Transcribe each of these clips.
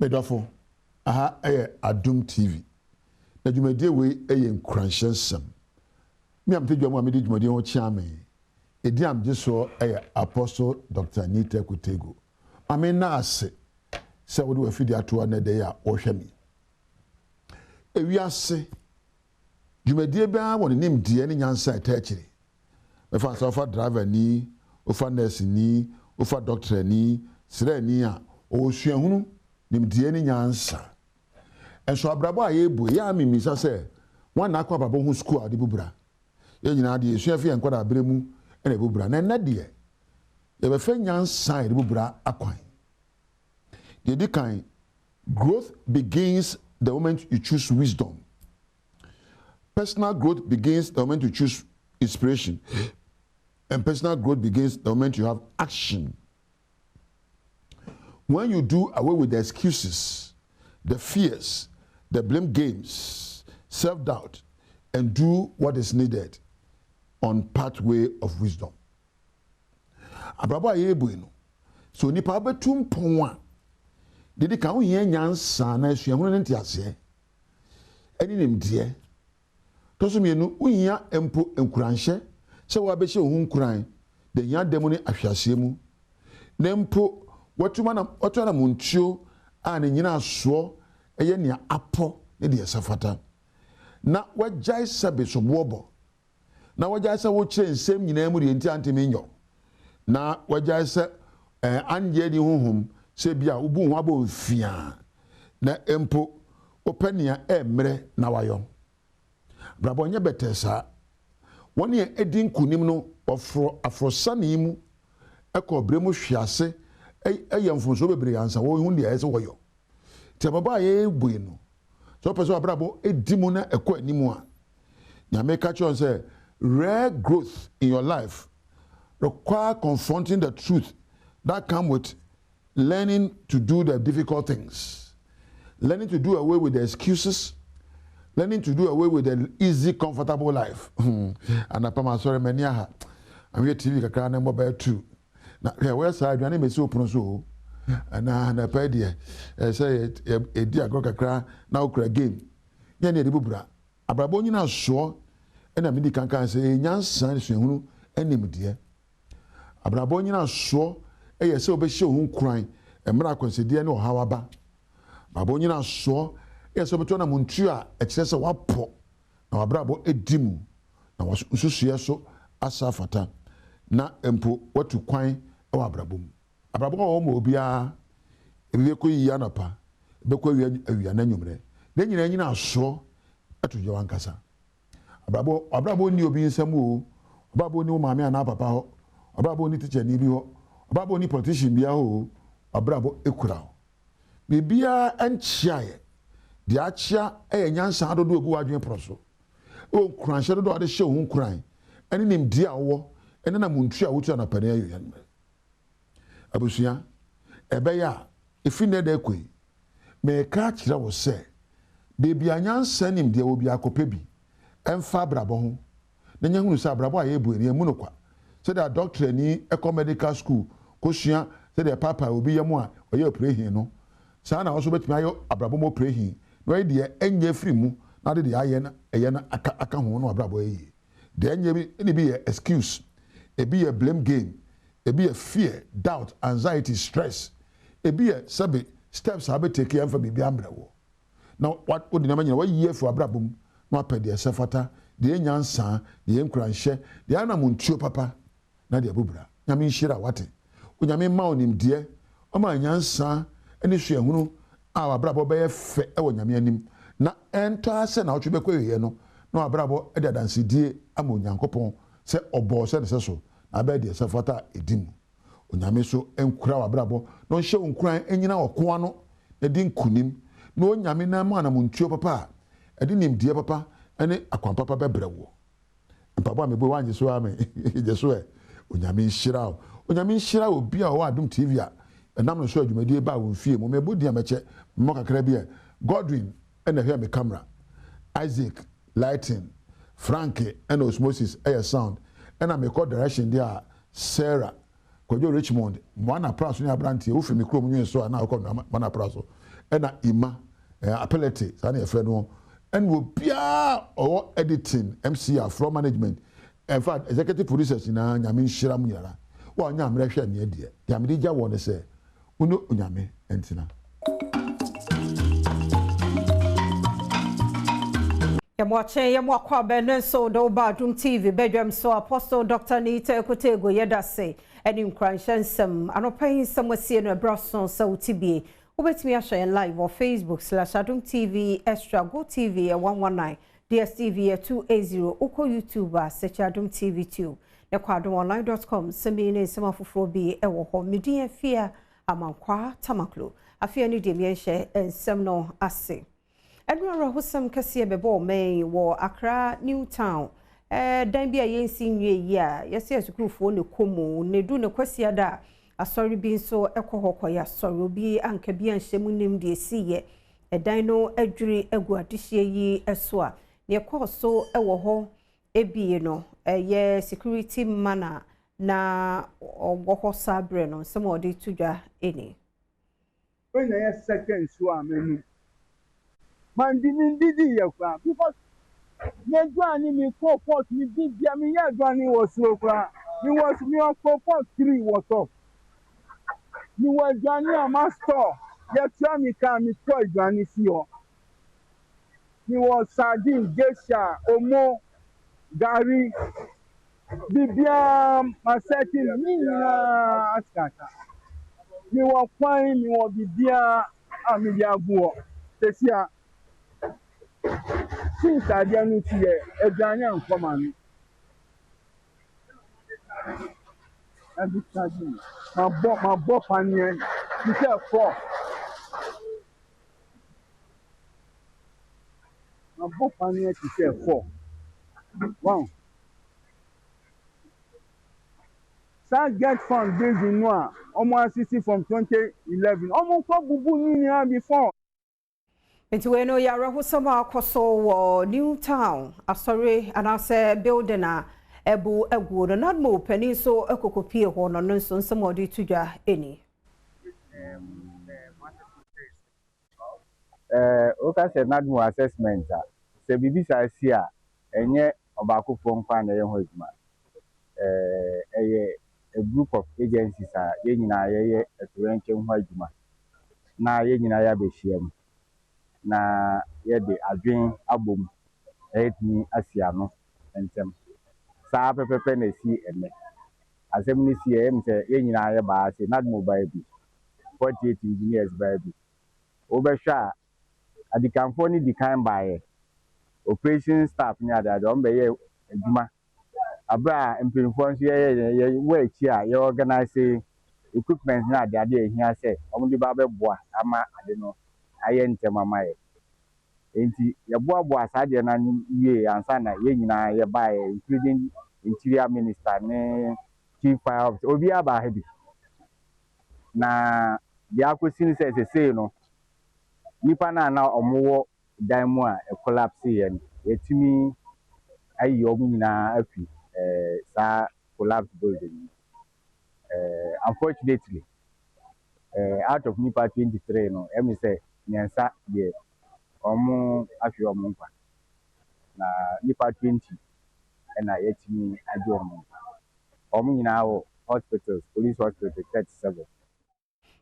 Medofo, aha Adom TV. Na dwumadie we nkranhyensem. Me am tedwa mu amedi dwumadie ho chiame. Edi am jeso Apostle Dr. Nephritis. Ame na ase se wo de wafidi ato na de ya wo hwe mi. Ewiase dwumadie ba won nim die ne nyansa etachiri. Me fa so fa driver ni, ofa nurse ni, ofa doctor ni, sira ni a o suahunu nim die ne nyansa. Enso abrabo ayebu ya mimisa se wan na akwa babo hu school ade bubura. Ye nyina de esuafi enkwada abremu ene bubura. Na na de ye be fe nyansa ade bubura akwan. The kind growth begins the moment you choose wisdom. Personal growth begins the moment you choose inspiration. And personal growth begins the moment you have action. When you do away with the excuses, the fears, the blame games, self-doubt, and do what is needed on pathway of wisdom. Abrabo ayebu no. So nipa betum ponwa. Didi ka unye nyansa na esuahunu ne ntiase. Eni nimdie. Toso mienu unya empo enkuranhye se wa behye ohun nkuran de nya demu ne ahwase mu. Na mpo watuma na muntuo a ne nyina aso eye ne apo ne de safata. Na wajai sabe so bobo. Na wajai sa wo kire nsem nyina mu de enti anteme nyo. Na wajai sa anje di honhom se bia ubu ho abo mfia. Na empo opania emre na wayo. Brabo nye betesa. Woni edin kunim no afrosane mu ekobremu hwiase eyemfonso bebre ansa wo hu de ese woyo. Ti baba ye bui no. So person abrabo edimu na ekọ animu a. Nyame ka chon say rare growth in your life require confronting the truth that come with learning to do the difficult things. Learning to do away with the excuses. Learning to do away with the easy, comfortable life. And I'm sorry, many are. I'm here TV, I can't number 2. Now, where side, you name is so pronounce. And I paid you. Say, a dear Gokakra, now cry game. Yanni the Bubra. Abraboni now sure, and I mean, can say, Yan son, who, and name dear. Abraboni now sure, a so be show whom crying, and Mara consider no however. Baboni now sure. Yes, so between a muntua, excess of wapo, na wabrabo edimu, na wasusuye so asafata, na empo watu kwany ewa abrabum. Abrabo wa omo obia, ebeko yi anapa, ebeko ewia na nyumre. Den nyina aso eto je wankasa. Abrabo ni obi nsam o, abrabo ni o maame ana papa ho, abrabo ni teacher ni bi ho, abrabo ni politician bia ho, abrabo ekura ho. Bibia enchiaye di achia nyansa adodo ogu adwen proso o kranhye dodo ade hye ohun kran ene nim dia wo ene na muntu a wotu na pane ayo yan abusua ebeya efine da ekoi me ka kira wo se bebi anyansa nim dia wo bi akopa bi emfa brabo ho na nyahunu se brabo aye bu ene mu no kwa se da doctor ni medical school ko sua se da papa obi yemu a oye operation no sa na wo so betimi ayo abrabo mo operation no idea enye free mu na de aye na aka ho no abrabo yi de enye bi ni bi excuse e bi blame game e bi fear doubt anxiety stress e bi sabe steps have take am for bibi ambrawo now what odi na manyina wa yi for abrabo mu no apede sefata de nyansa de enkranhye de ana muntuo papa na de abubura nyame nhira wate onyame ma onim de o ma nyansa eni suahunu a abrabo be fe e wonyame anim na ento ase na otwe bekwe no na abrabo e dadanse die ama onyankopon se obo se de so na be de se fata edimu onyame so enkura abrabo no hye onkuran enyina okoa no na di nkunim na onyame na ma na muntuo papa e di nim die papa ene akwan papa bebrewo mpabo amebo wanje so ame je so e onyame nhira obi a wo Adom TV a enam no so adwumadie ba wo fie mo mebodi ameche mo kakra bia Godwin and hear me camera Isaac lighting Frankie and osmosis air sound and I make direction there Sarah Kojo Richmond one appraso ni abrantie wo fi me krom nwen so na akọ mana appraso ɛna ima appellate saa na yɛfrɛ no ɛna obiara ɔwɔ editing MCR floor management in fact executive producers nyinaa nyame nhyira mu nyara wa nya amrɛ hwɛ ne deɛ nyame de gya wɔ ne sɛ wono onyame ɛntina Yamwakwa Benenso do Badwam TV Badwam so Apostle Dr. Nita Kotego Yedase and Kranshansem anopain samwasi no braso so tibie obetimi ahye live on Facebook /Adom TV Extra Go TV 119 DSTV 280 uko YouTuber search Adom TV 2 na kwadomonline.com semine semafoforo bi ewo ho medi afia amankwa tamaklo afia ni de mienhye ensem no ase Edward Husam Kasia Bebo May wo Accra Newtown dan bia yensi nwie yi a yesi asukufo ne komo ne du ne kwasia da asori bi nso ekohokọ ya asori obi anka bi anhyemu nim de esiye dan no adwiri egu adehye yi eso a ne ekoso ewo ho ebie no ye security mana na ogwo sabre no some odi tudwa eni when I second so amenu man didn't yakwa because me dwani me pot me bibia me ya dwani was so kwa me was me on pot 3 was off me was dwani a master ya try me can me toy dwani si o me was sardine geisha omo gari bibia maseti ni na askata me was fine me was bibia amia buo tesia since I didn't see a Ghana and command, and this time, my boss and you said 4. My boss and you said 4. Wow. So get fund based in Noah, almost 60 from 2011. Almost what Bubu before. Nti we no yara hosama akoso wo Newtown asori anase building a ebu egwu no nadmo pani so ekokopie ho no nso nsomodi tudwa eni oka se nadmo assessment se bibisa si a enye obakofo nkwa na ye ho adwuma eye a group of agencies a ye nyina ye etorenche ho adwuma na ye nyina ya behyiam na yede adwen abom etni asiano entem saa pepepe na si eme asem ni si em se ye nyina ye ba se nad mobile bi 48 engineers ba bi obehwa adikanfo ni dikan baaye operation staff ni adade on be ye adwuma abra empinfo nso ye wa echi a ye organize equipment na adade ehia se omudi ba beboa ama ade no aye ntemamaye enti yeboabo asade na ye ansa na ye nyina ye bae including interior minister ne chief fire officer obi aba ha bi na dia kwesini se no nipa na omowo dan mu a e collapse ye yetimi ayi omu nyina afi sa collapse building unfortunately out of nipa 23 no emi say nyansa de omu afi omu mpa na nipa 20 na yetimi ajo omu nyina wo hospitals police hospital 37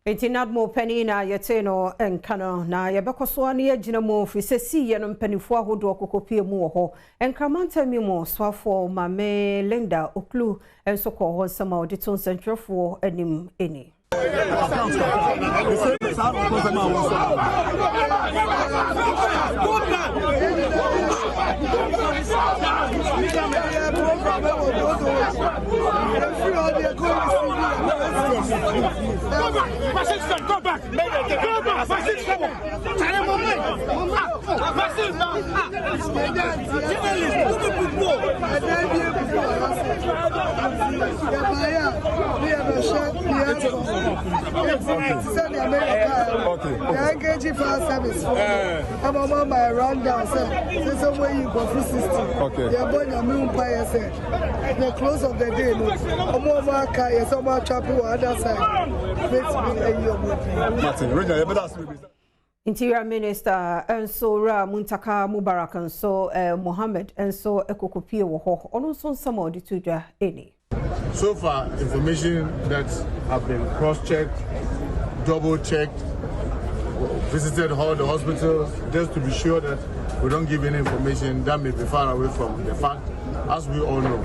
Etinadmo penny na yete no enkano na yebekoso ani agina mo frisesi ye no mpanifo ahodo okokopie mu ho enkramanta mi mo swafo mame Linda Oklu enso ko ho sama auditon centralfo anim eni My sister, go back! Go back! My sister! I'm on my rundown, sir. So where you go for 60. Okay. You're born a moon pie, sir. The close of the day, I'm on my car, yes, I'm on chapel other side. Martin, Interior Minister Enso Ra Muntaka Mubarak Enso Mohammed Enso Ekokopie wo ho ono so nsamo de tudwa eni. So far, information that have been cross-checked, double-checked, visited all the hospitals just to be sure that we don't give any information that may be far away from the fact, as we all know.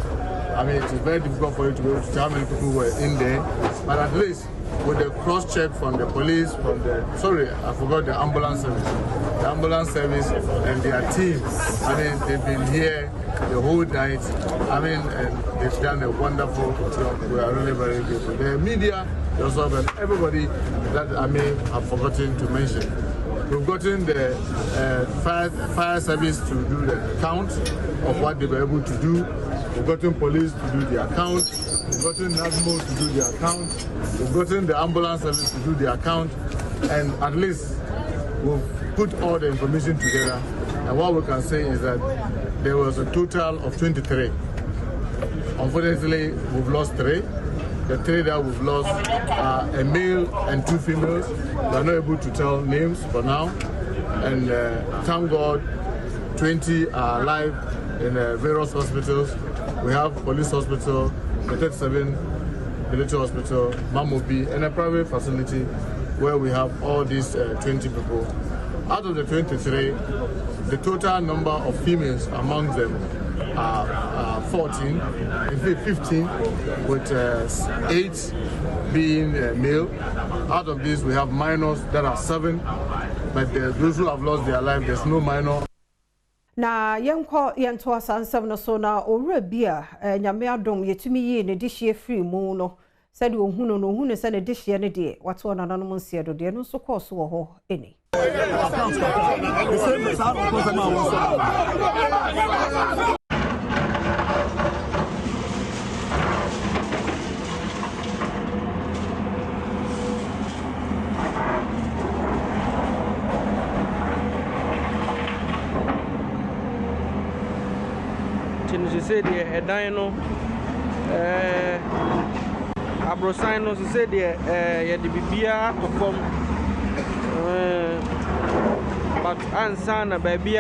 I mean, it is very difficult for you to be able to tell how many people were in there, but at least with the cross-check from the police, from the, sorry, I forgot the ambulance service. The ambulance service and their team, I mean, they've been here the whole night. I mean, and they've done a wonderful job. We are really very grateful. The media, yourself, and everybody that I may have forgotten to mention. We've gotten the fire service to do the count of what they were able to do. We've gotten police to do the account. We've gotten NASMO to do the account. We've gotten the ambulance service to do the account. And at least we've put all the information together. And what we can say is that there was a total of 23. Unfortunately, we've lost 3. The 3 that we've lost are a male and 2 females. We are not able to tell names for now. And thank God, 20 are alive in various hospitals. We have police hospital, the 37 military hospital, Mamobi, and a private facility where we have all these 20 people. Out of the 23, the total number of females among them are 14, in fact 15, with 8 being male. Out of these, we have minors that are 7, but those who have lost their life, there's no minor. Na yenko yento asansam no so na owura bia nyame adom yetumi yi ne dihye free mu no said ohunu se ne dihye ne de wato na nanom nsia do de no so course wo ho eni She said a dino Abrosino said the Bibia perform but Ansana baby.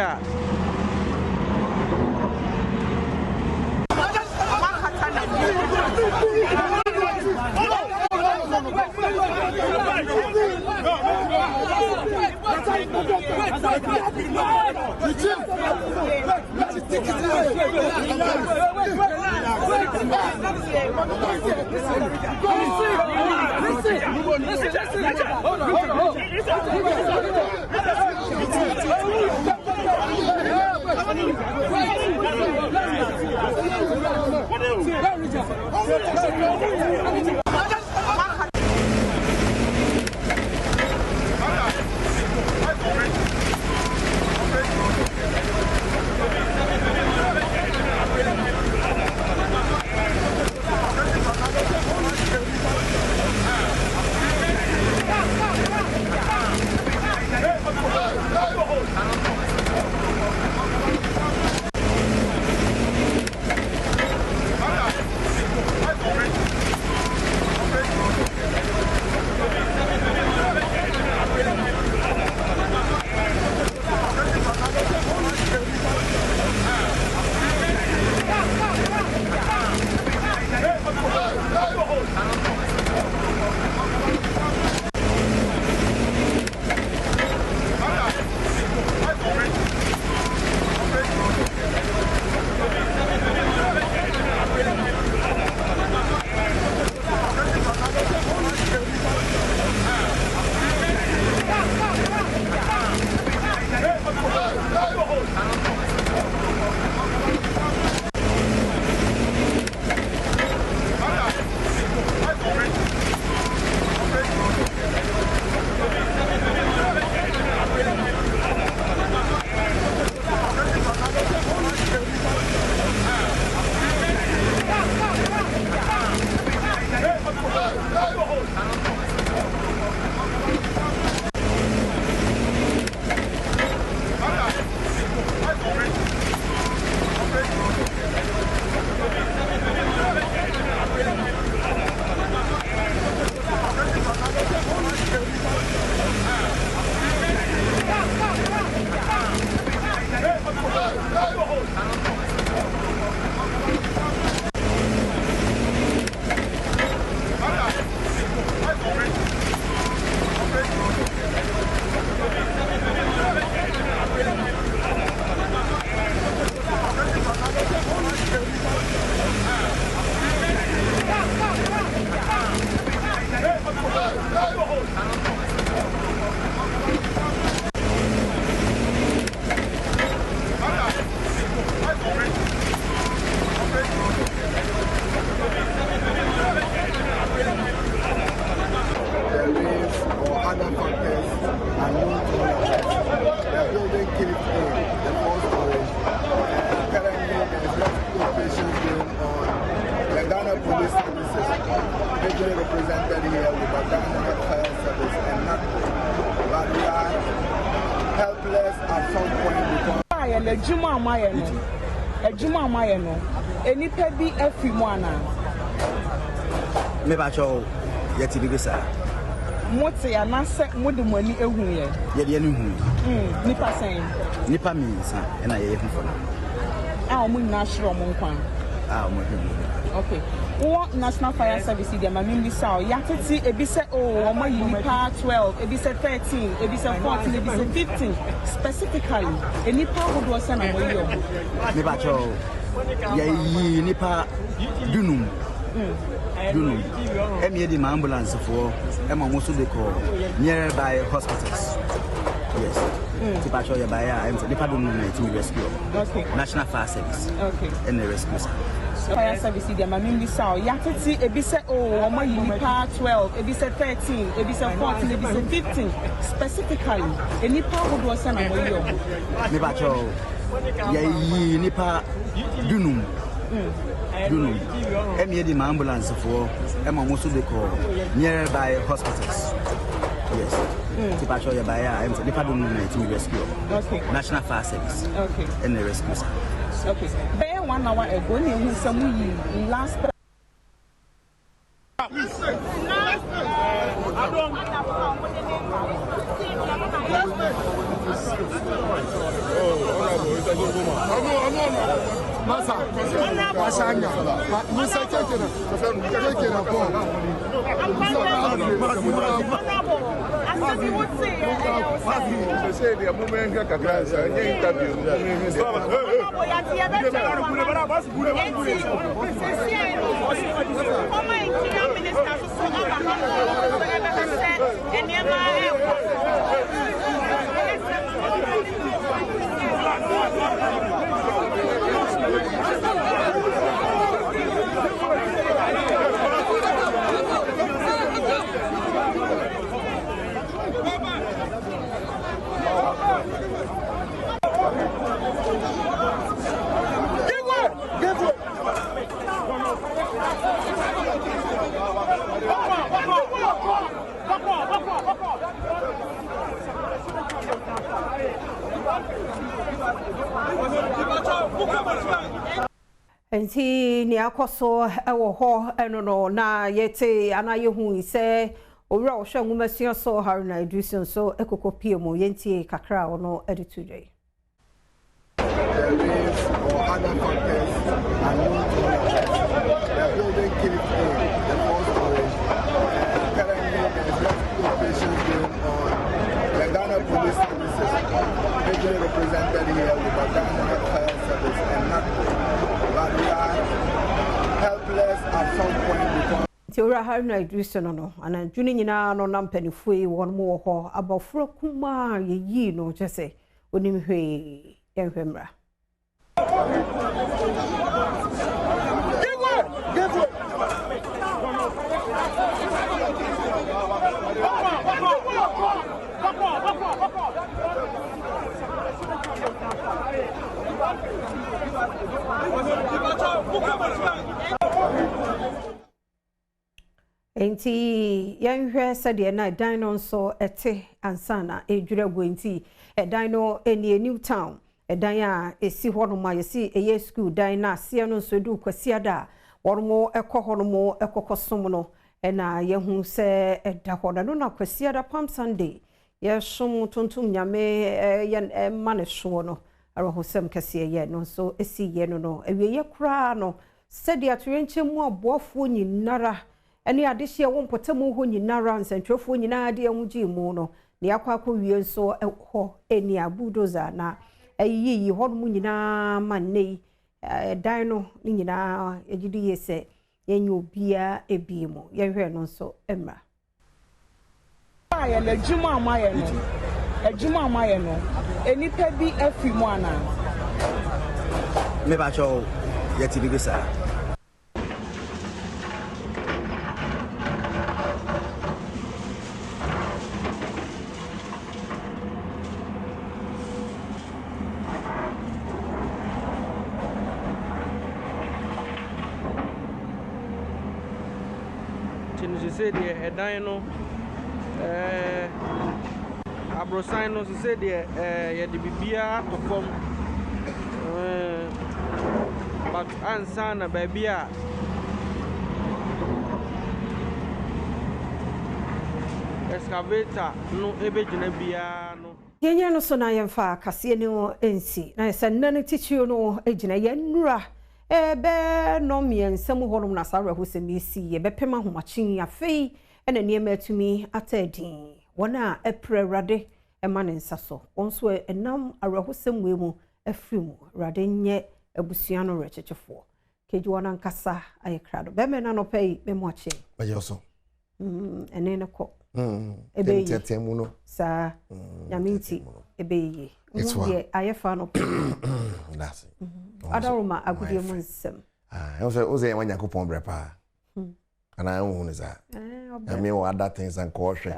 other factors are known to the building caved in the fourth story. Currently, there's rescue operations going on. The Ghana Police Services, usually represented here with the Ghana Fire Service and not, but we are helpless at some point because. Any pebby every one. Me bacho yeti bibisa. Motse ya na se mode mani ehu ye. Ye de no hu. Nipa sen. Nipa means na ye hu for. Omo national mo nkwan. Omo hu. Okay. What National Fire Service dey ma mimbi sa ya tete ebi se omo yi nipa 12, ebi se 13, ebi se 14, ebi se 15 specifically. Any part of do se na mo yi omo. Me bacho ye nipa dunum. Emi di ambulance for Emma Mosu de call nearby hospitals. Yes. Tipa show your buyer and the pardon to rescue. Okay. National Fire Service. Okay. And the rescue. Fire Service dey ma mimbi sa ya tete ebi se omo yi nipa 12, ebi se 13, ebi se 14, ebi se 15 specifically. Any part of do se na mo yi omo. Me bacho ye nipa dunum. Emi di ambulance for Emma Mosu de call nearby hospitals. Yes. Tipa show your buyer and the pardon to rescue. Okay. National Fire Service. Okay. And the rescue. Okay. Be 1 hour ago, ni some last. Masa, Masanya, Musa Kekena, Kekena, say the moment interview. Enti ni akoso ewo ho eno no na yete anaye hu ise owura ohwe nwumasua so Haruna Idrison so ekokopie mu yenti kakra ono editudwe. There is other factors are known to the building caved in the fourth story. Currently, there's rescue operations going on. The Ghana Police Services, usually represented here with the Ghana Fire Service and not, but we are helpless at some point because. Tiora Haruna Idrison no ana dwuni nyina no na mpanifue won mo ho abofro kuma yeyi no chese onim hwe yenhwemra. Enti yenhwe sede na dan no so ete ansana edwirego enti edan no eni Newtown edan a esi honoma yesi eye school dan na ase no so du kwasiada wormo ekọ honomo ekokosom no na yehu se eda hoda no na kwasiada Palm Sunday yeshum tuntum nyame ye mane so no arahosem kase ye no so esi ye no ewie ye kura no sede atorenche mu aboafo nyinara eni adehye wo mpotemu ho nyinara nsantwefo nyina de enwugi mu no ne akwakọ wie nso ho eni abudoza na ayiyi hono nyina manne dan no nyina ejidi yese yenye obia ebiemo yehwe no nso emra aye na juma amaye no enipa bi afi mu ana Me bacho yeti bibisa. say the Edino Abrosign also say the Bibia to come. But Ansana baby. Excavator no ebejina bia no yenya no so na yemfa kase ne o ensi na se nane tichio no ejina yenura ebe no miensem honom na sawe ho se mesi ye bepema homachin afei ena niema atumi atadin wona eprewrade ema ne nsaso onso enam awrehosem wemu afrimu rade nye abusua no rechechefo keji wona nkasa ayekrado be me na no pay be mo ache bayoso ene ne ko Tetemu no. Sa Yaminti ebeye. Ye ayefa no. That's it. Adaroma agudie munsem. Oze wan yakopon brepa. And I own is that. I mean other things and caution.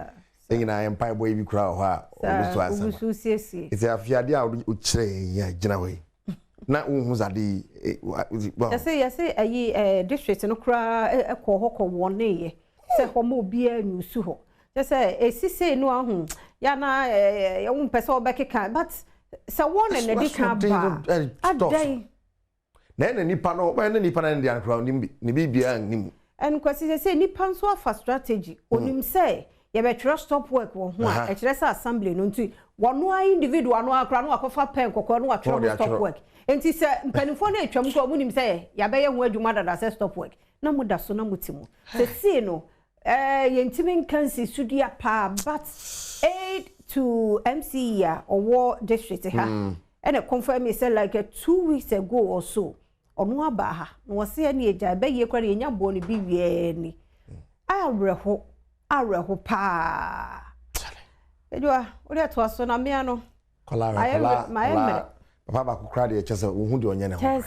Saying I am pie boy bi kura ho a obusu siesie. It's a fiade a uchre ya gina we. Na unhu zade Yase ayi district no kura ekọ wone ye. Se homo bia nyusu ho. Just say no ahu ya na ya won pese obekeka but se won na di kan ba adai na nipa no ba na nipa na ndi an crowd ni bibia nim en kwasi say nipa nso afa strategy onim say ye be try stop work wo ho a e kire say assembly no nti wono a individual no akra no akofa pen kokko no atwa stop work enti say mpanifo na etwam ko munim say ya be ye ho adwuma dada say stop work na muda so na mutimu se see no yentimin kansi studia pa but 8 to MC ya or district ha and it confirm me say like 2 weeks ago or so onu aba ha no se ya ni eja be ye kware nya bo ni biwie ni areho pa ejwa ori ato aso na me ano kola papa ba kukra de chese wo hu de onye ne ho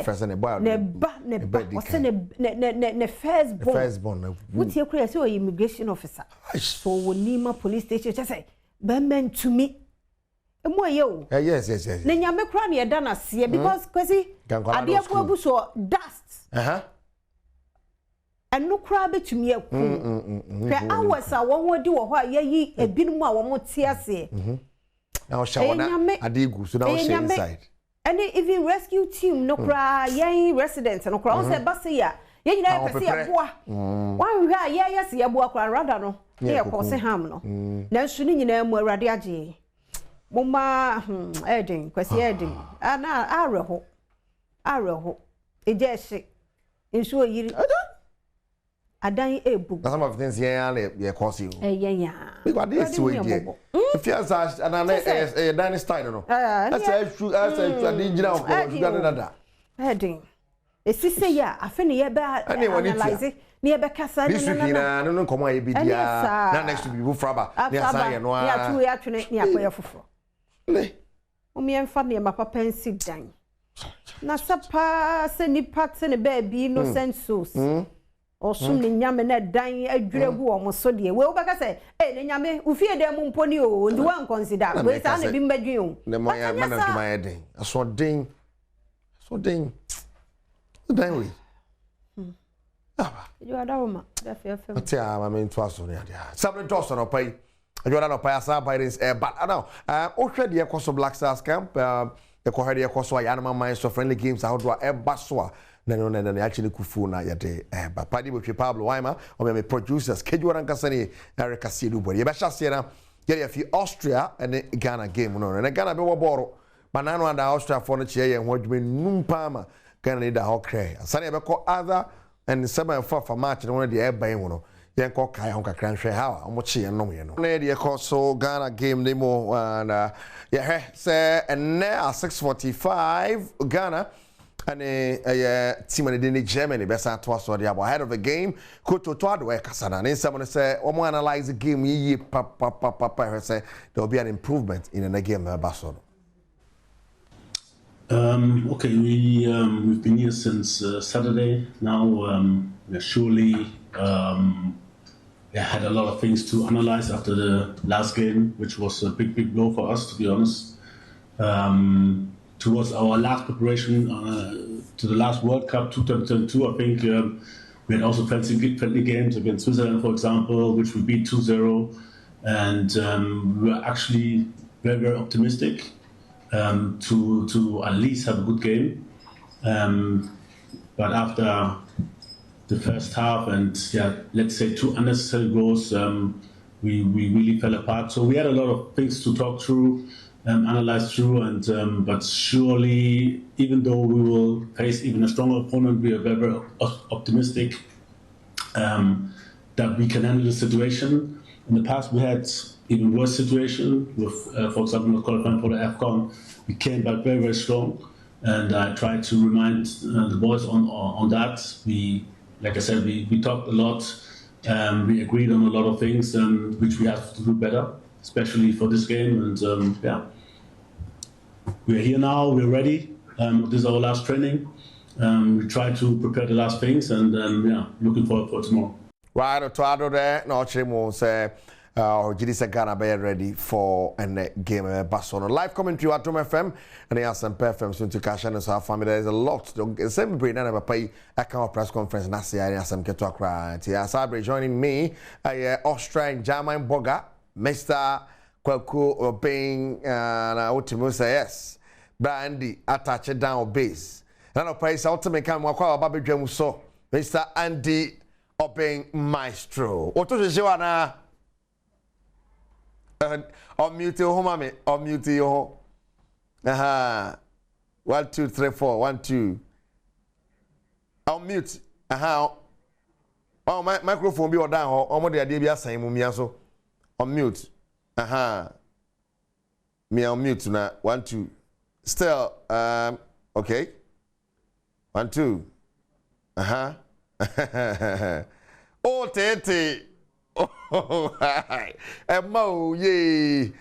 first ne boy ne ba wose ne first born wuti ekura say o immigration officer so wonima police station chese ba men to me emo ye o yes ne nyame kura ne eda na se because kwesi ade abu abu so dust enu kura betumi akun pe awasa won wodi wo ho a yeyi ebinum a wo mote ase now shawana adigu so now she inside and even rescue team no cry yen residents no cry on say base ya yen na pese ya boa wan hwa yes ya boa cry rather no ye ko se ham no na nsu ni nyina mu awrade age moma edin kwesi edin ana areho ejeshi nsu oyiri adan ebu some of things here ye cause you yeah because this way there if you as an dan style no as a digina of dada heading esise ya afeni ye be analyze ni ye be kasa no komo ye bidia na next be fraba ni asan ye no a ya twene ni akoya foforo le o mi enfa ne ma papa ensi dan na sapa se ni pat se ne baby innocent souls osum ni nyame na dan adwiregu o mo so de we obaka say ne nyame ufie dem mponi o ndi wan consider we sa na bi mbadwen o ne mo ya mana duma ye den so den dan we you adawma da fefem atia ma me nto aso ne adia sabre toss no pai adwala no pai asa pirates but now o hwe de ekoso Black Stars camp the ko hwe de ekoso ya na man so friendly games how do basoa na actually kufu na yade padi bo Pablo Waima o me producers keju ran kasani Eric Asidu bori be hyase na yere fi Austria and Ghana game no na Ghana be wo boro banano and Austria for no che ye ho adwuma numpa ma Ghana need da hokre asane be ko other and 7-4 for match no de e ban wo no yen ko kai ho kakra nhwe ha o mo che ye no ye no na de ko so Ghana game they mo and yeah say and now 6:45 Ghana and team in Germany best at was the ahead of the game Koto to do kasana and someone say we analyze the game ye papa say there will be an improvement in the game Barcelona. Okay, we've been here since Saturday now. We surely had a lot of things to analyze after the last game, which was a big blow for us, to be honest. Towards our last preparation to the last World Cup 2022, I think We had also friendly games against Switzerland, for example, which we beat 2-0. And we were actually very, very optimistic to at least have a good game. But after the first half and, let's say 2 unnecessary goals, we really fell apart. So we had a lot of things to talk through, analyze through, and but surely, even though we will face even a stronger opponent, we are very, very optimistic that we can handle the situation. In the past, we had even worse situation with, for example, not qualifying for the AFCON. We came back very, very strong, and I tried to remind the boys on that. Like I said, we talked a lot. We agreed on a lot of things which we have to do better, especially for this game. And we're here now. We're ready. This is our last training. We try to prepare the last things, and looking forward for tomorrow. Right, to add there, no, Chimo say, Jidisa Ghana be ready for a game Barcelona. Live commentary at Adom FM and the some FM soon to cash and our family. There's a lot. The same brain and pay a press conference. Nasi and some get to cry. Sabre joining me, Australian German Boga, Mr. Kwaku obeying Ultimo say yes. Brandy attach it down base. And I'll pay ultimate come Wakwa Baby Jam so Mr. Andy obeying Maestro. What was you na? Unmute your home, mommy. Unmute your home. 1, 2, 3, 4. 1, 2. Unmute. Oh, my microphone be down. Oh, my dear, be a same mumia so. Unmute. Me unmute now. 1, 2. Still. Okay. 1, 2. Oh, Tete. Oh, Mo, ye.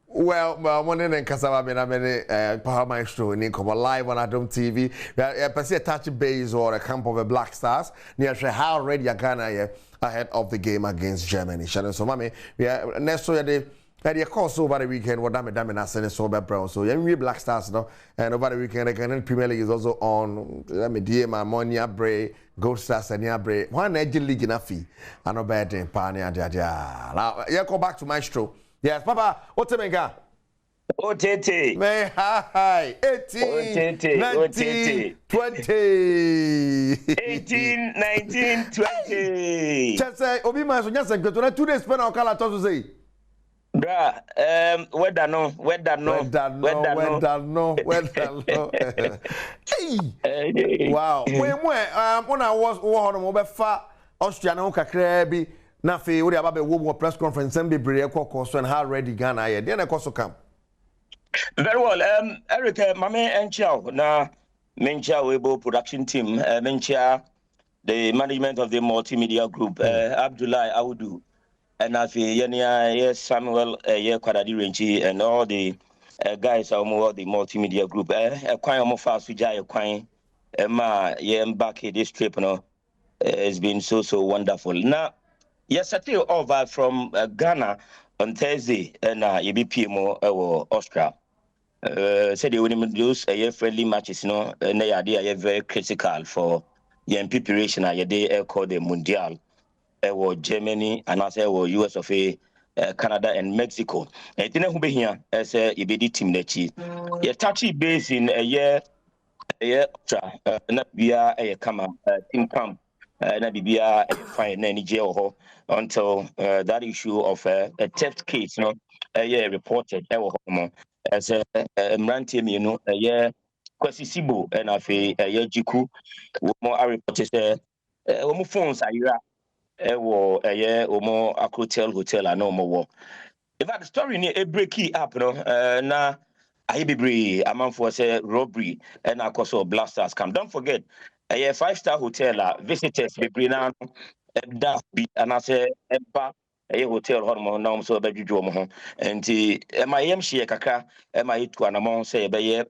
Well, one in Casava Benamene, Power Maestro, and come live on Adom TV. I see a touch base or a camp of the Black Stars near how ready Ghana ahead of the game against Germany. Shannon, so, mommy, next year, the course over the weekend, what damn and I send so bad brown. So, we Black Stars, no, and over the weekend, the Canadian Premier League is also on. Let me dear my money, Bray, Gold Stars, and Yabray. One edgy league in a fee. I know bad in Pania, now, go back to Maestro. Yes, Papa, what's the mega? Oh, Tete. May hi. 18, 19, 20. 18, 19, 20. Just say, Obi Maso, just say, 2 days spend our color to say. Bra, where da no. Hey. Wow. When I was over far Austrian kakra na fe we aba be wo press conference and be brere so and how ready Ghana here. Then I also come. Very well. Eric, mame enchao na mencha webo production team, mencha the management of the multimedia group, Abdullah Audu. And I feel Samuel Kwadadi Renchi and all the guys are more the multimedia group. Quite almost fast with Jaya Quine. Back here this trip, it's been so wonderful. Now, yesterday over from Ghana on Thursday, and EBPMO or Austria. Said they will use friendly matches, and they are very critical for the preparation. They called the Mundial. Germany and also US of Canada and Mexico. And then who be here as a EBD team nechi. You touchy base in a year not be a kama team camp na bibia fine any jail until that issue of a theft case reported as a team a year Kwesi Sibo and a jiku more reported phones are omo hotel and no more. If the story ni a breaky up na ahibibre among for say robbery and also blasters come. Don't forget a 5-star hotel visitors be na that be and I say empa a hotel hormone now so be juju mo and my share kaka my to anamon say be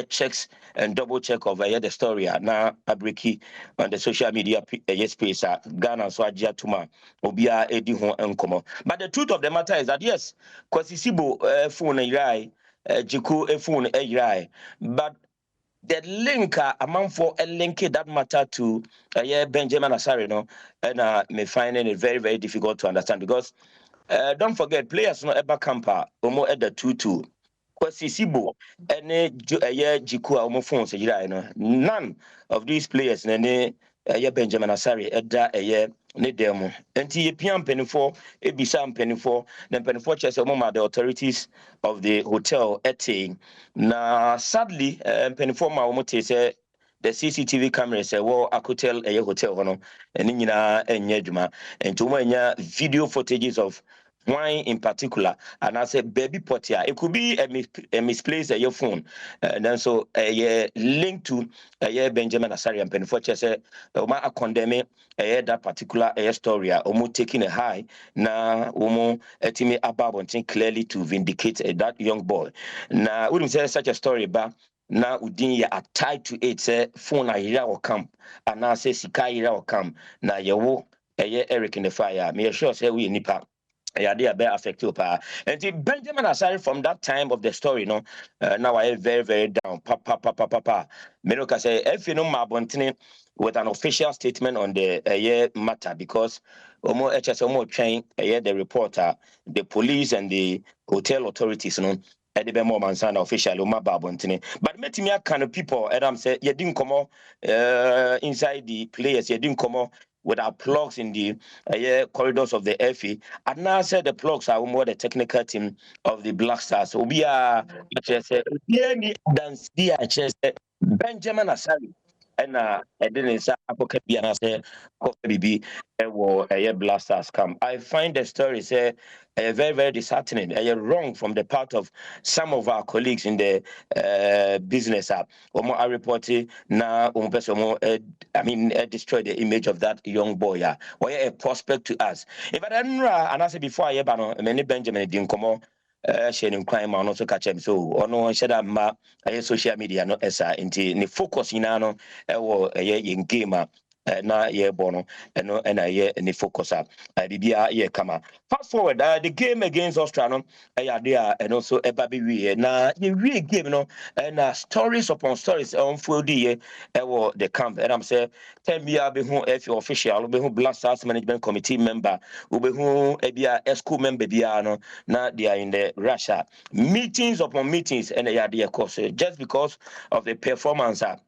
checks and double check of the story na abreki on the social media space Ghana so ajia tuma obia edi ho enkomo. But the truth of the matter is that yes, Kwesi Sibo phone irai jiku phone irai, but the link among for a link that matter to Benjamin Asare, no, and me finding it very, very difficult to understand because don't forget players no ever camper almost at the 2-2. Kwasisibo any Jiku almo phone say none of these players ne Benjamin Asare edda ne demo enti ye piam penifo ebisa penifo na penifo chese mo the authorities of the hotel ete na sadly penifo ma mo te say the CCTV cameras say wo hotel hotel hono eni nyina enye adwuma enti mo anya video footages of wine in particular, and I said baby potia. It could be a misplaced your phone, and then so a link to Benjamin Asare and Penfoche said, "Oma condemn that particular story. Omo taking a high na omo etimi ababontin clearly to vindicate that young boy. Now, wouldn't say such a story, but." Na udin ya tied to it say phone a ira or camp and now say sika ira or camp na yewo Eric in the fire. Me sure say we nipa. Yeah, they are very affected. And Benjamin Asare from that time of the story, no, now I am very, very down. Papa. Meroka say, if you know Mabontine with an official statement on the matter, because Omo HSOMO train the reporter, the police and the hotel authorities, no. At the Bemo Mansana official, Oma Babontine. But met me a kind of people, Adam said, you didn't come inside the players, you didn't come with our plugs in the corridors of the FA. And now said the plugs are more the technical team of the Black Stars. So we are Benjamin Asare. And then say Apokabi and I say Kokabi blasters come. I find the story say very, very disheartening. Wrong from the part of some of our colleagues in the business app. I reported now destroy the image of that young boy. Why a prospect to us. If I didn't and I said before I many Benjamin didn't come sharing crime and also catch him. So ono shada ma social media no esa inti ni focus ina no in game na ye bono eno na ye ni focus bibia ye kama. Fast forward the game against Australia no there and also ebabi we na ye game no and stories upon stories on fuodi the camp and I'm say tell me be who official be who Black Stars management committee member be who ebia school member bia no na they are in the Russia meetings upon meetings and they are there course just because of the performance on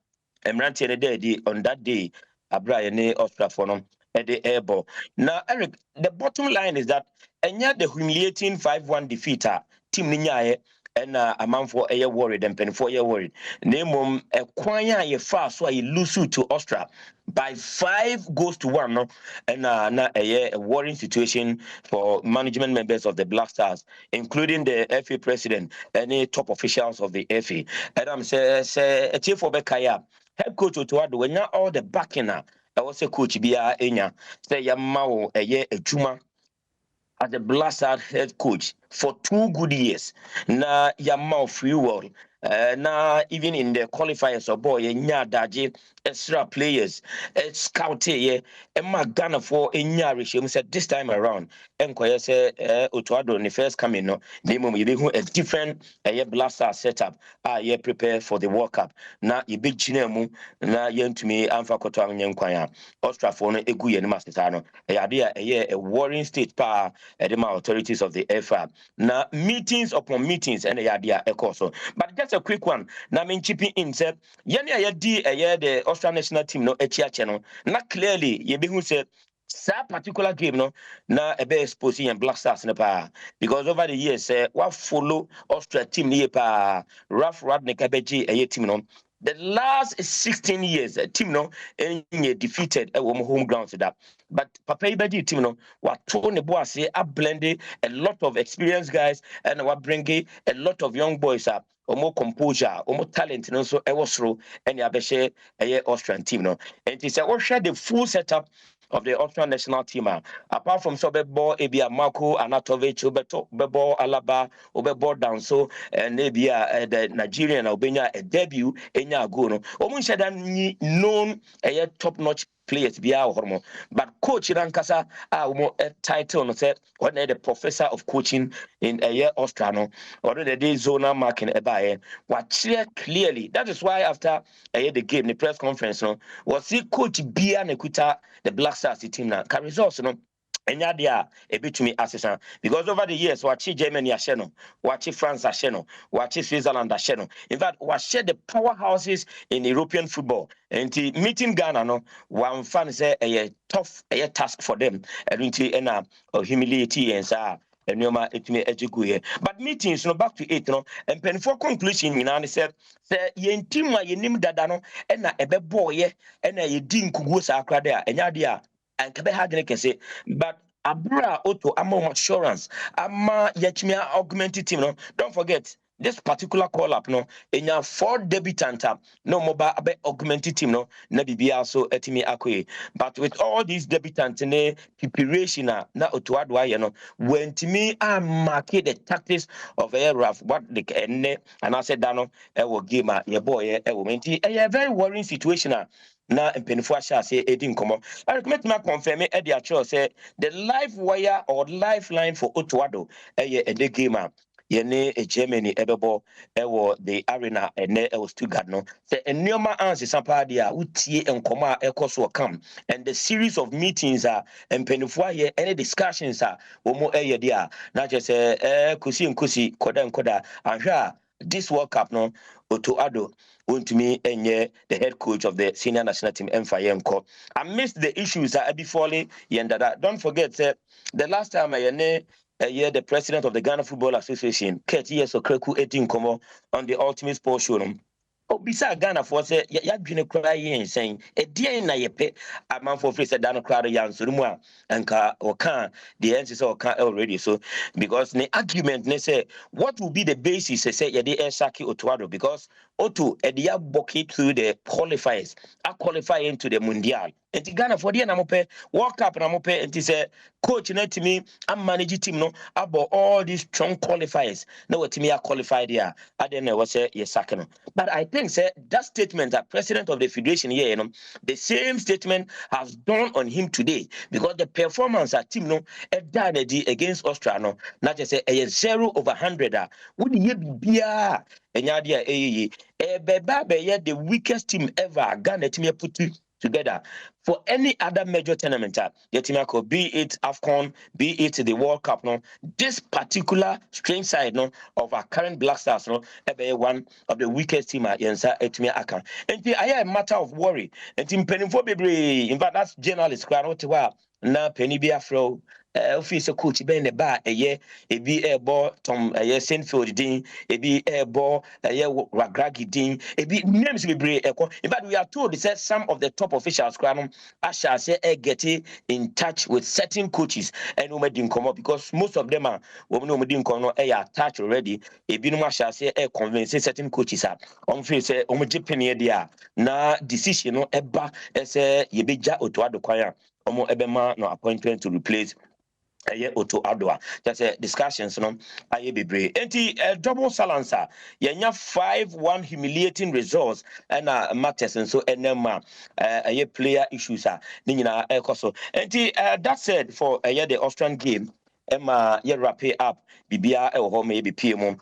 that day Abrayane Australia for them at the airball. Now, Eric, the bottom line is that and yet the humiliating 5-1 defeat team Ninyae and a man for a year worried and pen for a year worried. Name a quanya ye fast so I lose to Australia by 5-1 no and a worrying situation for management members of the Black Stars, including the FA president, any top officials of the FA. Adam says a chief for Bekaya. Head coach Otuado, when you all the backing I was a coach Bia Enya, say Yamao a year a Juma as a Black Stars head coach for 2 good years. Na Yamao free world. Now even in the qualifiers of boy daji extra players scout and Ghana for regime said this time around enquire say Otuado in the first coming no you a different Black Stars setup prepare for the World Cup na you big chinemu na yen to me amfa koto anyenkwanya Australia for no egu ye masitano a worrying state pa the authorities of the FA na meetings upon meetings and so but just a quick one. Now, I'm chipping in. Said, the Australian national team no channel. Not clearly, you be who said that particular game no na ebe exposing and Black Stars pa because over the years what follow Australia team ni pa Ralph Radnick abeji team no. The last 16 years, team no defeated home ground to that. But Papa Ibeji team no what Tony Boase blended a lot of experienced guys and what bringing a lot of young boys up. More composure, more talent, and also Ewosro and Yabeshe Austrian team. No, and it's share the full setup of the Austrian national team. Apart from Sobebo, Ebia Marco, Anatovic, Obebo, Alaba, Obebo Danso, and Ebia the Nigerian Albania a debut in Yagono. Almost known a top-notch players be our hormone. But coach Rankasa, a title, no said, what the professor of coaching in a year Austrano, or the day zona marking a buyer, what clearly. That is why after a year the game, the press conference, no, was see coach Bia Nekuta, the Black Stars team now, can results, no. And yeah, a bit to me assistant because over the years, watch Germany a channel, watch France a channel, watch Switzerland a channel. In fact, watch the powerhouses in European football. And the meeting Ghana, no one fan say a tough a task for them. And humility and so. And but meetings no back to it, no, and pen for conclusion, you know, said, say, ye team, ye name dadano, and a boy, and a din kugusa crada, and yadia. And Kabe Hadne can say, but Abra Auto Ammo Assurance, Ama Yachmia augmented team. No, don't forget this particular call up. No, in your 4 debutant, no mobile augmented team. No, Nabi also etimi akwe. But with all these debutants, ne preparation na Otuadwa, you know, when to me I mark the tactics of a rough what the and I said, Dano, I will give my your boy a very worrying situation. Na mpenifo asha say edin komo I recommend me confirm e dia cho say the live wire or lifeline for Otuado a de game ye ne Germany ebebo ewo the arena ene e Stuttgart no say enioma answer sampa dia utie enkomo a ekoso come and the series of meetings are mpenifo here any discussions are omo eye dia na je say kusi koda ahwa this World Cup no Otuado to me enye the head coach of the senior national team Mfayenko. Amidst the issues that are befalling yendada. Don't forget the last time the president of the Ghana Football Association, Kurt Yeso 18 Komo on the Ultimate Sports Show. Oh, beside Ghana for say ya been crying saying a dear na yepe a man for free said Dano crowd yan surumwa and ka the answer or can already so because the argument they say what will be the basis they say yadi Saki Otuado because Otu edia boki through the qualifiers a qualify into the Mundial. And Ghana for the namope World Cup namope and say coach net me I'm managing team no about all these strong qualifiers. No what me are qualified here. I don't know what say yes second. But I think say that statement that president of the federation here, you know, the same statement has done on him today because the performance at team no done against Austria no not just say a 0/100 would ye be the weakest team ever Ghana team put together for any other major tournament, be it AFCON, be it the World Cup, no, this particular strange side no, of our current Black Stars, no, one of the weakest team at Yensa Etimia Akan. And I have a matter of worry. And in Penifo, in fact, that's journalist, na Penny Biafro. Office coach be in the bar a year, a be a ball, Tom a year Saintfield Dean, a be a ball, a year Ragragi Dean, a be names we bring echo. In fact, we are told that some of the top officials, I shall say, getting in touch with certain coaches and who didn't come up because most of them are women who didn't come up, attached already. A binuma shall say, convincing certain coaches are on face, Japan, there. Na decision, no, eba, as a Yebija Otuado Choir, Omo Ebema, no appointment to replace. Otuado. That's a discussions no aye bebre enti double silencer yenya 5-1 humiliating results and matters and so enema aye player issues are ni nyina ekoso enti that said for the Austrian game emma ye wrap it up bibia e ho me be pm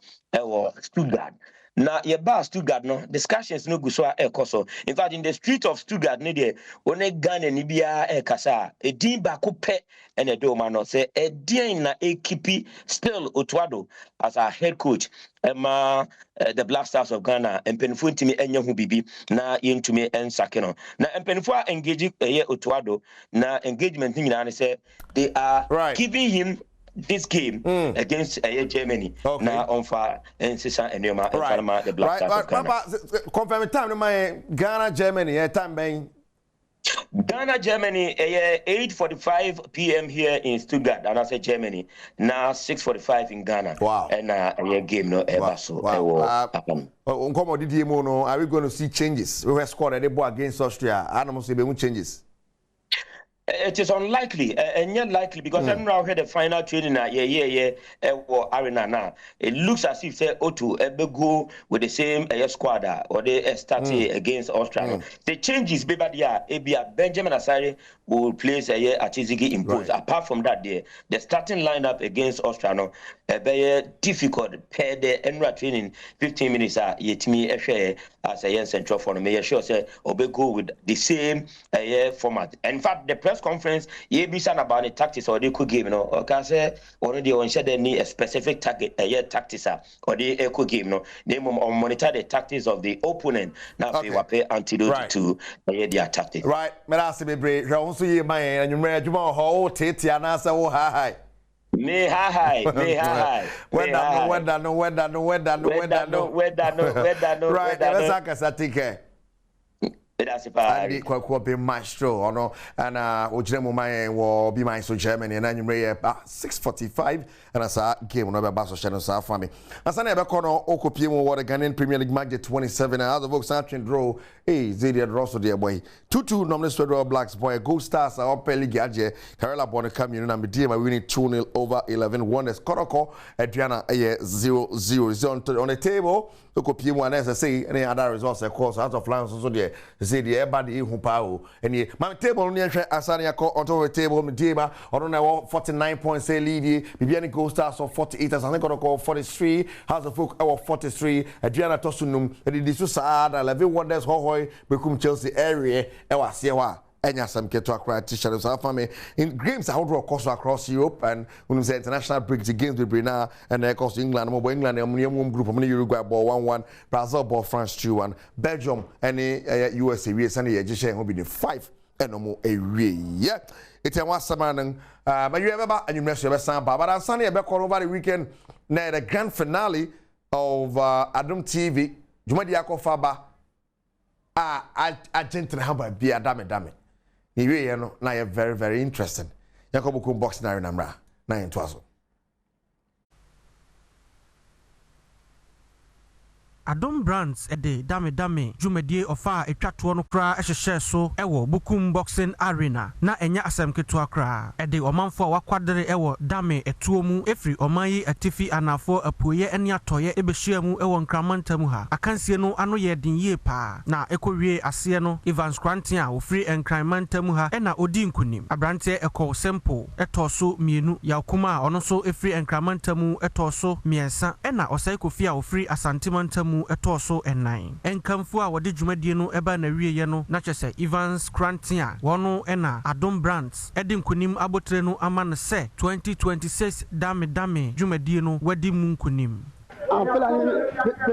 Stuttgart. Now, your bar Stuttgart, no discussions no guswa ekoso. In fact, in the street of Stuttgart, ne de one Ghana nibia kasa a din baako pe and a do man say a din na ekipi still Otuado as our head coach. The Black Stars of Ghana and Penfu to me enya hu bibi na into me and sakeno. Now and Penfu engaging Otuado na engagement thing na say they are giving him this game against Germany now on fire and Sisa and Yoma and the Black Stars. Confirm time my Ghana Germany time bang. Ghana Germany 8:45 p.m. here in Stuttgart and I say Germany now 6:45 in Ghana. Wow. And a game no ever so happen. Are we going to see changes? We were scored at the board against Austria. I don't see changes. It is unlikely, and yet likely because I'm now had the final training arena now. It looks as if say Otu go with the same squad or they start against Austria. The changes, baby, Benjamin Asare will place a Achizigi impose. Apart from that, the starting lineup against Austria difficult. Per the Enra training 15 minutes yetimi as a central for me. Sure say go with the same format. In fact, the press conference ye be saying about the tactics or the could game, okay, say already on share they need a specific target tactics or the eco game, they monitor the tactics of the opponent. Now they will pay antidote to their tactics. Right, Merasi be brave. Also ye my and you may Juma ho tete anasa oh hi. Me hi. When right, let's take That's a quite be maestro, no, and Ojemo will be my so Germany, and then you 6:45, and as a game on Basso Channel, South Family. As I never corner Okopimo, what a Ghanaian Premier League match 27, and other folks are draw. Hey, Zediad Rosso, dear boy. 2-2 nominal Federal Blacks, boy, Gold Stars are up Peli Gadje, Karela Bonacam, you know, Medima winning 2-0 over 11-1. There's Koroko, Adriana 0-0 on the table. Okopimo and SSA, any other results, of course, out of lines also there. Say the everybody who power and my table near Asania on top of the table Medima or on 49 points say lead Bibiani Gold Stars of 48 as I got call 43 House of Folk our 43 Adriana Tosunum and the Susad 11 wonders Hohoy become Chelsea area ewa sewa enya some get to acquire t-shirts of family in games how draw course across Europe and when we say international breaks games with Brina and across England England group of Uruguay ball 1-1 Brazil ball France 2-1 Belgium and USA we send the share will be the 5 and no more a yeah it's a was man but you ever and you mess your best but on Sunday back over the weekend na the grand finale of Adom TV Juma Diako Faba Argentina haba be Adame Niwe no na ye very very interesting. Yakobo kum boxing na namra na entwaso. Adom Brands ede dame jumedie ofa etwato no kra ehhehye so ewo Bukum Boxing Arena na enya asem keto kra ede omanfo wakwadere ewo dame etuo mu efri omanyi atifi anafo apoye eni atoye ebehia mu ewo nkramantam ha akansie no ano ye din ye pa na ekowie ase no Evans Kranten a ofri enkramantam ha ena odi nkunim abrante eko simple etoso mienu yakuma ono so efri enkramantam etoso miensa ena osai kofi a ofri asantimantam etoso enan enkamfu a wode dwumadie no eba na wieye no na kyese Evans Kranten a wono ena Adom Brands edi nkunim abotre no ama ne se 2026 dame dwumadie no wadi mu nkunim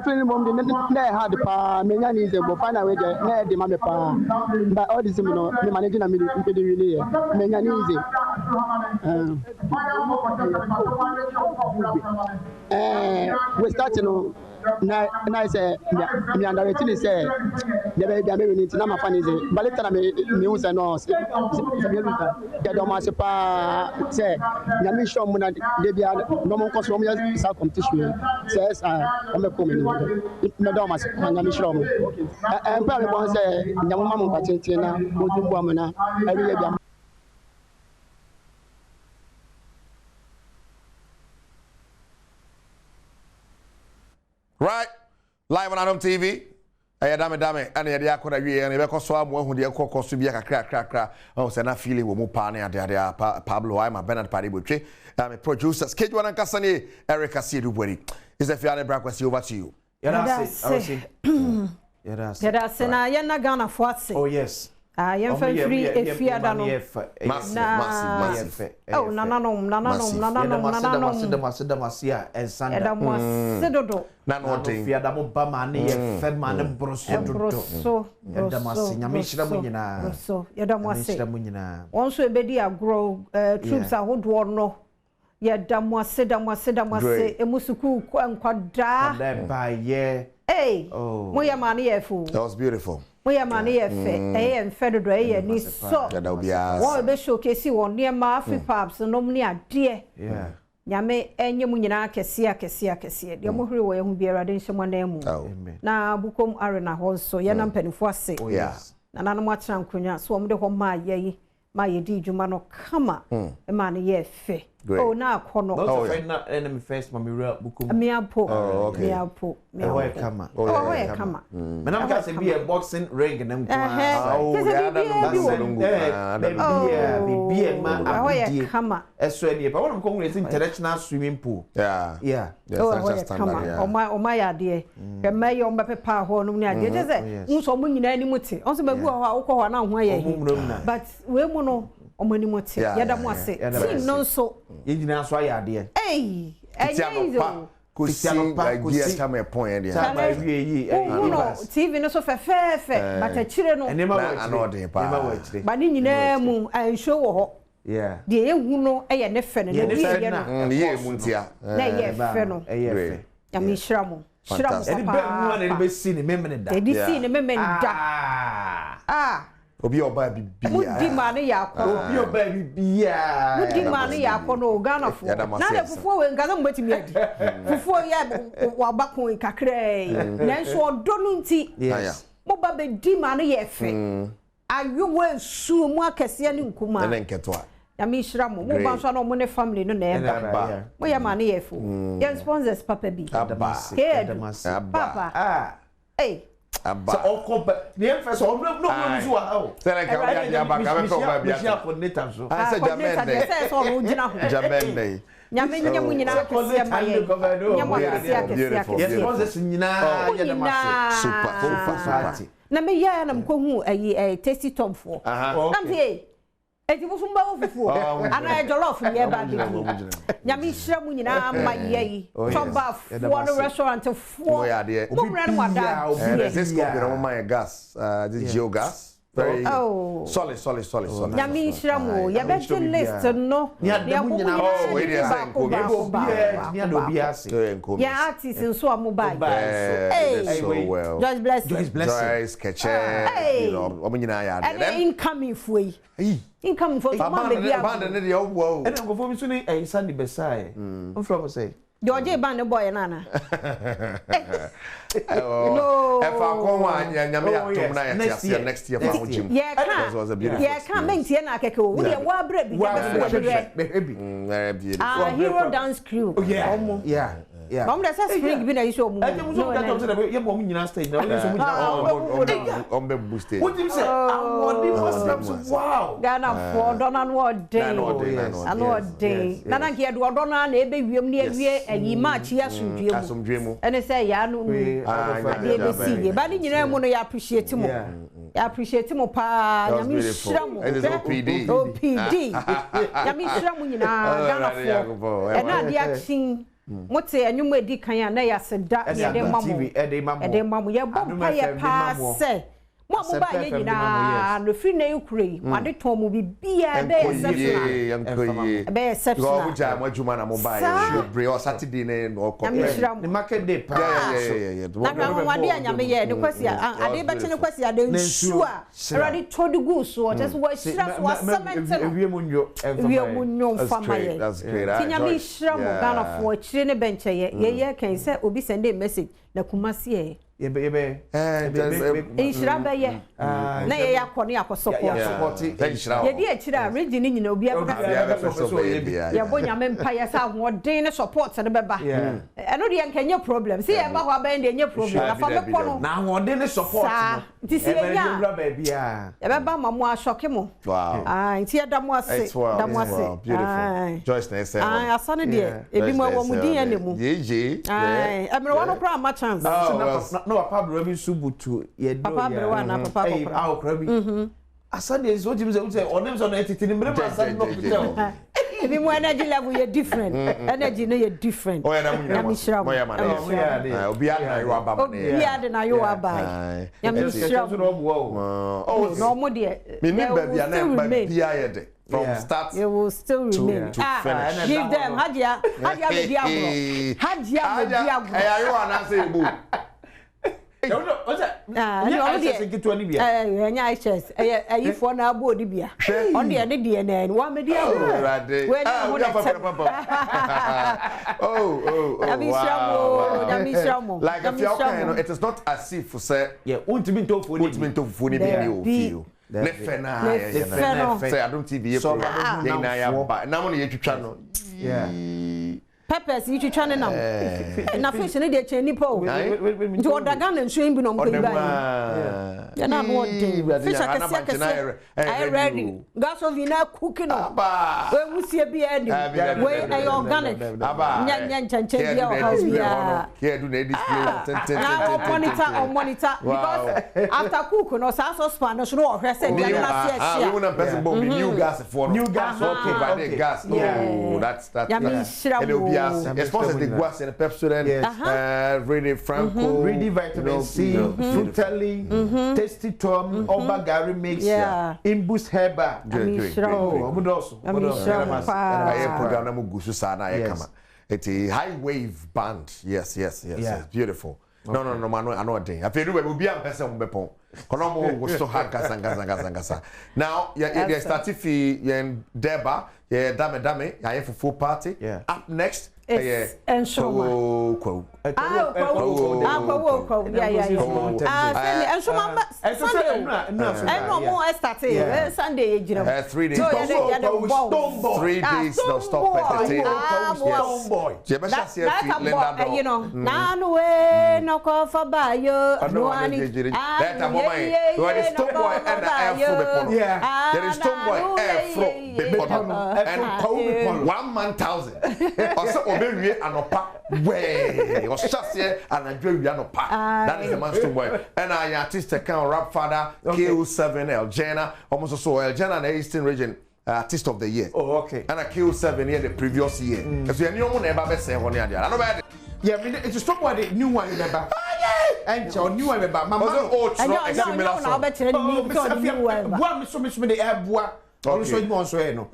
feeling mom the hard pa me nya ni ze bo final we dey na dey ma me pa but all this me no me manage na me dey really me nya ni ze we start no na say me underrating is say the baby me need na ma fan is but later na me hu say no get do ma se pa say na me show mo na dey bia no mo cause mo ya sa competition says I'm a coming no do ma se na me show mo and pa me bon say na mo ma mo patente na mo du bo am na every year. Right, live on Adom TV. Dame, and the Akona and the Cosso, who the Coco Subia crack. Oh, say na feeling wo mu pa ne ade Pablo I'm a Bernard Paributri. I'm a producer. Schedule and Cassani, Eric Asidu. Is a fiane brakwasi over to you. Yes, na yana Ghana for say. Oh yes. Yam free if you are massive. Oh, no. Troops are who do no. Emusuku hey, moya mani efu. That was beautiful. Moya mani efe, and Federal, ni so. What be showcase on near Mafri Pubs, no near dear. Yeah. Yame, and Yamunina, Kessia. The Mohri way who be a radiation one name. Now, Bukum Arena also, Yanam Penny for say. Oh, yeah. And I'm watching Kunya, swam the home my ye. ma ye di dwuma no kama e ma ne ye fe oh na akono oh na enemy first mami real bukum me apo okay me apo kama oh kama me na ka say be a boxing ring na nko oh ya da no be ma abudie kama eso e pa wona ko ngure international swimming pool yeah oh kama o ma ya de ke me yo mbe pepa ho no ni ade je se nso mo nyina ni muti onso be bu ho akọ ho na ho aye but we mu no omani mote yada mo ase ti no so yegyina so ayade eh enye ko si idea come a point there sama wie yi no TV no so fefefe but a chire no na anode pa ba ni nyina mu an show wo ho yeah de ehu no eye ne fe no bi ye no ye mu ntia na ye fe no ya mi shramo edi be mu na edi be si ne memene da edi si ne memene da obi oba bibia mudi ma ne yakọ obi oba bibia mudi ma ne yakọ no Ghana fo na le fufuo we ngaza mbetimi adi fufuo ya wa bakon kakra na nso odo no nti mo ba be di ma ne ye fe ayo we su mu akese ne nkuma na nketo a ya mi hira mo ba so na mo ne family no na e ba mo ya ma ne ye fo ya sponsors papa bi papa Aba. So okoba ni emphasize no nso wa o. Sele ka oya dia ba ka be ko ba bia. Bia coordinator so. I said Jamende. Say so no gina ho. Jamende. Nyame nyam nyina akese ma ye. Nyam akese. Yes, sponsors nyina ya da mase. Super. Na me ya na mko hu ayi tasty tom for. Na me eti wo fumba wo fufu. Ana e jollof ye ba bi. Nyame hira mu nyina ma ye yi. Toba for no restaurant for. No brand mo da. This company on my gas, this geogas. Very solid. Nyame hira mu ye be list no. Ya mu nyina ya artist nso amu ba. So well. Just bless. Joyce Keche. You know, omo nyina ya de. And incoming foi. Incoming for man be bia. Band ne de wo. And go for me so ni Sunday besai. On from say. George band boy nana. No. If I come on nyame atom na next year for gym. Yeah, can mentie na keke wo de wa bra bi hero dance crew. Yeah. Mom da say spring bi na yi show mu. E mu so ka tom say ye mo nyina stage na we so mu nyina on be boosted. What do you say? Wow. Ghana for dona no day. Nana ke do dona na ebe wiem na ewie ayi match ya asomdwe mu. Ene say ya no mu. Ade be see ye. Ba ni nyina mu no ya appreciate mo. Ya appreciate mo pa. Nyame hira mo. OPD. Nyame hira mo nyina Ghana for. E na dia chin mote enyum edi kan na ya seda ye de mamu ye bompa ye pa se mo ba ye nyina no free na yukrei made ton mu bibia be exceptional be exceptional go ja mo adwuma na mo ba ye bre o Saturday na no ko ni market day pa na mo ade anyame ye ne kwasi ade be chene kwasi ade nsu a already told go so just wa shira so cement ewie mu nyo fama ye that's great nyame shira mo Ghana for chire ne benche ye kan say obi send a message na kumasi ye inshira be ye na ye yakọ na support ye di akira region nyina obi abaka ye bo nyame mpa ye sa hoden ne support ne beba eno de nkanye problem see ye ba ho aban de nye problem na fa me kọ no na hoden ne support no ti see nya bra ba bia ye beba mamu ashoke mo nti ye damu ase beautiful Joyce na say asane de ebi mo wo mu din ya ne mu yeje emre wono kra ma chance no papa bro subutu ye do papa bro na papa ko aw krabi asade so jim say onem so na etiti ni mre ma asade no pitel ebi mo energy level ye different energy no ye different oh ya na mo ya ma obi ada yo aba ma obi ada na yo aba ya mi shira oh no mo de me ni ba bia na ba bia ye de from start it will still remain to finish give them hajia me diabo ayo ana say bu what's that? I just get to any beer. I just I for na abo di bia. On the end DNA and one media. Like if you it is not as if say yeah, ultimate to feel. Nefena. Say Adom TV. So na ya ba. Na mo ne yetwitwa no. Yeah. Peppers you trying now. Na fish no dey chen nipo. Nti odaga na nsuo bi no mo kodi ba. Ya na mo dey. Fish akese. I ready. Gas of vina cooking no. We musie bi e dey. We e organic. Nya chanchan bi o house bia. Here do na display. Now monitor because after cook no so span no o hwe say bia na see we want person bomb new gas for new gas okay by the gas. Oh that's especially the guas and Pepsodent, Ready Franco, Ready Vitamin C, Fruitelli, Tasty Tom, Oba Gary Mix, Imbus Herba. It's a high wave band. Yes. Beautiful. No, I know a thing. I feel we will be a person bepon. Konomo was so hard gasa. Now, yeah, starting fee Deba, dame, I have a full party. Up next. And so and Sunday 3 days 3 days no stop entertainment. You know nanu we no ko fa ba yo that boy there is Tomboy and Afro there is Tomboy Afro and 1 man 1,000 also obewie anopa way or just here and adwe anopa that is the man Tomboy and I artist can rap father K7 Eljana almost so Eljana in the Eastern region artist of the year. Oh, okay. And I killed 7 year the previous year. Because you know never be say one year. I know about it. Yeah, I mean it's just what the new one remember. And your new one remember. Mama oh similar song.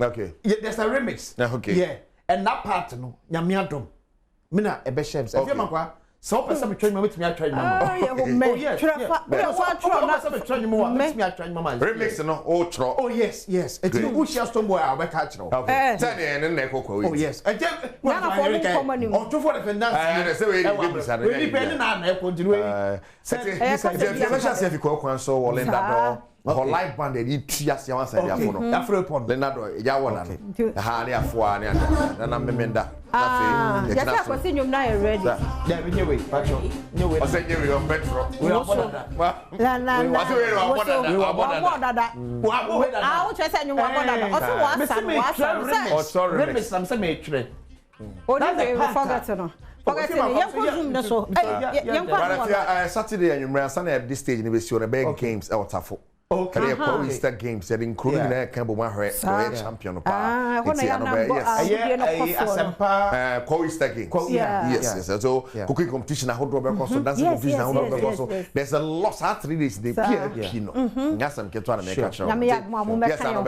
Okay. There's a remix. Okay. Yeah. And that part no, nyame adom. Me na ebe shem. Say makwa. So person me train me with me try mama. Oh yes. Remix no oh tro. Oh yes. It no who share Tomboy I will catch no. Okay. Tell you na ekoko. Oh yes. And then on to for the defendants. Say we really depend na continue. Say if you so Linda her live band dey trias ya wan say dia for no. Afro pon. Linda do ya wona no. Ha na afo na na memenda. Yes, I was in your night ready. Yeah, we knew it. I said, you are Petro. We are one of that. Saturday and you Sunday at this stage in the big games out of okay, Easter games, including the Campbell champion. Easter games. Yes. So, cooking competition, I hold over dancing competition, I hold over. There's a lot of 3 days. They Pino. Yes, I'm going to make a show. Yes, I'm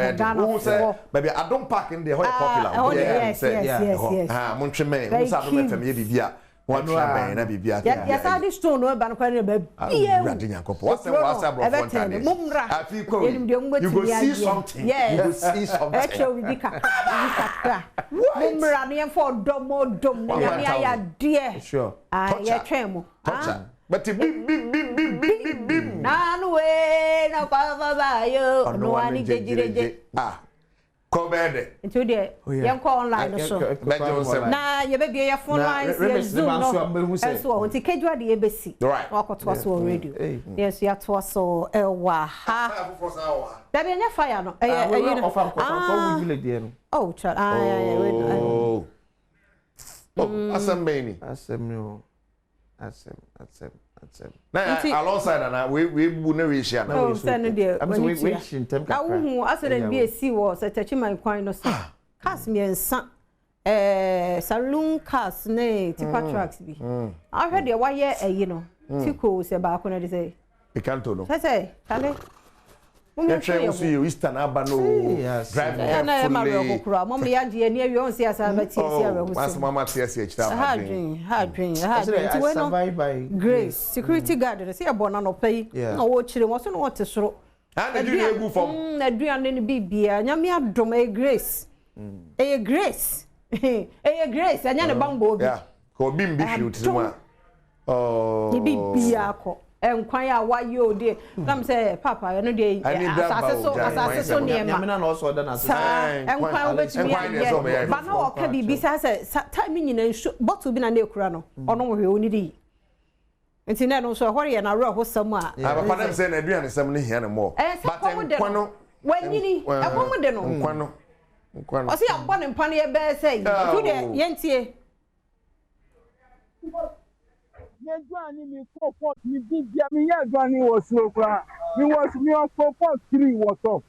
maybe I don't pack in the whole popular. Yes. Montremen, who's out of my family. One try na bibia. Yes, I this stone no ban kwani be. What's you go see something. Yes. You go see something. Echo we bika. Mumra ne for dom na ya dear. Sure. Ya twemo. But bim. Nanu we na kwa ba yo. No ani jejireje. Kobede. Into the young call online so. Na ye be your phone lines ye Zoom no. So until kedwa the ABC. Right. Walk to us radio. Yes, you to us so wa ha. There be any fire no. Oh, child. Oh, Asambeni. Asem. Now alongside that we we share now. Oh, send there. I'm so we in term ka. Who asem be see was touch my coin no so. Cars me ensa saloon cars ne tipa trucks bi. I heard the why you know. Tiko se ba ko na dey say. E canto no. Say, Kale. You see you Eastern Abano driving na ma ro kokura mom ya je ni awi on see asa ba tie see awe Mas mama tie see chita hard dream we no grace security guard say e bona no pay na wo chire mo so no wote soro and do you go from na duane ni bibia nyame adom e grace grace anya ne bambo bi yeah ko bim bi shoot ma ni bibia ko kwan ya wa yo de nam say papa you know dey asase so near ma na also da na so kwan obetumi ya ba na o ka bibi say time nyina nsu bottle bi na na ekura no ono wo hwe oni di nti na no so hore ya na ro ho sam a papa dem say na aduane sam ne hia ne mo but kwan no wanyini ekomu de no kwan o say abọ ne mpa ne ye be say tu de yentie Nedwani mi pot mi bibia mi ya dwani was so kra mi was mi on pot 3 was up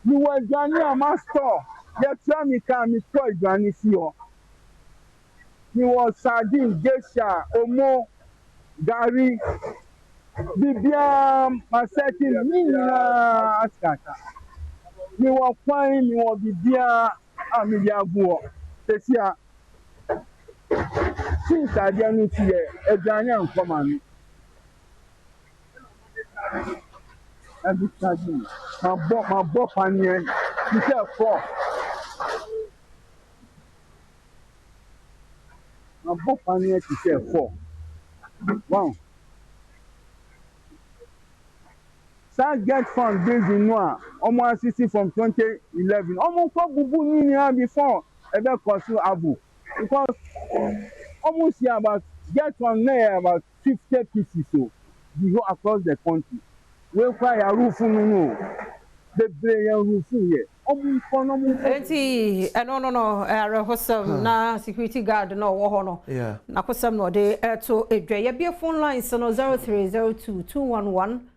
mi was dwani am store ya try mi ka mi toy dwani si o mi was sardine geisha omo gari bibia maseti mi na askata mi was fine mi was bibia amidia buo tesia since I didn't see a giant command, and this time, my book on here, you said 4. My book on here, you said 4. Wow. So get fund based in Noah, almost 60 from 2011. Almost what Bubu knew before, ever cost you Abu. Because almost here about get one there about 50 pieces so we go across the country. We fly a roof no the brain roof here. Enti no hosam na security guard no wo ho no. Yeah. Na kosam no de to edwa ye be phone lines no 0302 211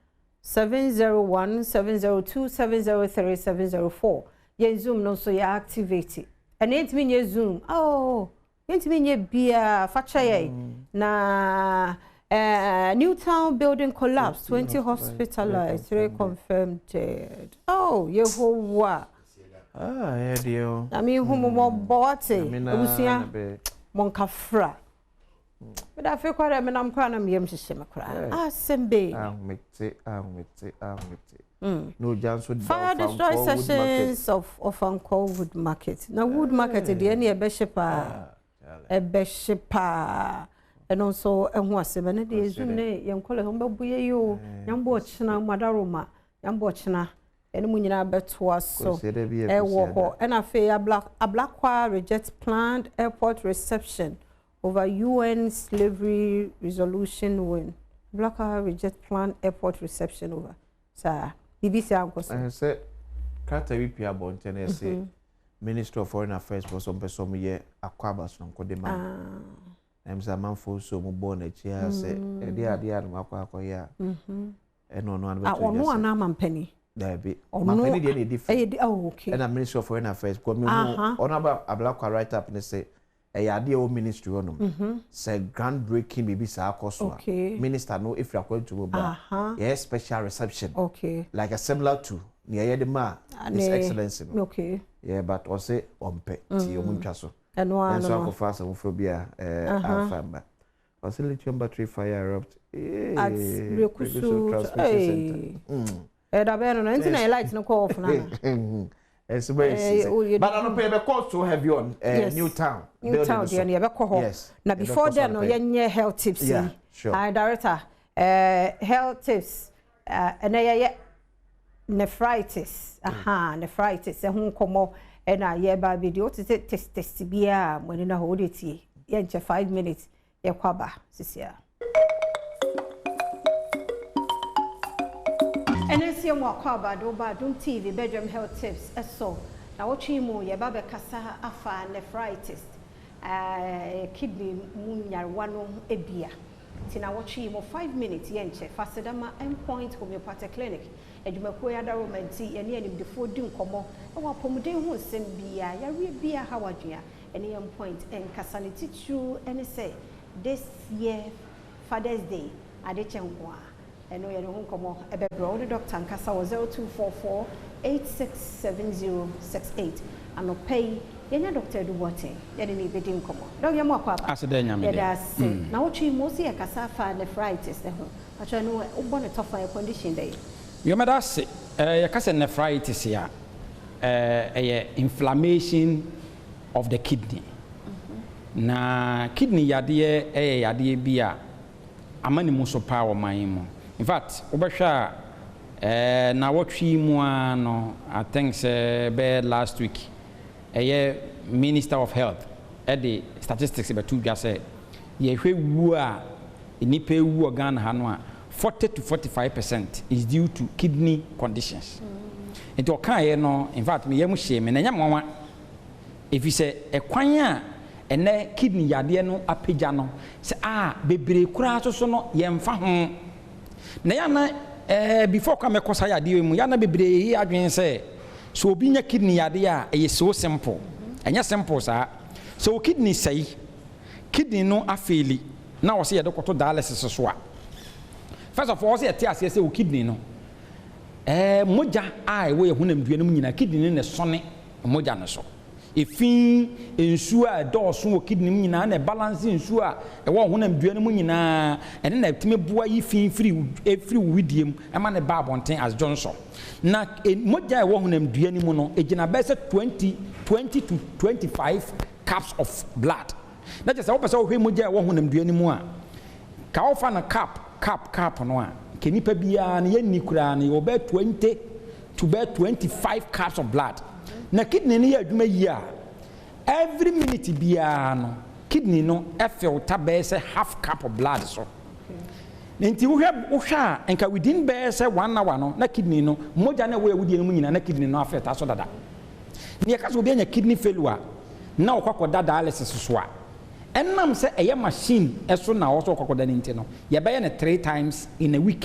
701 702 703 704. Ye Zoom no so ya activate. And it mean ye Zoom. Oh, it mean ye bia fachaye na Newtown building collapse, 20 hospitalized, 3 confirmed dead. Oh, Yehovah. Yeah, dear. I mean, whom more boating, Lucia Moncafra. But I feel quite a man, I'm crying, I'm yam to Shimacra. Ah, Sembe. No chance would fire destroy sessions of Uncle Wood Market. Now, Wood Market, the any a beshipa, and also a wasseven days, young color, Humbo, young Bochna, Madaruma, young Bochna, and Munina bet was so a walk, and I fear a black wire rejects planned airport reception over UN slavery resolution win. Black wire rejects planned airport reception over. Sir. BBC I said, "Can't we be about ten say Minister of Foreign Affairs for some person here Aquabas from Kodema. I'm a man for so born a chair say a dear Aquacoya. And on one penny. There be on penny different. Oh, okay. And a Minister of Foreign Affairs got me on about a black write up and say a idea of ministry on say groundbreaking maybe okay. Minister no if you are going to go yes special reception okay like a similar to near the ma His Excellency okay yeah but or say on pay ti omuntwa so and one so akofasa mofobia afamba or say lithium battery fire erupt at Rekusu da beno no ntina light no call off na it's very but I don't pay the cost to have you on Newtown. Newtown, yes. Now before then, no, you health tips. Yeah, sure. Director, health tips. And Nephritis. Nephritis. And who come up and I hear by video to test beer when in a hold it. Yeah, 5 minutes. Yeah, kwaba. Sisia. And then see what Badwam TV Badwam health tips. So now watching more ya baba kasa afa nephritis, kidney munya wano ebia. Tina watching more 5 minutes yenche fasedama endpoint homeopathic clinic. Edumako ya daromenti eni eni before dun komo. Ewa pomuden ho sem bia ya re bia hawadua eni endpoint en kasaniti true eni say this year Father's Day adechengwa. And we are going to be the doctor and Casa 0244 867068 and no pay. You're doctor do what? You need to do come on. Don't you more? As a day, now what you mostly a Casa nephritis. I know what a tough condition day. You might say, a Casa nephritis here, inflammation of the kidney. Na kidney yadie, yadie beer. amani mu so pa wo man mu. In fact, obehwa na wotwi mu ano, I think say be last week. Minister of Health at the statistics about 2 gas said, ye wu a nipa wu Ghana ha no a 40 to 45% is due to kidney conditions. It okay no, in fact me yam shame na nyam if you say e kwan a ene kidney yade no apagya no say bebre kura so no yemfa ho na ya na before come kosa yade mu ya na bebre adwen say so obi nya kidney yade a e so simple enya simple sa so kidney say kidney no afeli na wo say yedokoto dialysis so a first of all say tia say o kidney no moja a we hunam dua no nyina kidney ne sone moja ne so efin ensu a dɔɔso wo kidney mu nyina na balance ensu a ɛwɔ hunam dua no mu nyina ɛne na time boa yi fin free widiem ɛma ne ba abɔnten as Johnson na moja ɛwɔ hunam dua no mu no egina bɛsɛ 20 to 25 cups of blood na just sɛ wo pɛsɛ wo hwe moja ɛwɔ hunam dua no mu a ka wo fa na cap no a kenipa bia na yenni kura na yo be 20 to be 25 cups of blood na kidney no ya adwuma yi a every minute bia no kidney no filter be say half cup of blood so nti wo hwa enka within be say 1 hour no na kidney no moja na we wudie no mu nyina na kidney no afeta so dada ne ya kaso obi anya kidney failure na okwakoda dialysis so a enam say eye machine eso na wo so okwakoda nti no ye be ne 3 times in a week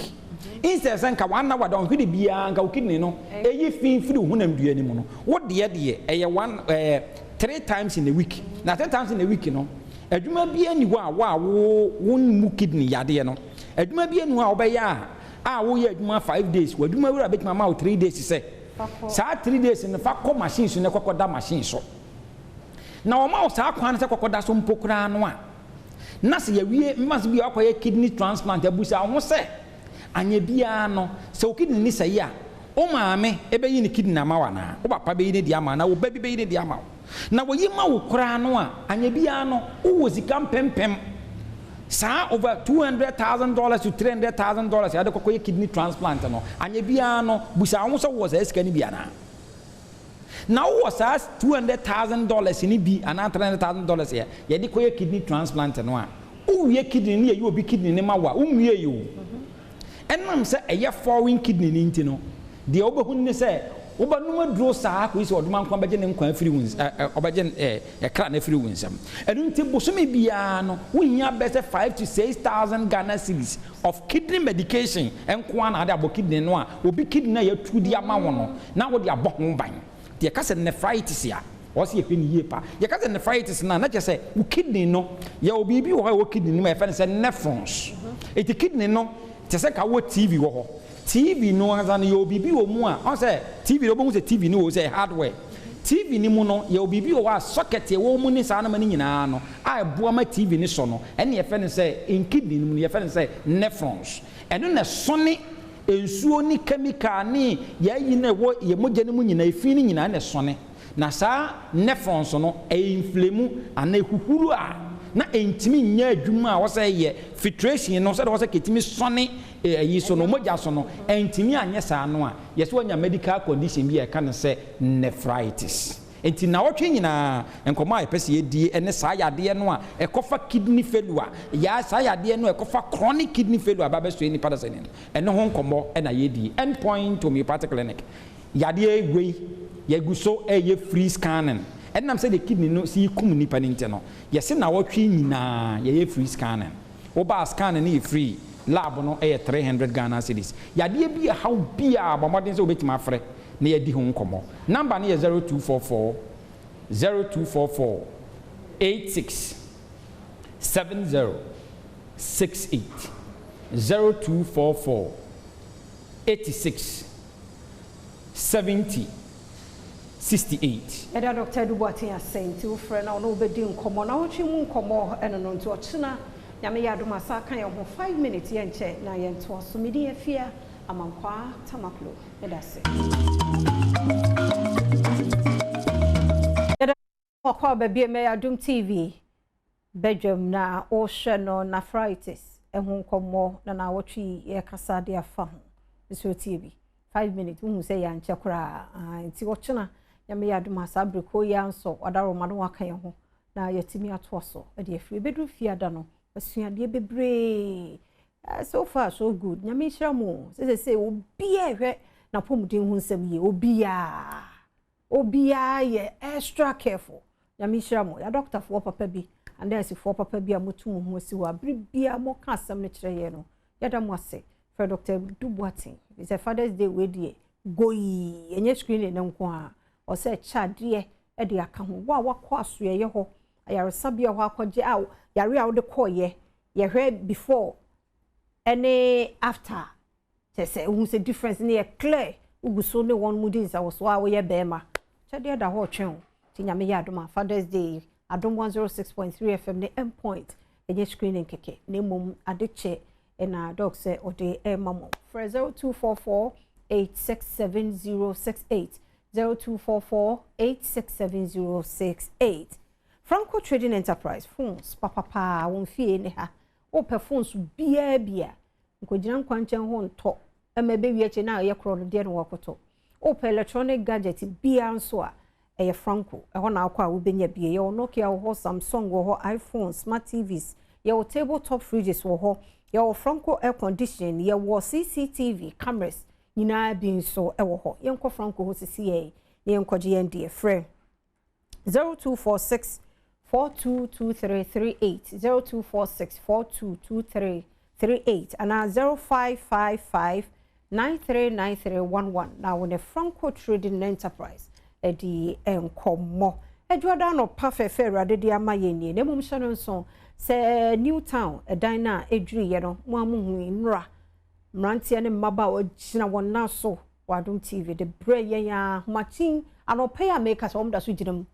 instead senka 1 hour don hwede bia nka kidney no eyi fin firi hunam dua ni mu no wo de eye 3 times in a week na 3 times in a week no adwuma bia ni ho a wo mu kidney yade no adwuma bia ni ho a wo be ya a wo ye adwuma 5 days wo adwuma wura betima ma wo 3 days say sa 3 days no fa ko machine so ne kokoda machine so na o ma o sa kwan se kokoda so mpokura no a na se ya wie mas bia akoye kidney transplant abusa ho se anya bia no se o kidney ni sai a o maame ebe yi ni kidney na ma wana o papa be yi ni di ama na o baby be yi ni di ama na wo yi ma wo kura no a anya bia no o wo sika pempem sa over $200,000 to $300,000 ya de kokoye kidney transplant no anya bia no busa ho se wo se sika ni bia na now was as $200,000 ni bi ana $300,000 ya ye de koye kidney transplant no a o wie kidney ni ye obi kidney ni ma wa o wie yo enam se eye foreign kidney ni nti no de obehu ni se obanuma duro saa ko isi oduma nkwa beje ne nkwa afiri wins obeje kra na afiri winsam enu nti bosome bia no wonya bese 5 to 6,000 Ghana cedis of kidney medication enkwa na ade abo kidney no a obi kidney na ya tudi ama wo no na wo de abo ho ban de ka se nephritis ya o se ye ni yepa ye ka se nephritis na je se wo kidney no ya obi bi wo kidney no ma fa se nephrons eti kidney no te se ka wo TV wo ho TV no azan yo bibi wo mu a on say TV no bo se TV no wo say hardware TV ni mu no yo bibi wo a socket e wo mu ni sa na mani nyina no a eboa ma TV ni so no ene ye fe ne say in kidney ni mu ye fe ne say nephrons eno na sone ensuo ni chemical ni ya yi na wo ye moja ni mu nyina efi ni nyina na sone na sa nephrons no e inflame ana ehuhuru a na entimi nya adwuma a wo say ye filtration no say wo say ketimi sone yi so no moja so no entimi anye sa no a yes wanya medical condition bi e kan say nephritis enti na wotwe nyina enkomo a pese ye die ene sa yade no a ekofa kidney failure ya sa yade no ekofa chronic kidney failure ba be so ni pada sene ene ho nkomo e na ye die endpoint homeopathic clinic yade egwe ye guso ye free scanning enam say the kidney no si kum ni paninte no yes na wotwe nyina ye free scanning oba scanning ni free lab no 300 Ghana cedis yade bi how bia ba modern say obetima afre na yadi ho nkomo number na 0244 86 70 68 0244 86 70 68 Eda Dr. Duboati asenti wo frɛ na ono obedi nkomo na wotwe mu nkomo eno no nto ochina nyame ya adom asa kan ye ho 5 minutes ye nche na ye nto so medi afia amankwa tamaklo eda se eda kwa ba bi me Adom TV Badwam na o hwe no Nephritis ehun komo na wotwi ye kasa de afa ho so tie bi 5 minutes hu say ya nche kura nti wochena nyame ya dum asabreko ya nso odaro ma no waka ye ho na yetimi ato so e de afiri bedru fiada no asuade bebre so far so good nyame hira mo say obi ehwe na pomuden hu nsem ye obia ye extra careful nyame hira mo ya doctor for papa bi and then for papa bi amotum hu asi wa bibia mo ka asem ne kire ye no yada mo ase for Dr. Duboatin it's a Father's Day we die goyi enye screen ne nko a o say chadie e de aka ho wa wakọ asoye ye ho ayaresabia ho akọje a yare a wo de koye ye hwe before any after say hu say difference ne clear uguso ne one mudins a wo so a wo ye bema chadie da ho twen ti nyame ya adom Father's Day Adom 106.3 FM ne M point enye screen nkeke ne mom adeche na dog say ode mamo for 0244 867068 0244 867068 Franco Trading Enterprise phones papa won fie ne ha o pe phones bia nkojina nkwanchen ho nto emebe wieche na ye kro no de no wakoto o pe electronic gadget bia nso a eye Franco e ho na akwa wo benya bia ye Nokia wo Samsung wo iPhone Smart TVs ye tabletop fridges wo your Franco air condition, your CCTV cameras, Nina being so ewo Yanko Franco ho CCA, Yanko GND friend 0246 422338 0246 422338 and 0555 939311 now when a Franco Trading Enterprise edi enkomo edwada no perfect fair adede amaye ne mum shanon so se Newtown edan na edwiri ye no mo amuhu nra mrantie ne mmaba ogina wona so Adom TV the bre ye ya machin anope ya make us omda so ginam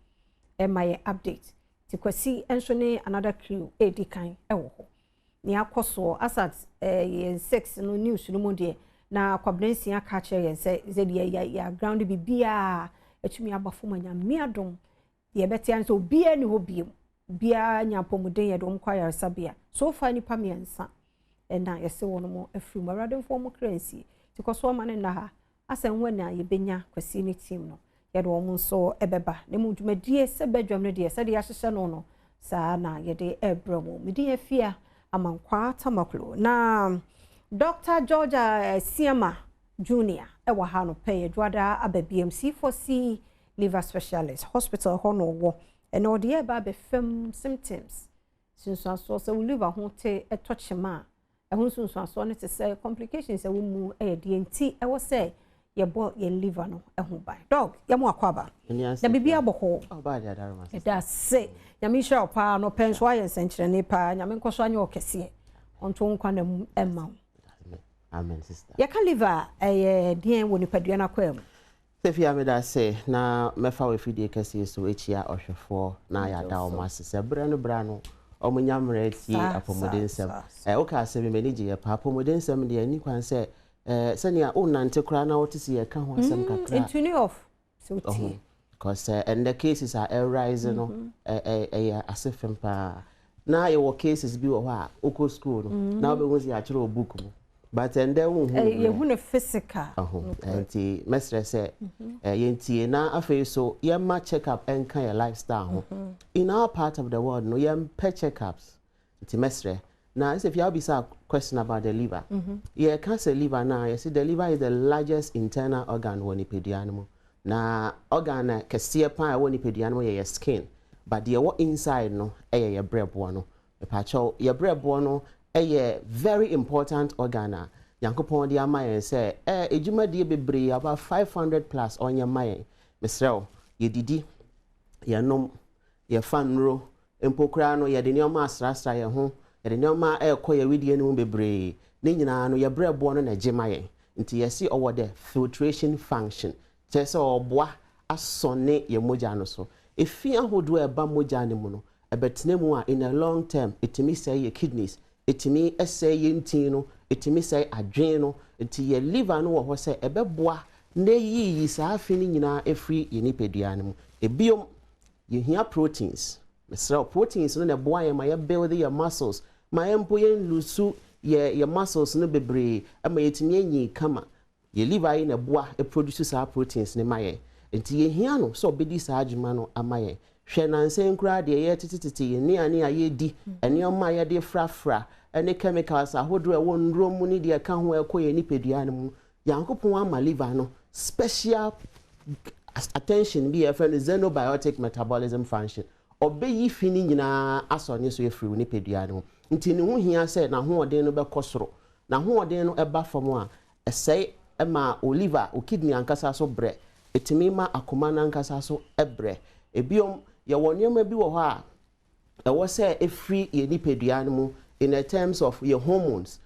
my update ti kwasi enso ne another crew edikan ewo ho ni akoso asat 6 no news no mo de na kwabrensi aka kire ye se de ya ground bibia etumi abafo manya mi Adom ye beti an so bia ni ho biem bia nyapomuden ye dom kwaya sabia so far ni pamiensa na yese wono mo afiri marade fo mo kransi ti koso ma ne na ha asan na ye benya kwasi ni team no ye do mo so ebeba ne mu dwumadie se badwam no de se de yahyehye no saa na ye de ebramo me de afia amankwa tamaklo na Dr. Georgia Siama Junior ewa ha no pay dwada aba BMC4C liver specialist hospital ho no wo and all the ba be fem symptoms since so say liver ho te etochema ehun so ne te say complications e wo mu e de nti e wo say ye bo ye liver no ehun bai dog ye mo akwaba na bibia boho ba dia daruma da say nyame hwa pa no penso aye senkyere ne pa nyame nkoso anya okese onto nkwa na emma amen sister ye ka liver dien wo nipadua na kwam Sefia me da say na mefa we fidie kese so echia ohwefo na ya da o masese bre no omunyamre tie apomodensem o ka se me manage ye pa apomodensem de ani kwan se senia o nante kra na wotisi ye ka ho asem kakra intuni off so tie because and the cases are arising no asefem pa na ye wo cases bi wo ha oko school no na obe won si a kire book mu but and then you who physical anti mestre say yentie na afei so yema check up and kind of lifestyle in our part of the world no yem per checkups anti mestre now if you be a question about the liver yeah cancer liver now you see the liver is the largest internal organ when animal na organ kese pa when animal your skin but the what inside no your brebo no e pa cho your brebo no a very important organ yankopon dia mayen say ejuma die bebre about 500 plus on your mayen mesrel ye didi ye nom ye fanro empokra no ye de neoma asrasra ye ho ye de neoma ekoye widie no bebre ne nyina no ye brebo no na gimayen nti ye si owo de filtration function tese oboa asone ye moja no so efia hodo e ba moja ne mu no ebetene mu a in a long term itimi say ye kidneys etimi essay yenti no etimi say adwen no enti ye liver no wo say ebeboa na yi saa afi ni nyina efri ye nipadua no ebiom ye hia proteins mesra proteins no na boa ye ma ye build your muscles ma ye mpo ye lusu ye muscles no bebre ama yetimi enyi kama ye liver yi na boa e produce sa proteins ne maye enti ye hia no so obedi sa adwuma no amaye hwe nanse nkura de ye titititi ye ne ane aye di ene oma ye de frafra ene chemicals ahodo e won ndro mu ne de ka ho ekoye nipadua ne mu yankopon ama liver no special attention be a friend xenobiotic metabolism function obeyi fini nyina asonye so efiri nipadua ne mu nti ne ho hia se na ho oden no be kosoro na ho oden no eba fam a esai ema liver o kidney ankasa so bre etimi ma akoma na ankasa so ebre ebiom ye wonyema bi wo ho a ewo se efiri ye nipadua ne mu in the terms of your hormones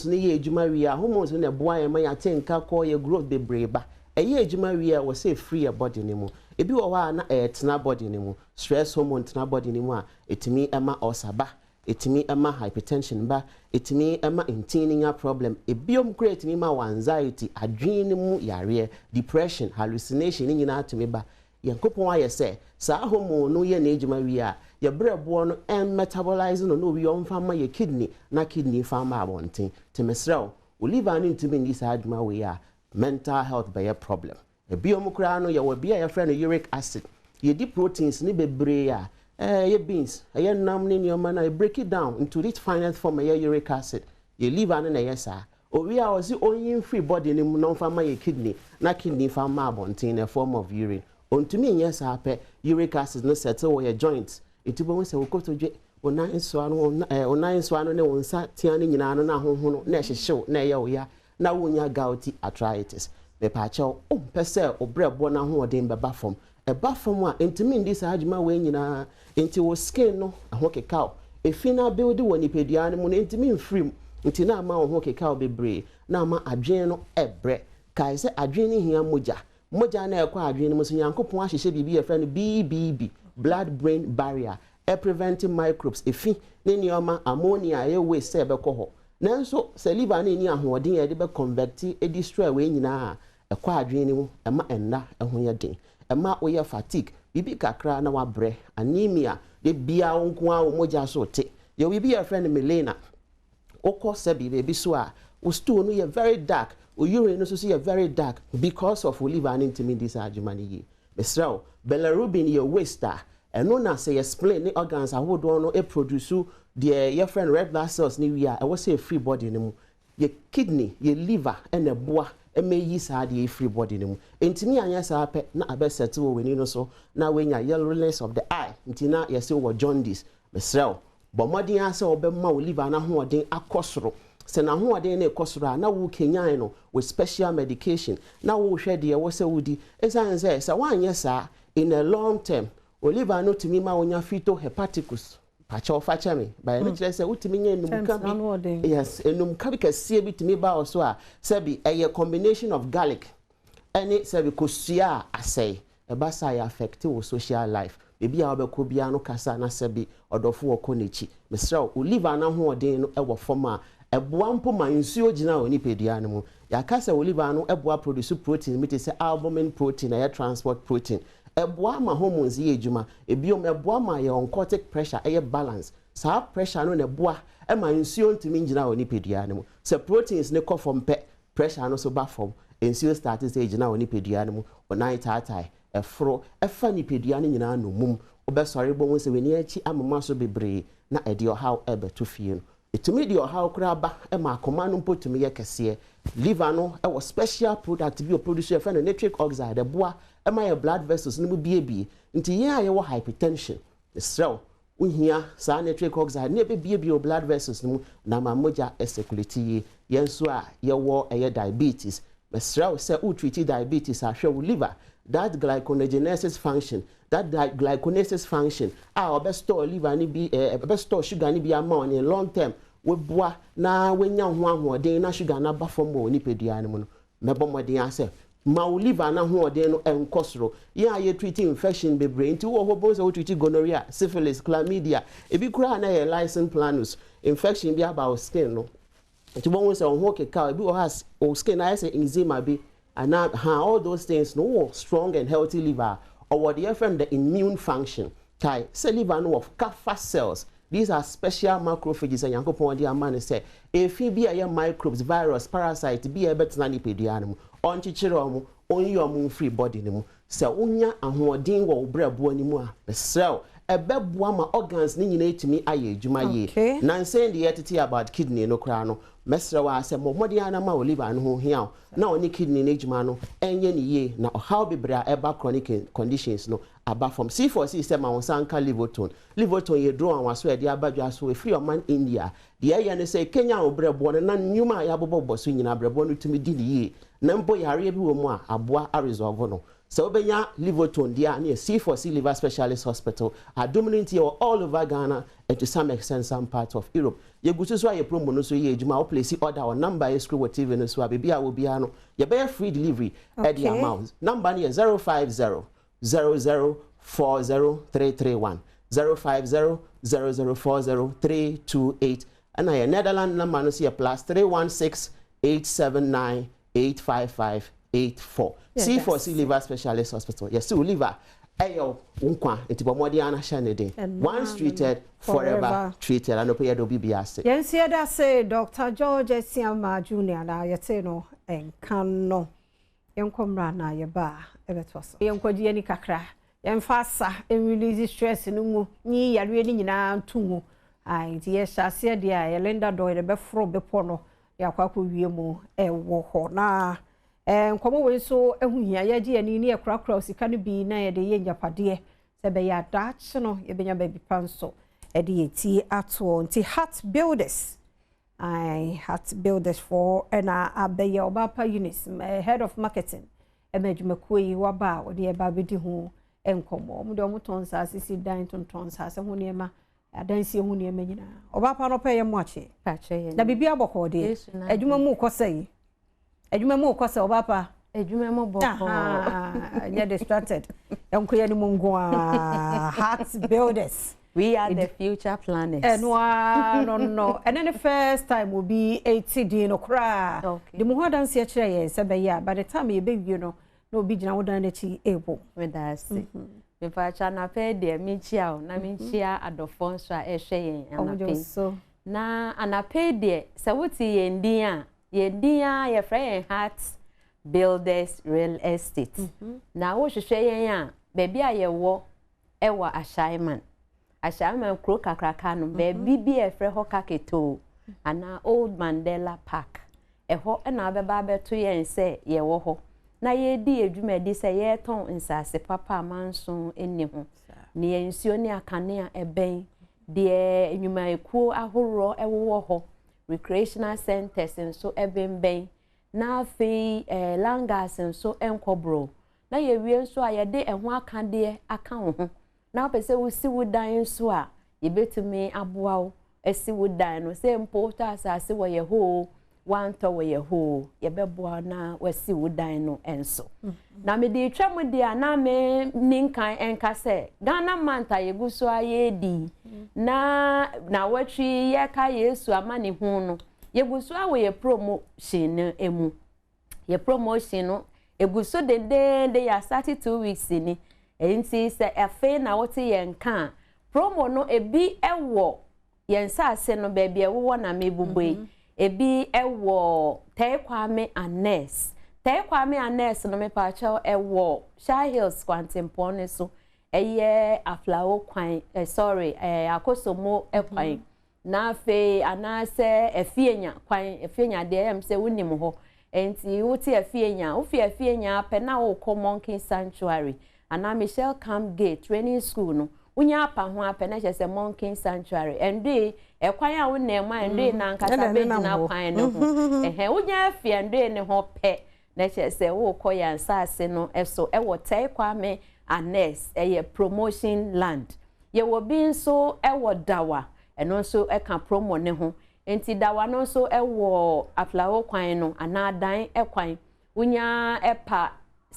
ni ye ejuma wi a hormones na boa ye ma ya tenka ko ye growth be breba eye ejuma wi a wo se free your body ne mu ebi wo ha na etna body ne mu stress hormone tna body ne mu a etimi ema osaba etimi ema hypertension ba etimi ema intininya problem ebiom create me ma anxiety adwin ne mu yare depression hallucination ni nyina atimi ba yankopon aye se sa hormone no ye na ejuma wi a ye brebo no en metabolize no wi omfa ma ye kidney na kidney fa ma abonten temesrew liver no ntimi ni sa adwuma we a mental health be a problem ebiom kura no ye wo bia ye friend uric acid ye di proteins ni bebre a ye beans ye nam ni nyoma na break it down into its finest form ye uric acid ye liver no na ye sa owi a ozi onyin free body ni mu no fa ma ye kidney na kidney fa ma abonten in a form of urine ontumi nye sa pe uric acid no settle your joints itibo won se wokotodwe ona enso ano ne wonsa tiane nyina no na hohono na ehyehyew na ye oya na wonya gouty arthritis be pa chew pese obrebo na ho odin beba fom eba fom a entimi ndi sa adwuma we nyina enti wo skin no ho kekao efina build woni pedua ne mu entimi mfrim enti na ama ho kekao bebre na ama adwen no ebre kai se adwen ni hia moja na ekwa adwen no so yankopon ahyehye bibi e friend BBB blood brain barrier preventing microbes efi ne nioma ammonia ye we se be ko ho nanso saliva ne ni ahoden ye de be convert e destroy we nyina ekwa adwen ni mu ema enna eho ye den ema oye fatigue bibi kakra na wabre anemia de bia onko a moja so te ye we be a friend Melena okọ sebi be so a o stool no ye very dark o urine no so ye very dark because of liver and intimidation adwumani ye mesraw bilirubin ye waster eno na say explain the organs ahodo no e produce the your friend red blood cells ni wi a e wo say free body ni mu ye kidney ye liver and e boa e meyi sa the free body ni mu entimi anya sa pe na abeset wo weni no so na wenya yellowness of the eye ntina ye say wo jaundice mesraw bomodin ase obemma wo liver na ho odin akosoro se na ho odin na ekosoro na wo kenyan no with special medication na wo hwe de wo se wudi esanse se wanye sa in a long term Oliver no timi ma wonya fito hepaticus pacha ofacha me ba no kire se utimi nya enum ka bi yes enum ka bi kase bi timi ba oso a sebi a combination of garlic any sebi kosua asay e ba sa ya affect wo social life bebi a obekọ bia no kasa na sebi odofo wo konechi mesra Oliver na ho odin no e wo forma eboa mpo ma nsuo gina oni pedua no mu ya kasa Oliver no eboa produce protein mete se albumin protein ya transport protein eboa ma hormones ye ejuma ebiom eboa ma ye oncotic pressure eye balance sa pressure no na eboa e ma nsuo ntimi ngina oni pedua no mu se proteins ne kɔ fom pe pressure no so ba fom nsuo start say ngina oni pedua no mu onai tatai efro efa ni pedua no nyina no mum obesɔre bo se weni achi amama so bebre na edi ohaw ebeto fie no etumi di ohaw kra ba e ma akoma no potumi ye kese liver no e wo special product bi o produce fa no nitric oxide eboa e ma your blood vessels no biebie nti ye aye wo hypertension stroke uhia sa nitric oxide ne biebie o blood vessels no na ma moja circulate ye nso a ye wo eye diabetes stroke say u treat diabetes a hwe liver that glyconeogenesis function glyconesis function obe store liver ni bi obe store sugar ni bi ama on long term we boa na wenya ho ahoden na sugar na ba fom mo ni pedua ni mu no mebo modin ase ma liver na ho odin no enkosoro ye aye treat infection bebre nti wo ho bo so treat gonorrhea syphilis chlamydia ebi kura na ye license planus infection bi about skin no nti bo so ho keka ebi wo has o skin na say eczema bi and all those things no strong and healthy liver or what the friend the immune function kai say liver no of fast cells these are special macrophages and yankopon dia man say efi bi a microbes virus parasite bi e betena ni pedua no on chichire omo onyi omo free body ni mu se unya ahoɔden wɔ obrabo ni mu a besrɛw ebeboa ma organs ni nyina etimi aye adwuma ye na saying the entity about kidney no kra no mesrɛw a se mmɔden ana ma liver no ho hia na oni kidney na adwuma no enye ni ye na how bebra eba chronic conditions no aba from C4C say ma wonsanka livoton ye draw an waso e dia badwa so e free man India the eye ne say Kenya obrabo na nyuma ya bobo so nyina brabo no tumi di ye na mbo yare bi wo mu a aboa a resolve no so obenya livoton dia na C4C liver specialist hospital are dominant here all over Ghana and to some extent some parts of Europe ye gusu so aye promo no so ye adwuma o place order our number is screw TV no so abia wo bia no ye be free delivery at the amount number is 050 0040331 050 and I Netherlands number no see plus 316 879 85584 C4C liver specialist hospital yes so liver ayo unkwa ntibomodi ana shanede once treated forever treated and open do bibiase yes here that say Dr. George Siama Junior na yete no enkano yenkomra na yeba ebetwaso yenkodi ani kakra yemfasa release stress no mu ni yare ni nyina ntumu ai die hyase de a Yelenda do ye be fro be pono yakwa wie mu ewo ho na nkomo we so ehuhia yaji ani ni ekrakra osika no bi na ye de ye nyapade se be ya daach no ye benya baby panso e de yeti ato nti heart builders for na abaye obapa Eunice head of marketing emejumekuyi waba ode e ba bedi ho enkomo mu de omutonsa asisi dan tontonsa se ho niema adansi ho niema nyina obapa no peye mu ache na bibia bokode adwuma mu kosai adwuma mu kosai obapa adwuma mu boko nya distracted enkoya ni mungo heart builders we are the future planners no and then the first time will be 80 din okra the mu hodansi a kire ye se be ya by the time you be you know no bi gina wodan na chi ebo with us me fa cha na pe de mi chia na mi chia adofon so a ehwe yen anape na anape de se wuti yendin a ye frɛ heart builders real estate na wo hwehwɛ yen a baby a ye wo ewa ashaiman kro kakraka no baby bi e frɛ ho kaketo ana old Mandela Park eho na abeba beto yen se ye wo ho na ye di edwumadi se ye ton nsase papa manso eni ho ne yensuo ne akane a eben de enwuma ekuo ahoro ewo ho recreational centers nso ebenben na afi langas nso enkobro na ye wie nso a ye de eho akade aka ho na pese wo si wodan nso a ye betumi aboa wo esi wodan no se mpota asase wo ye ho wanto wo ye ho ye beboa na wasi wodan no enso na me de twam de na me ninkan enka se Ghana manta ye guso aye di na watwi ye ka Yesu amane hu no ye guso awo ye promotion no emu ye promotion no eguso de ya 32 weeks ni enti se afe na wote ye nka promo no ebi ewo ye nsase no ba bia wo na mebuboi ebi ewo Tekwame Anes no me pacho ewo Shy Hills Kwantimpone so eye aflawo kwan akosomo ekwan na fe anase efienya kwan efienya de em se wonim ho enti wuti efienya efienya pe na wo Monkey Sanctuary ana Michelle Camp Gate training school no unya apa ho apa na chese Monkey Sanctuary ende ekwan a wona ema ende na nkasa be na kwan no ho unya afie ende ne ho pe na chese wo koya nsase no eso ewo Tekwame Anes eye promotion land ye wo bi nso ewo dawa eno nso eka promo ne ho enti dawa no nso ewo aflawo kwan no anadan ekwan unya epa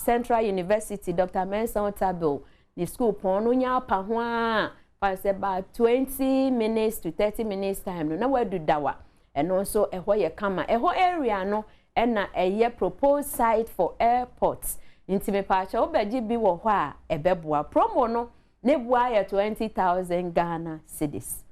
Central University Dr. Mensa Otabil the school pon unya pa ho a pass about 20 minutes to 30 minutes time no na wadu dawa eno nso eho ye kama eho area no ena eye proposed site for airports nti me pa cha obaji bi wo ho a ebeboa promo no ne bua ye 20,000 Ghana cedis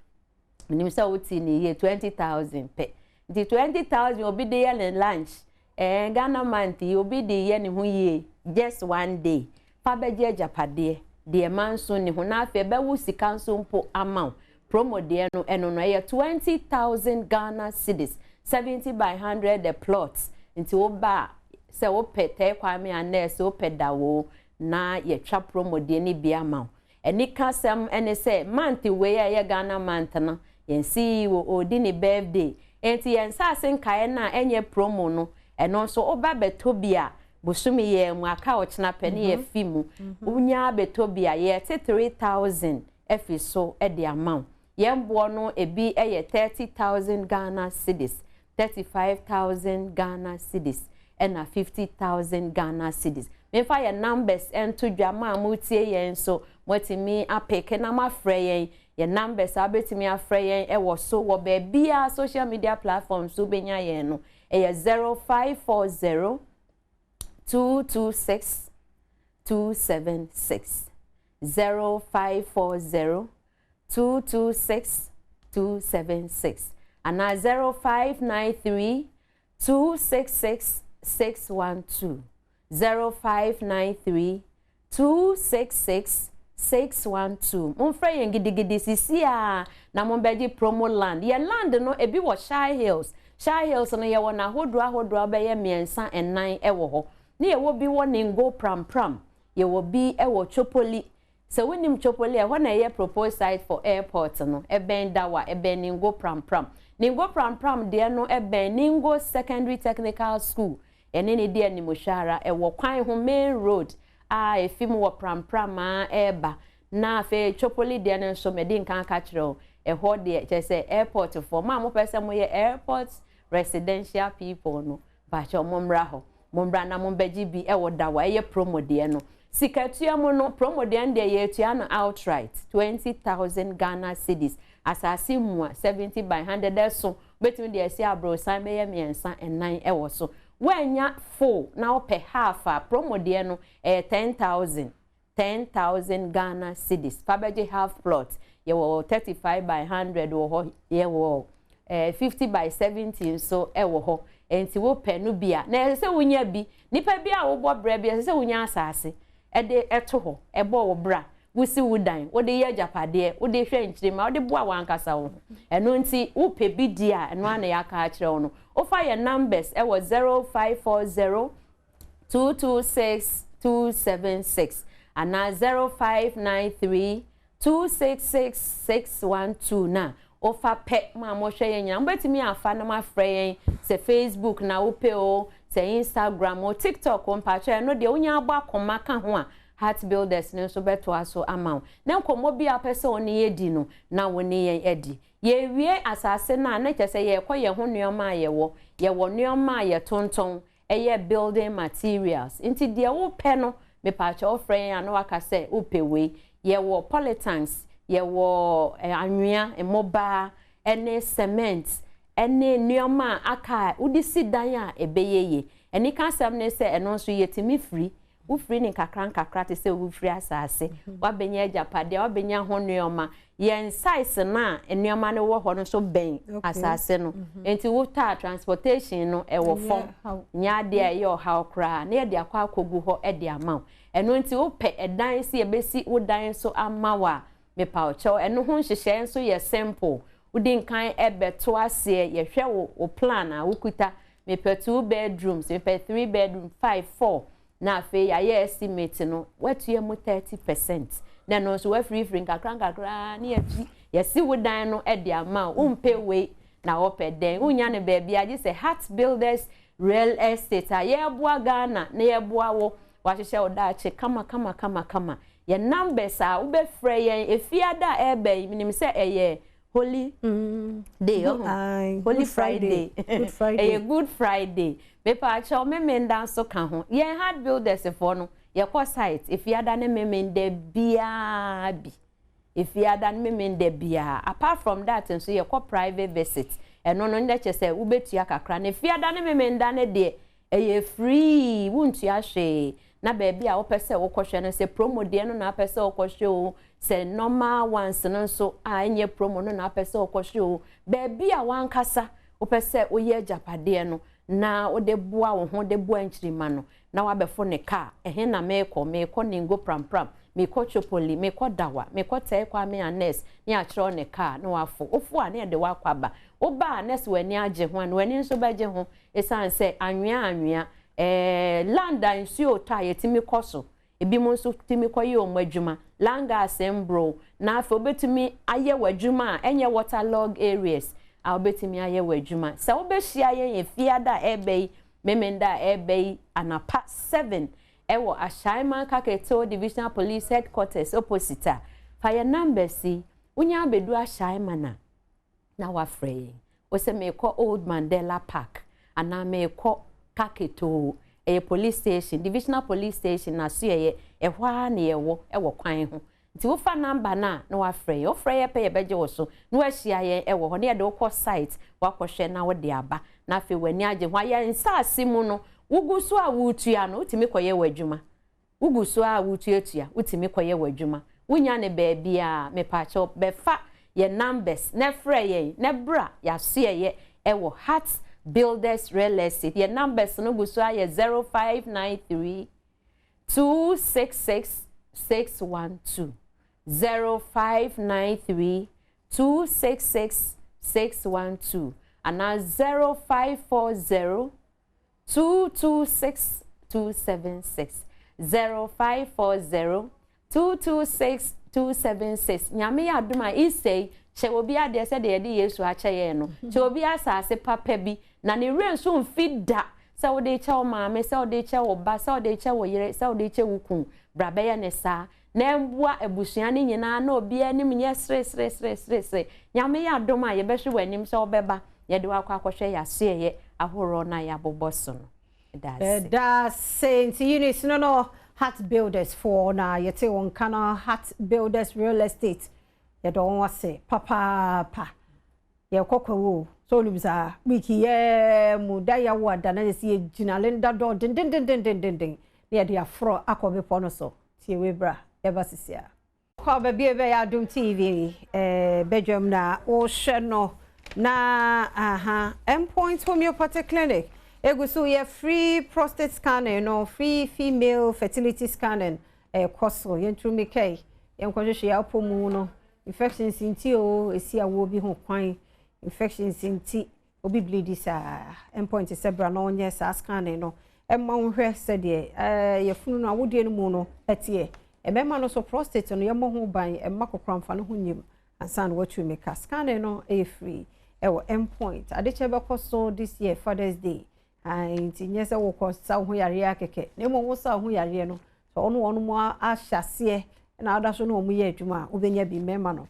minim say wuti ni ye 20,000 pe the 20,000 obi dey year lunch Ghana month obi dey year ni hu ye just one day fa beje japade de man so ni hu na afi be wu sika so mpo amount promo de no eno no ye 20,000 Ghana cedis 70 by 100 the plots nti wo ba se wo pete kwa me anes wo pedawo na ye twa promo de ni bia ma eni kasem ene se month we ye Ghana month na yen see wo odi ni birthday enti yen sa sen kae na enye promo no eno so oba betobia busumi ye mu aka o chena pani ye fimu unya betobia ye 3,000 efi so e de amount yen bo no ebi eye 30,000 Ghana cedis 35,000 Ghana cedis and 50,000 Ghana cedis. Me fa your numbers and to drama mutie yen so motimi apeke na mafre your numbers abetimi afre yen e wo so wo be bia social media platforms so benya yen no e 0540 226 276 0540 226 276 and 0593 266 612 0593 266 612 Monfra yen gidigidi sisi a na monbeji promo land ye land no ebi wo Shy Hills no ye wona hodro be ye miensa enan ewo ho ne ye wo bi wo ningo pram ye wo bi ewo Chopoli so wenim Chopoli e ho na ye proposed site for airport no eben dawa eben ningo pram ningo pram de no eben ningo secondary technical school ene ne de animoshara e wo kwan ho main road a efim wo pram a eba na fe Chopoli de no so mede nkan ka kire e ho de che say airport for ma mo pese mo ye airport residential people no ba cho momra ho mombra na mombeji bi e wo dawa e ye promo de no sikatua mo no promo de ande ye tua no outright 20,000 Ghana cedis asasi mu 70 by 100 so between the esi abro san be ye miensa enan e wo so wanya full now per half a promo de no 10,000 Ghana cedis fabeje half plot ye wo 35 by 100 wo ho ye wo 50 by 17 so e wo ho enti wo penu bia na se wonya bi nipa bia wo bo bra bia se wonya asase e de eto ho e bo wo bra wusi wudan wo de ye japade wo de hwe nchirima wo de boa wankasa wo eno nti wo pe bi dia eno ana ya ka akire wo no wo fa your numbers e wo 0540 226 276 and 0593 266 612 na ofa pe ma mo hwe yen nyam betimi afa na ma frɛ yen se Facebook na wo pe o se Instagram o TikTok o mpacha no de onya agba koma ka ho a Heart Builders ne so beto aso amount na nkomo bi apese oni yedi no na woni yen edi ye wie asase na na kyese ye kɔ ye ho nneoma ye wo nneoma ye tonton eye building materials inti de wo pe no me pacha o frɛ yen no aka se wo pe we ye wo polytanks ye wo anwea emoba ene cement ene nneoma aka udisi dan a ebeyeye eni kansam ne se eno so yetimi free wo free ni kakra te se wo free asase wa benya japade wa benya ho nneoma yen size na nneoma ne wo ho no so ben asase no enti wo ta transportation no e wo fom nya de ye o ha okra na ye de akwa akogu ho e de ama eno enti wo pe edan si ebesi wo dan so amawa me paucho eno ho nhyehyɛ nso ye simple udin kan ebeto ase ye hwɛ wo plan a wukuta me pe 2 bedrooms me pe 3 bedroom 5 4 na fe ya ye estimate no wetu ye mu 30% na no so we free kakra na ye si wo dan no e de ama umpe we na wo pe den unya ne ba bia je say Heart Builders Real Estate a ye boa Ghana na ye boa wo wa hyehyɛ wo da ache kama ye numbers a wo be frɛ yen efiada ebe minim se eye Holy Day, Holy Friday, Good Friday. A Good Friday. Me pa acho me menda so kan ho. Ye Heart Builders for no. Ye ko site if you ada ne me menda bia bi. If you ada ne me menda bia. Apart from that so ye ko private visit. Eno no nda che se ubetua kakra. Ne if you ada ne me menda ne de ye free wuntua hwe. na baby a opese wo kohwe no se promo de no na apese wo kohwe o se normal ones no so a enye promo no na apese wo kohwe o baby a wankasa opese wo ye japade no na wo de boa wo ho de boa nchirima no na wa befo ne car ehe na meko ningo pram me ko chopoli me ko dawa me ko te kwa me anes ni a chro ne car na wafo ofu a ne de wa kwaba oba anes wani age ho an wani nso baje ho esan se anwea landa nsuo ta yetimi koso ebi mo nso timi koye o madwuma langa asembro na afa obetumi aye wadwuma enye waterlog areas a obetumi aye wadwuma se obehia ye fiada ebei memenda ebei anapa 7 ewo Ashaiman Kaketo Divisional Police Headquarters opposite fire number si unya bedu Ashaiman na wafrey o se me ko Old Mandela Park ana me ko Kaketo police station divisional police station na so ye ehwa na ewo kwan ho nti wo fa number na wafrey o frey pe ye beje wo so na wahia ye ewo ho na ye de wo site wakohwe na wo de aba na fe wani age ho ya nsase mu no wugusu a wutua no utimi koye wadwuma wugusu a wutua utimi koye wadwuma wunya ne baabi a mepacho befa ye numbers Nephritis ye nebra ya sie ye ewo Heart Builders Real Estate ye numbers no gusu a ye 0593 266 612 0593 266 612 and 0540 226-276 0540 226-276 nyame ya aduma isei che obi ade se de ye Yesu akyeye no che obi asase papa bi na ne renso mfida se wo de che o maame se wo de che wo ba se wo de che wo yere se wo de che wukun brabe ya ne sa na mbua ebusua ne nyina na obi anim nye sre nyame ya aduma ye behwe wanim se obeba ye de wakwa akwhwe ya se ahoro na ya boboso no that's saying units no Heart Builders for na yete won kana Heart Builders Real Estate ye don wase papa ye kokwo so lumza wiki ye muda ya wada na se gina lenda do den ye de afro akobe pono so tie webra eba sisia kwa be ya Adom TV Badwam na o hwe no na Endpoint Homeopathic Clinic egusu ye free prostate scanning no free female fertility scanning koso yentrumi kai yenkwohwe ya opomu no infections inti o esi awo bi ho kwan infections inti obi bleed sa Endpoint sebra no onye sa scanning no emma nhwe se de ye funu no awodie no mu no etie emema no so prostate no ye mo ho ban emma kokramfa no ho nyim ansan what you make scanning no free ewo Endpoint adechebe koso this year Father's Day and nyese wo kosa ho yare akeke na mo wo sa ho yare no so ono mo ahyase na ada so no mo ye adwuma obenya bi mema no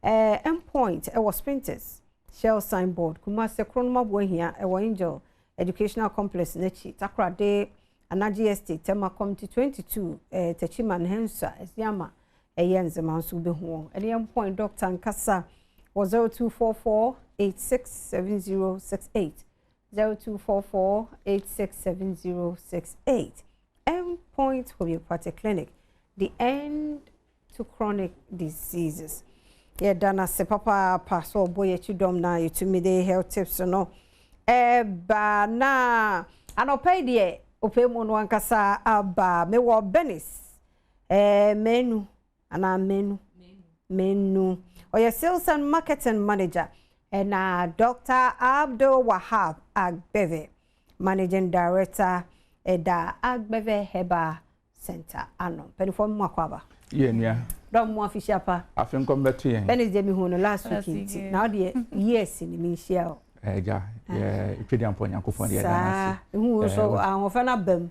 Endpoint ewo Sprinters Shell signboard kuma se kronoma bo hia ewo Angel Educational Complex nechi takrade Anaji Estate tema committee 22 Techiman Hensa Esiama eyenzema nso be ho Endpoint Dr. Nkasa 0244867068 0244867068 Endpoint Homeopathic Clinic, the end to chronic diseases. Yeah, dana se papa paso boy chidom na yutumi de health tips no. Ba na anopai de ope mo no ankasa aba me wo benis. Menu ana menu. Oya sales and marketing manager. And Dr. Abdul Wahab Agbeve, Managing Director at the Agbeve Heba Center. Ano, penifo mwakwaba. Yeah. Don't mwa fishapa. I think come back to you. Benis demi hono last week. Now the yes in the shell. Yeah, pretty important. Sa, who so ofana bem.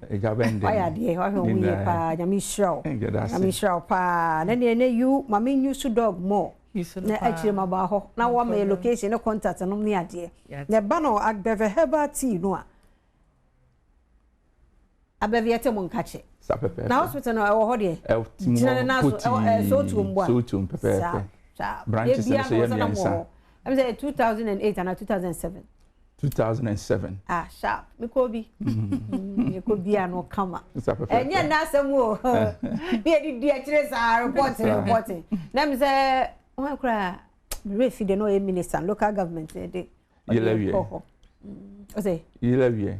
Why dear, why we pa yami show. Yami show pa. Then you, mami you should dog more. Na actually maba ho na wa me location na contact no me ade na ba no Agbeve Herbal Tea no a Agbeve yete mo nkache na hospital no wo ho de tina na so to mbwa pepe branches so ye mensa I'm say 2008 and 2007 2007. Ah, sharp. Mikobi. Mikobi ano kama. Enye na samu. Be di actually reporting. Na me say one cry refi de no minister local government dey. Yelewie. Yelewie.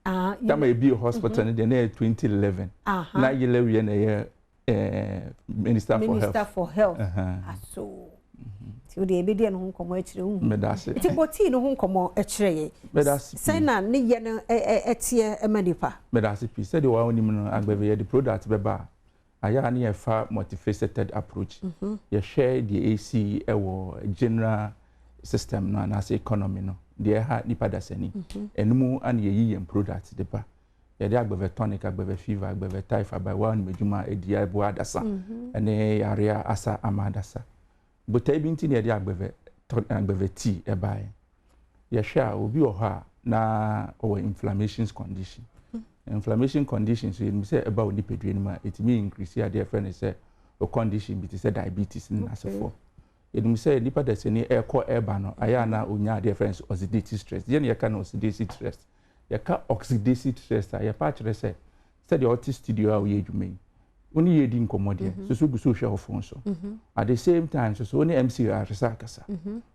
Ah, tama e bi hospital na 2011. Na Yelewie na ye Minister for Health. So ti de be de no nkomo akire hu. Medase. Ti boti no nkomo akire ye. Medase. Say na ne ye no etie emanipa. Medase pi say de wa onim no agbebe ye the product beba. Aya na ye fa multifaceted approach. Ye share the AC ewo general system no and as economy no. De ha nipa dasani. Enmu an ye yi product de ba. Ye de agbebe tonic, agbebe fever, agbebe typhoid by one medjuma edi abo adasa. Ene area asa amadasa. But I been in the agbeve tea a buy. Ye share will be or na or inflammation condition. Inflammation conditions we say about the pedrinma, it mean increase your dear friend say or condition but say diabetes in as for. It me say nipa that's any air core air banner, ayana unya dear friends oxidative stress. Then you can oxidative stress. You can oxidative stress, ya patch say the artist studio we you mean. Only ye din commodity, so social phone so. At the same time, so only MCR kasa.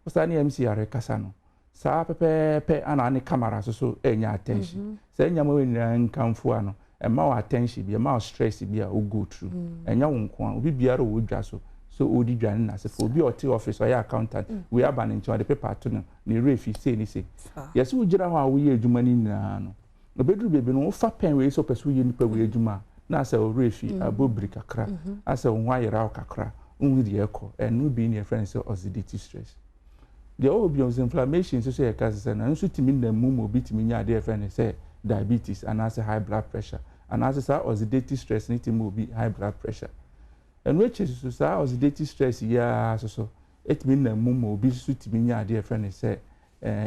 What's any MCR kasano? Sa pepe and any camera so enya attention. Say nya mo wen kamfuano, e ma attention bi, e ma stress bi a go through. Enya wonko obi biara wo dwa so odi dwane na se for obi oti office or accountant we are banning to the paper to no ni refi say ni say. Yes wo gira ho a wo ye adwuma ni na no. Obedru bebe no fa pen we so peso ye nipa we adwuma. Na say refi abobri kakra asa won ayera kakra won di eko enu bi ni friend say oxidative stress the obvious inflammation so say cause na nso timi na mum obi timi nya de friend say diabetes and as high blood pressure and as say oxidative stress ni timi obi high blood pressure and which is so say oxidative stress ya so it mean na mum obi so timi nya de friend say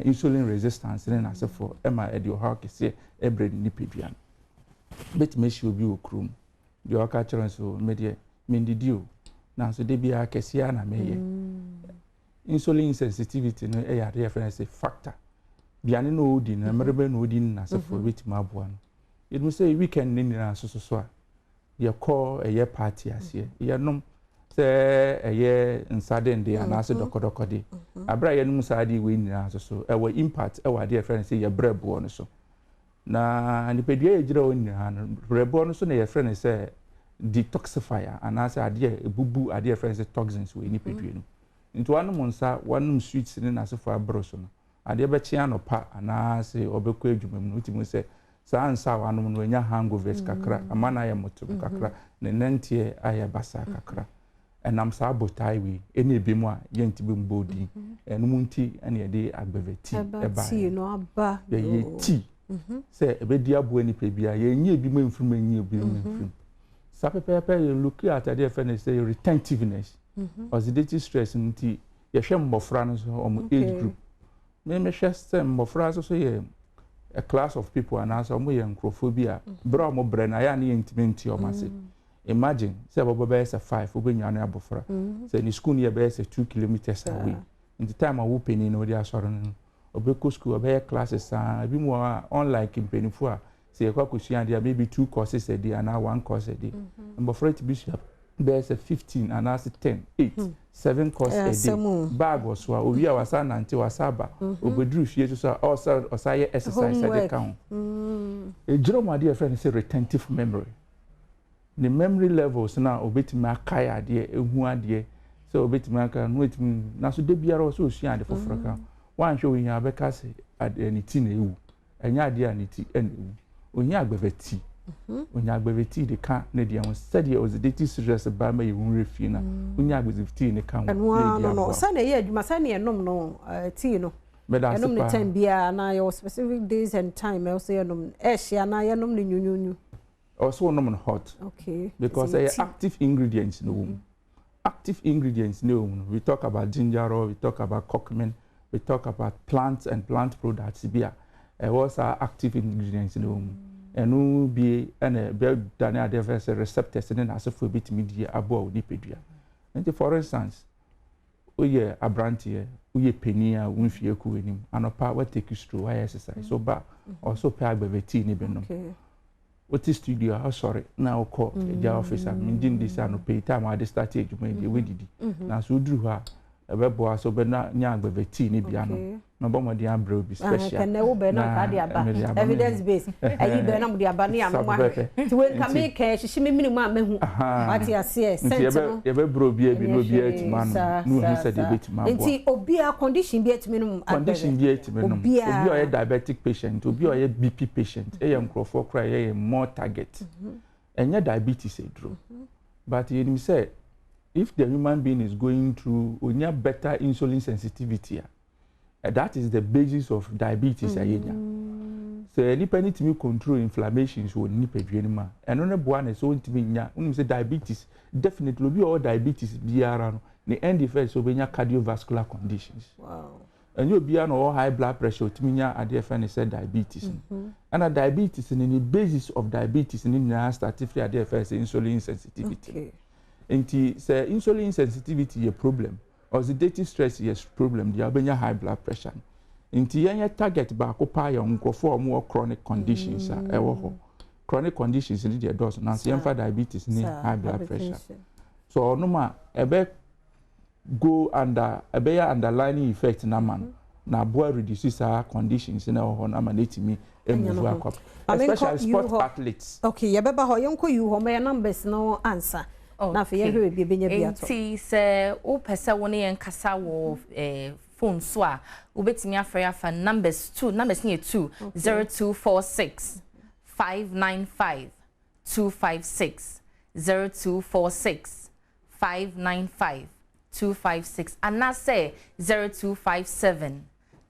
insulin resistance na say for ema e di how kese e brain ni peduan bet me shi obi okrum de oka cheren so medie mendidio na so de bia kesia na meye insulin sensitivity no e ya reference factor biane no odi na merebe no odi na so for bet ma boa no it me say weekend ni na so a ye call a ye party asie ye nom say a ye nsade de na so dokodoko de abra ye num sade we ni na so e wa impact e wa de reference ye brebo no so na nipadua ejira oni ha no rebo no so na ye friend say detoxifier and as ade ebubu ade friend say toxins we nipadua no into one sweets ni na so for abroso no ade be chia no pa ana say obekọ adwuma mu no say sa ansa wanom no nya hangovers kakra amana ya moto kakra ne nantie aye basa kakra enam sa botai we eni ebimu a ye ntibe mbodi enum nti ene de agbeveti eba no aba ye ti say ebedi abo ni pe bia ye nyi ebi manfrum nyi ebi manfrum sa pepepe you look at the friend say retentiveness oxidative stress nti ye hwe mbofra no so omo age group me hwe sem mbofra so ye a class of people and as omo ye nkrophobia bra omo bre na ya na ye intimate omo say imagine say bobo be say 5 obenwa no abofra say ni school ye be say 2 kilometers away in the time awu peni no dey asoro no obeko school obey classes bi mu unlike impenifu a say ekwa kosua dia maybe 2 courses a day and 1 course a day mbofra ti bishop be say 15 and as 10 8 7 courses a day bag was wa owi awasa nante wasaba obedru fie so osaye exercise at the count ejiro mo ade friend say retentive memory the memory levels na obetimi akaya ade ehu ade so obetimi aka no etimi na so de biara so osua ade foforo ka wan hwe onya abeka se aniti na ewu enya ade aniti ewu onya agbeveti onya agbeveti de ka na de won study oxidative stress ba ma yewu refi na onya agbeveti ne ka no sa na ye adwuma sa na enom no tea no enom ne time bia na your specific days and time also enom ehia na enom ne nyunyunyu also enom hot okay because they are active ingredients no active ingredients no we talk about ginger we talk about curcumin we talk about plants and plant products bia also active ingredients in the home enu bi and be dane adverse receptors in as for bit media abo ni pedua and for instance oye abrantie uye penia unfie ku enim anopa what take you through why exercise so ba also pay agbeve tea ni benom what is studio how sorry na okọ eja officer mindin this anopa time I start ejuma e we didi na so duru ha ebebo aso be na nya agbeve tea ni bia no no bo mo di ambro bi special can never be na ka di aba evidence based ayi be na mo di aba ni amwa ti we ka me ka hihye me minimum amehu what ya say sense ye be bro bi e bi no bi etima no hu se de betima bo nti obi a condition bi etime no condition bi etime no obi o diabetic patient obi o BP patient e ye microphone cry ye more target enye diabetes e dro but you say if the human being is going through onya better insulin sensitivity that is the basis of diabetes ayenya so any penny to me control inflammations wo ni pedwenima eno ne boa na so ntimi nya unim say diabetes definitely be all diabetes biara no the end effects so benya cardiovascular conditions and you be no high blood pressure ntimi nya ade fe ne say diabetes and diabetes in the basis of diabetes in na start free ade fe say insulin sensitivity nti say insulin sensitivity a problem oxidative stress is problem dia obenya high blood pressure nti yenya target ba ko pa ya nkofo mo chronic conditions ewo ho chronic conditions ni dey dose na say emfa diabetes ni high blood pressure so no ma ebe go under ebe ya underlying effect na man na boy reduce our conditions na ho na man etimi emove akop especially sport athletes okay ye beba ho yenko you ho me numbers no answer na fe ye hwe bi benya bi ato nti se o pese woni yen kasa wo phone so a ubetimi afre afa numbers 2 numbers ni 2 0246 595 256 0246 595 256 and na say 0257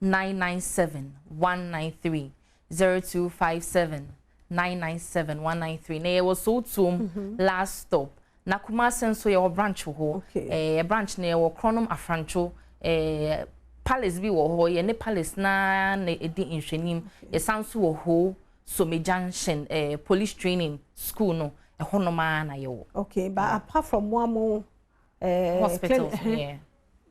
997 193 0257 997 193 na ye was so last stop na kuma senso ye branch ho branch na ye wo Kronom Afrancho palace bi wo ho ye ne palace na edi nhwenim ye sanso wo ho Some Junction police training school no ehonoma na ye wo okay but apart from one more hospitals yeah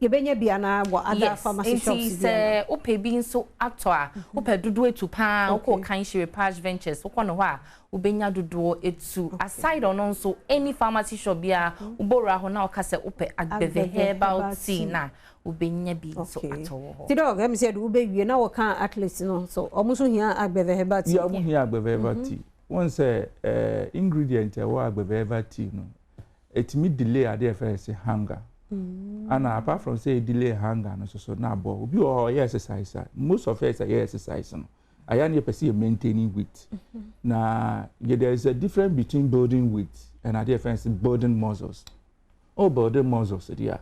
yebenya bia na wo other pharmacy shops there ope bi nso ato a ope dodo etu pa okọ kan shire Page Ventures okọ no ho a ubenya dodo etu aside on nso any pharmacy shop bia ubora ho na okase ope agbeve herbal tea na ubenya bi nso ato ho ti dog em say do ubewie na wo kan athletes no so omuso hia agbeve herbal tea ya omu hia agbeve herbal tea one say ingredient e wo agbeve herbal tea no etimi delay ade e say hunger and apart from say delay hunger no so na bo obi o exercise most of us are exercise no aya na person maintaining weight na there is a difference between building weight and a difference building muscles building muscles there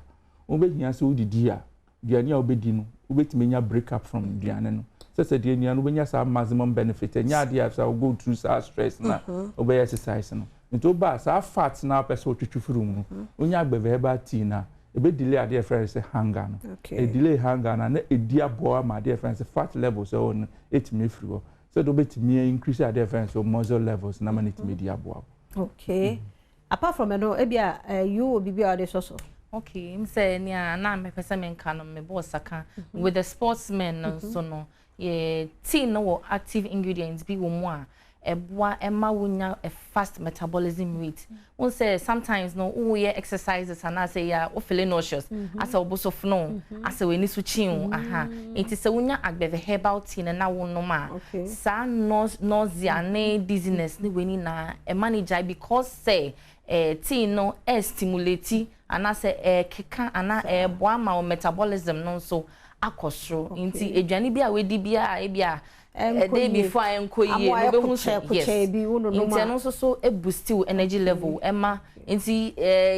obehia so didi a diane a obedi no obetime nya break up from diane no say the nya no benya sa maximum benefit nya dey after go through sa stress na obey exercise no nto ba sa fat na person otwetwefuru mu onya agbeve herbal tea na ebe delay ade friends say hunger no delay hunger na edi aboa ma ade friends fat levels on etime free so do betime increase ade friends so muscle levels na man etime di aboa okay apart from no ebia you will be ade so okay im say na me pese me nka no me boss aka with the sportsmen so no ye tea no active ingredients bi wo mu a eboa ema wonya a fast metabolism rate won say sometimes no wo ye exercises and I say ya o feel nauseous asa obosof no asa we ni so chin aha enti say wonya agbeve herbal tea na wo no ma sa nausea ne dizziness ni we ni na e manage because say tea no stimulate and I say keka ana eboa ma metabolism no so akosro enti edwane bi a we di bia e bia day before I enko ye no be hu say yes inti no so e boost energy level ema inti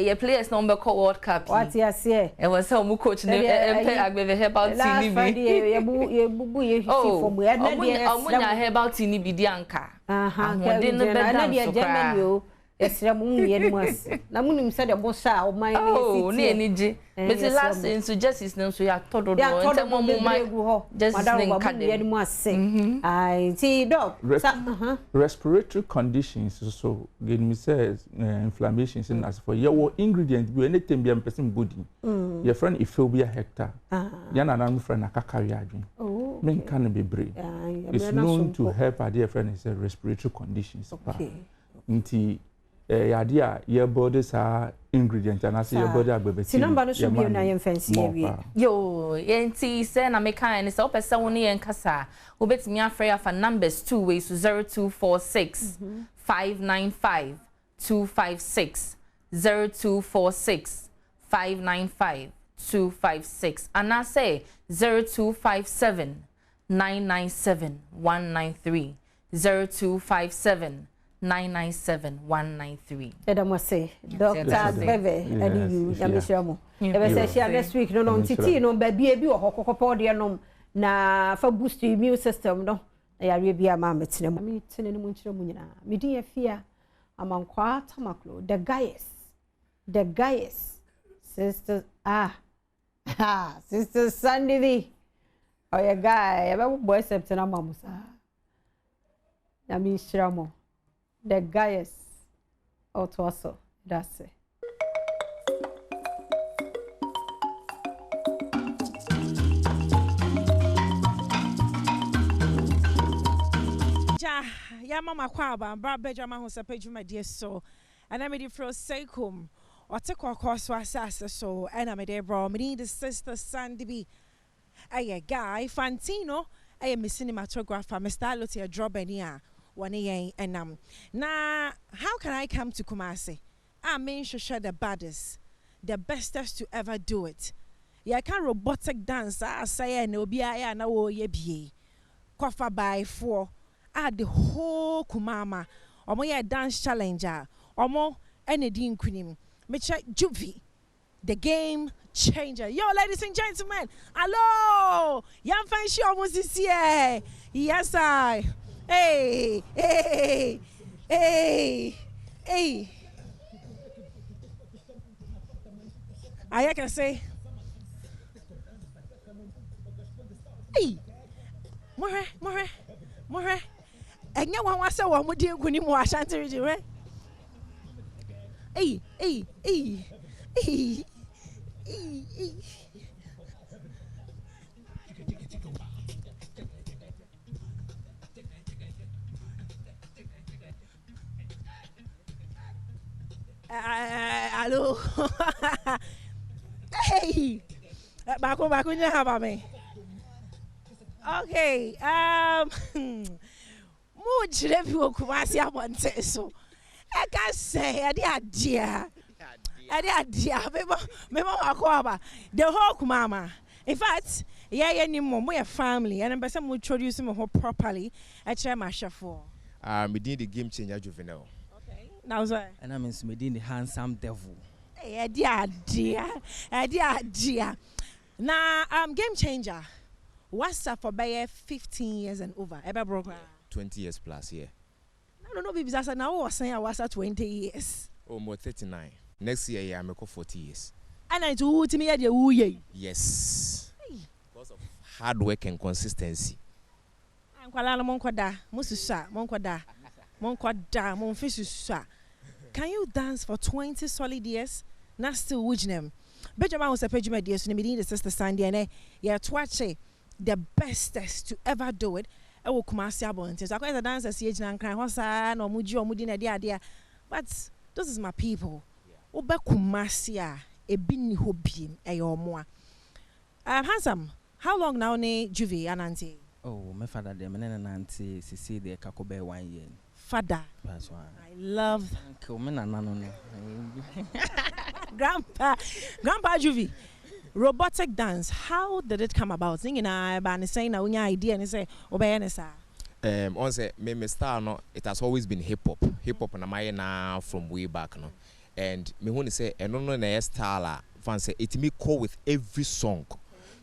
your players no be call World Cup what you say e was say coach ne empe agbeve herbal tea ni bi ye bubu ye for mu na omunya herbal tea ni bi di anka ahode no be dance so Esra mu yenu ase. Na mu nim se de bossa o man oh ne eniji. But last injustice no so ya todo do ntemo mu man just yenu ase. I see doc. Respiratory conditions so get me says inflammations in as for your ingredients be anything be person body. Your friend Ephobia hectare. Yana na friend akakari adwin. Men can be brave. It's known to help our dear friend is respiratory conditions. Okay. Nti yadia your bodies are ingredient and as your body agbebe. Si number no should be na yen fancy area. Yo, yenti say na me kan ni say opesa woni yen kasa. Obetimi afre afa numbers 2 ways to 0246 595 256 0246 595 256 and I say 0257 997 193 0257 997-193. Edamase, Dr. Beve, and you, Yamishamo. Ever say she next week, no, Titi, no, baby, or Hokopodia, no, na for boost your immune system, no. I be a mamma, it's no meat in the Munchina. Me dear fear among Qua Tamaclo, the Gaius, sisters, Sister Sandy, or a guy, ever boy, September, Mamusa. Yamishamo. The Gaius also that's it. Ya mama kwaba bra bedwama ho sapedwuma die so and I'm ready for sekum or take so asase so and I'm there bro me the sister Sandy a guy Fantino a cinematographer Mr. Lotia drop ania one and now how can I come to Kumasi? I mean share the baddest, the bestest to ever do it. Yeah, can robotic dance I say no be I na wo ye be. Kofa by 4 the whole Kumama omo ye dance challenger omo anything kunim me check Juvie the game changer. Yo ladies and gentlemen, hello yam fan shi almost this year. Yes I hey hey hey hey I can say hey more and you want to say what would you when you wash until you right? Hey. Hello. Hey. Back when you have me. Okay. Much review Kumasi Abonte so. I can say idea. Memo Akwaba. The whole Kumama. In fact, yeah, any more family and I'm some introduce him properly. I try my chef for. We did the game changer juvenile. Okay. Now sir. And I'm in the handsome devil. Hey, dear. Now game changer. What's up for by 15 years and over? Ever broke 20 years plus, yeah. No, baby, that's now was saying I was at 20 years. Oh, more 39. Next year, yeah, I'm 40 years. And I do to me at your yes. Because of hard work and consistency. I'm Kuala Monkwada, Mususa, Monkwada, Monfisusa. Can you dance for 20 solid years? Not still which name? Benjamin was a page my dear, so me the sister Sandy and yeah, twache the bestest to ever do it. I will come and see about it. So I quite a dance as age and cry, Hosa, no Muji or Mudina, dear. But this is my people. Oba Kumasia, a bini hobby, a or more. Handsome, how long now, ne Juvie and Auntie? Oh, my father, the man and Auntie, see the Kakobe 1 year. Father, that's why I love Grandpa Juvie. Robotic dance, how did it come about? Singing I saying now your idea and say obey on say me star no, it has always been hip hop na my na from way back no. And me want to say no na style fan say it me call with every song.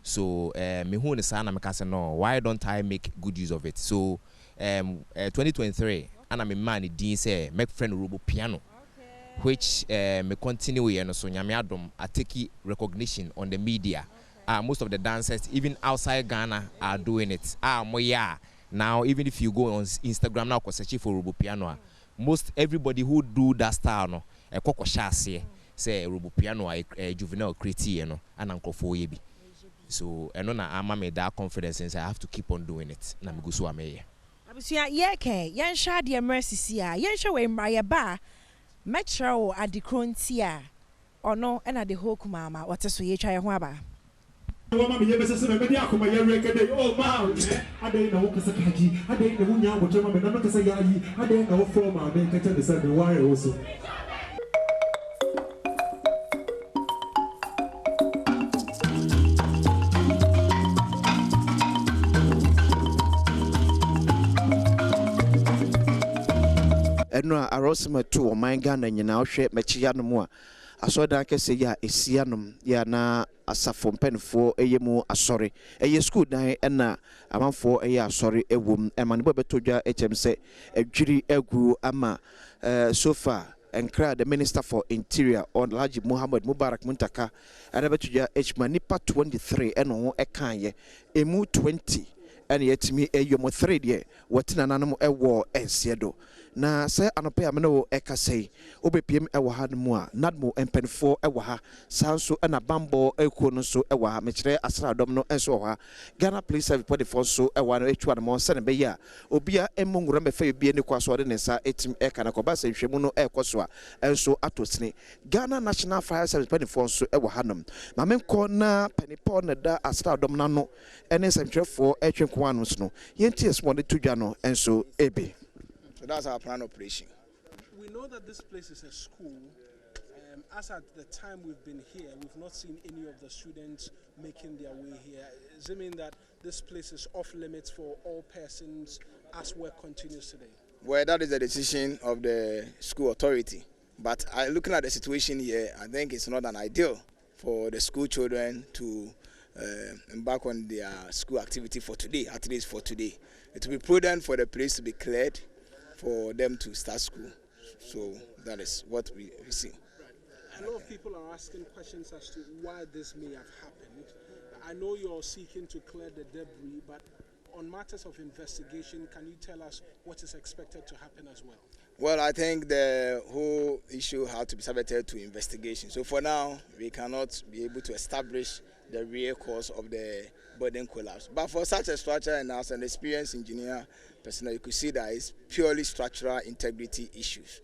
So me want to say na me can say no, why don't I make good use of it? So 2023 and I'm a man din say make friend robo piano. which me continue here. So Nyame Adom, I take recognition on the media. Most of the dancers, even outside Ghana, are doing it. Now, even if you go on Instagram now, search for Rubu Piano, most everybody who do that style, no, a coco chassis, say Rubu Piano, a juvenile critique, no, and Uncle Foyebi. So, I know I'm made that confidence, and I have to keep on doing it. Namigusu Ameye. Yeke, yan shadi ya mercy, yan show in my bar, metro at the Crontia, or no, and at the Hoku Mama, what a sweet child. Oh, mamma, you must say, maybe I come here record. Oh, wow, I didn't know what I didn't know who what your mother can say. I didn't know for my make it the same wire also. Enra arosima to my Ghana and now shape Machiano. I saw that I say, ya, a sianum, ya na asafo pen for a yemu a sorry. A ye school die and na a man for a ya sorry a woman, and man Bobetoja HM say a jury egu ama so far. And cry the Minister for Interior on Laji Muhammad Mubarak Muntaka, and Abatuja H Manipa 23 and on a kanye, emu 20, and yet me a yomo 3 year, what in an animal a war and siedo. Na say anope ameno eka say obepiem ewa ha mu nadmo empenfo ewa ha sanso na bambo ekuo no so ewa ha mekire asradom no enso ha Ghana Police Service podifo so ewa no etwa no mo se ne be ya obia emungura mefa bie ne kwaso de ne sa etim eka na koba se hwemu no ekoso a enso atosini Ghana National Fire Service podifo so ewa ha nom ma menko na penipo na da asradom na no ene semtwefo etwenko anu so no yenti esmo de tudwa no enso ebe. So that's our plan operation. We know that this place is a school. As at the time we've been here, we've not seen any of the students making their way here. Does it mean that this place is off limits for all persons as work continues today? Well, that is the decision of the school authority. But looking at the situation here, I think it's not an ideal for the school children to embark on their school activity for today, at least for today. It will be prudent for the place to be cleared for them to start school. So that is what we see. Right. A lot of people are asking questions as to why this may have happened. I know you're seeking to clear the debris, but on matters of investigation, can you tell us what is expected to happen as well? Well, I think the whole issue had to be subjected to investigation. So for now, we cannot be able to establish the real cause of the building collapse. But for such a structure, and as an experienced engineer personnel, you could see that it's purely structural integrity issues.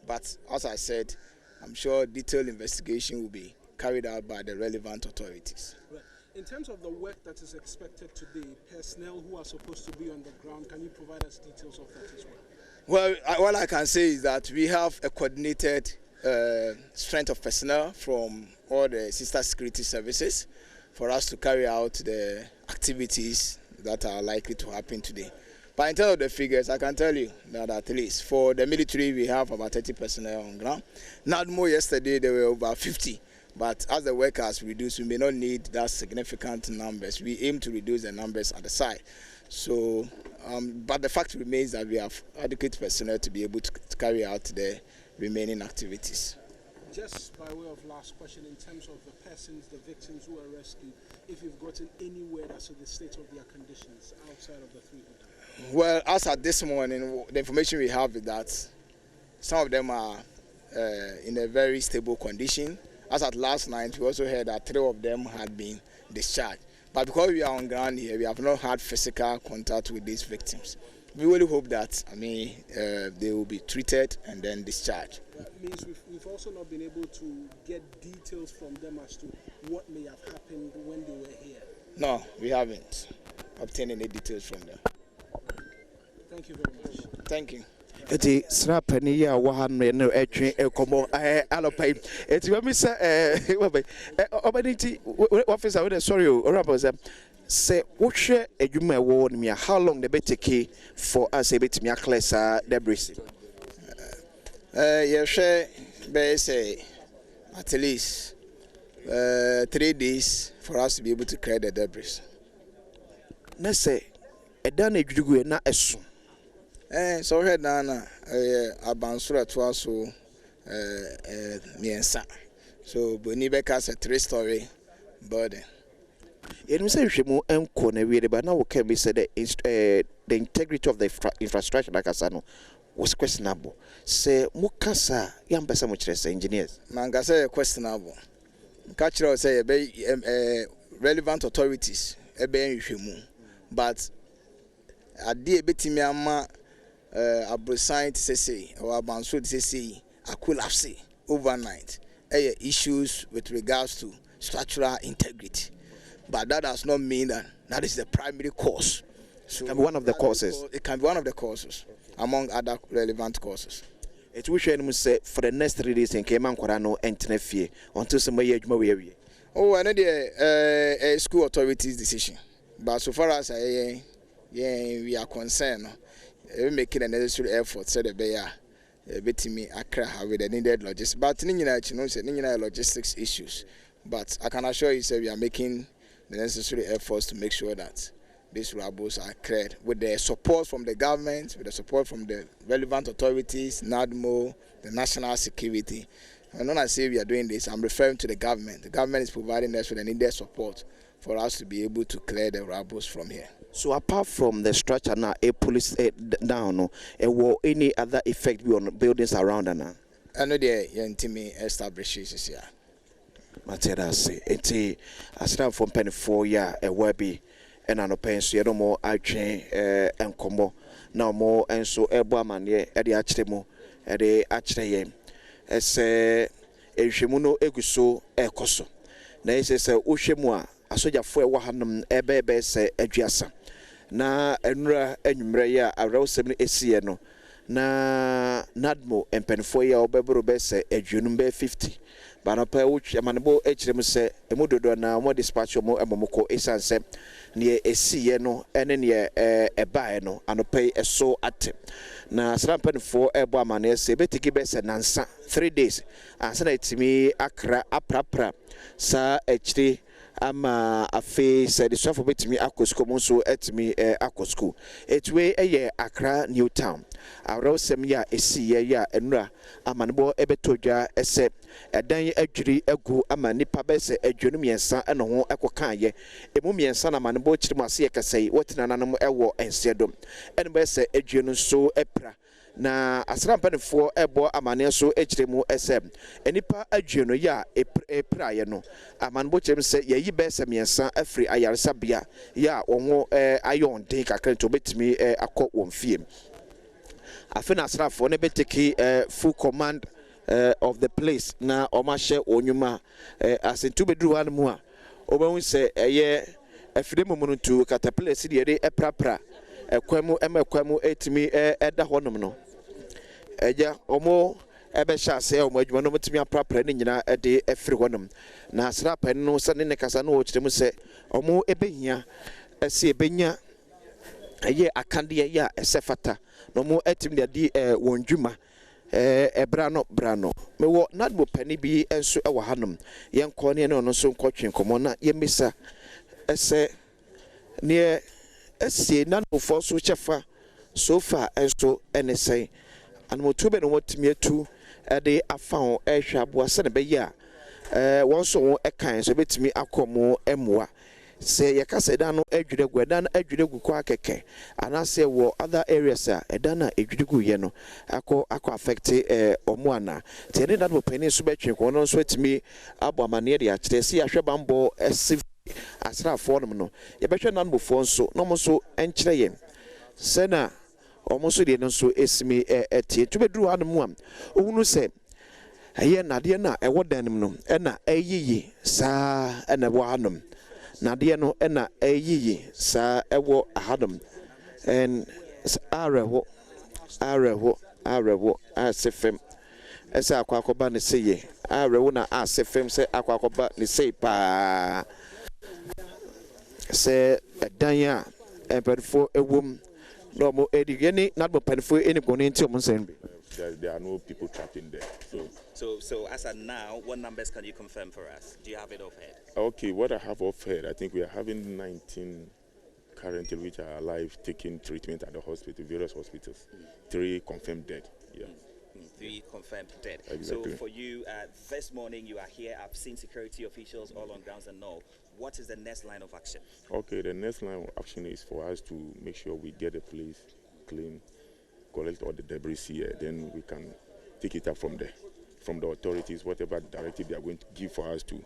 But as I said, I'm sure detailed investigation will be carried out by the relevant authorities. Right. In terms of the work that is expected today, personnel who are supposed to be on the ground, can you provide us details of that as well? Well, all I can say is that we have a coordinated strength of personnel from all the sister security services for us to carry out the activities that are likely to happen today. But in terms of the figures, I can tell you that at least for the military, we have about 30 personnel on ground. Not more yesterday, there were over 50. But as the work has reduced, we may not need that significant numbers. We aim to reduce the numbers at the site. So, but the fact remains that we have adequate personnel to be able to carry out the remaining activities. Just by way of last question, in terms of the persons, the victims who were rescued, if you've gotten any word as to the state of their conditions outside of the 3 who died? Well, as at this morning, the information we have is that some of them are in a very stable condition. As at last night, we also heard that 3 of them had been discharged. But because we are on ground here, we have not had physical contact with these victims. We really hope that, they will be treated and then discharged. That means we've also not been able to get details from them as to what may have happened when they were here. No, we haven't obtained any details from them. Thank you very much. Thank you. Eti snapani ya wahanme no etwe ekomo alopai eti we mi say obediti officer we sorry o rabo say wohwe adwuma ewo no me how long they be take for us able to me class debris you share be say at least 3 days for us to be able to clear the debris. Na say edan edwugu na eso so head na abansura to aso miensa. So Bonibeka is a 3-story building. You say you more enko but now can be said the integrity of the infrastructure like asano was questionable. Say mukasa young person which is engineers. Mangasa questionable. Cultural say relevant authorities but a dear betting ama abrosign say or abansud say I could have say overnight issues with regards to structural integrity. But that does not mean that is the primary cause. So it can be one of the causes. It can be one of the causes among other relevant causes. It wish you say for the next 3 days in Cayman Corano and Tenefie until some way. Oh, I know the school authorities' decision. But so far as we are concerned, we making the necessary effort so the bear me Accra with the needed logistics. But logistics issues. But I can assure you, sir, we are making the necessary efforts to make sure that these rubbles are cleared with the support from the government, with the support from the relevant authorities, NADMO, the national security. And when I say we are doing this, I'm referring to the government. The government is providing us with the needed support for us to be able to clear the rubbles from here. So apart from the structure now, a police down, will any other effect be on buildings around now? I know the Yantimi establishes here. Materasi, eti asina from penny 4 year a webby and an open so you more I chain and combo now more and so Badwam ye at the Achemo at the Achre as a Shimuno Eguso Ecoso. Na says Ushemua, a soldier for Wahanum Ebe se Edjasa. Na Enra Enumrea a row 7 Esiano. Na Nadmo and Penfoya or Bebro Besse Ejunumbe 50. But no pay which a manable HM say a mudo na more dispatch more a momoko esanse near a sieno and near a baeno and pay a so at na slampen for a Badwam say better give us an answer 3 days and send it to me Accra aprapra sa HD ama afe said the sofa bit me aquasco so at me aquasco it's way a year Accra Newtown our sem ya a see ya enra amanbo ebetoja ese edan adwiri egu ama nipa bese adwunu miensa eno ho ekokan ye emu miensa na manbo chirimu ase yakasai wotina nanom ewo ensedom eno bese adwunu so epra na asrampanfo ebo amane so echiremu ese enipa adwunu ya epra ye no amanbo chirim se yeyi bese miensa afri ayaresabia ya wonwo ayon den kakra to betimi akọ wonfie afina asrafo ne beteki full command of the place na omashe onyuma asentu bedru wan mu a obawun se eye afide momunu tu katapila si de eprapra ekwamu etimi eda honom no eja omo ebe sha se omo adwuma no mutimi aprapra ni nyina ede efiri honom na asrapan no se ne kasa no o kiremu se omo ebehia ese ebenya eye akande ya esefata no mo etimi de di wondwuma brano me wo nadbo pani bi enso e wa hanom yenko ne no so nkotwe komo na yemisa ese ne esie nadbo fo so chefa so far enso enesen anmotu be no wotimi atu de afan ehwa bo ase ne be ya won so won ekan so betimi akomo emwa se yakase da no adwire gu da na adwire gu kwa keke anase wo other areas da na adwire gu ye no akọ affect omo ana te ne da no pani so betwe ko no so atimi abamane de akire se yahwe bambo ese asrafo no ye behwe nan bofo nso no mo so enkire ye se na omo so de no so esimi etie to bedru anum am ohunu se aye na de na ewo danim no na ayiyi sa na wo anum na de no na ayiyi sa ewo ahadum en arewo asefem esa akwakoba ne seye arewo na asefem se akwakoba ne sey pa se danya empedfo ewom no mo edigeni not mo pedfo any goni nti mo sen bi. There are no people trapped in there. So as of now, what numbers can you confirm for us? Do you have it offhand? Okay, what I have offhand, I think we are having 19 currently which are alive taking treatment at the hospital, various hospitals. 3 confirmed dead. Yeah. be confirmed dead. Exactly. So for you, this morning you are here. I've seen security officials all on grounds and all. What is the next line of action? Okay, the next line of action is for us to make sure we get the place clean, collect all the debris here, then we can take it up from there, from the authorities, whatever directive they are going to give for us to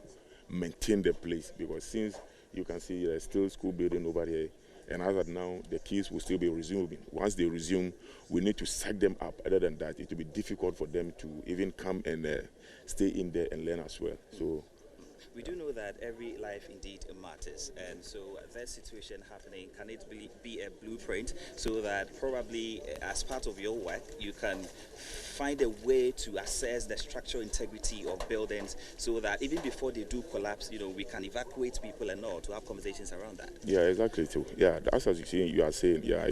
maintain the place. Because since you can see there's still school building over here, and as of now, the kids will still be resuming. Once they resume, we need to sack them up. Other than that, it will be difficult for them to even come and stay in there and learn as well. So we do know that every life indeed matters, and so that situation happening, can it be a blueprint so that probably as part of your work you can find a way to assess the structural integrity of buildings so that even before they do collapse, we can evacuate people and all to have conversations around that? Yeah, exactly. So yeah, that's as you are saying. Yeah,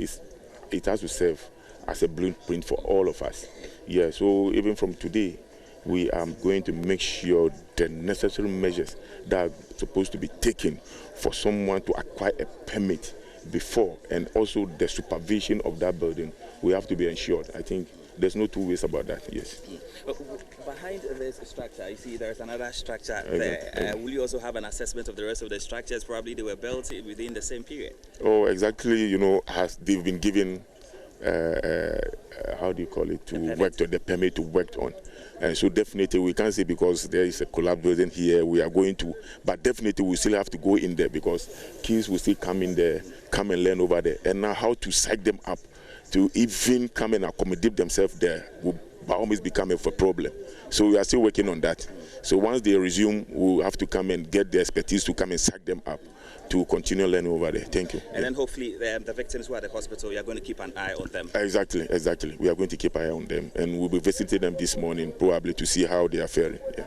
it has to serve as a blueprint for all of us. Yeah, so even from today, we are going to make sure the necessary measures that are supposed to be taken for someone to acquire a permit before, and also the supervision of that building, we have to be ensured. I think there's no two ways about that, yes. Behind this structure, you see there's another structure there. Will you also have an assessment of the rest of the structures? Probably they were built within the same period. Oh, exactly. As they've been given, how do you call it, the permit to work on. And so definitely we can't say because there is a collapse building here, we are going to, but definitely we still have to go in there because kids will still come in there, come and learn over there. And now how to psych them up to even come and accommodate themselves there will by always become a problem. So we are still working on that. So once they resume, we'll have to come and get the expertise to come and psych them up to continue learning over there. Thank you. And then hopefully the victims who are at the hospital, you are going to keep an eye on them. Exactly. We are going to keep an eye on them, and we'll be visiting them this morning probably to see how they are faring. Yeah.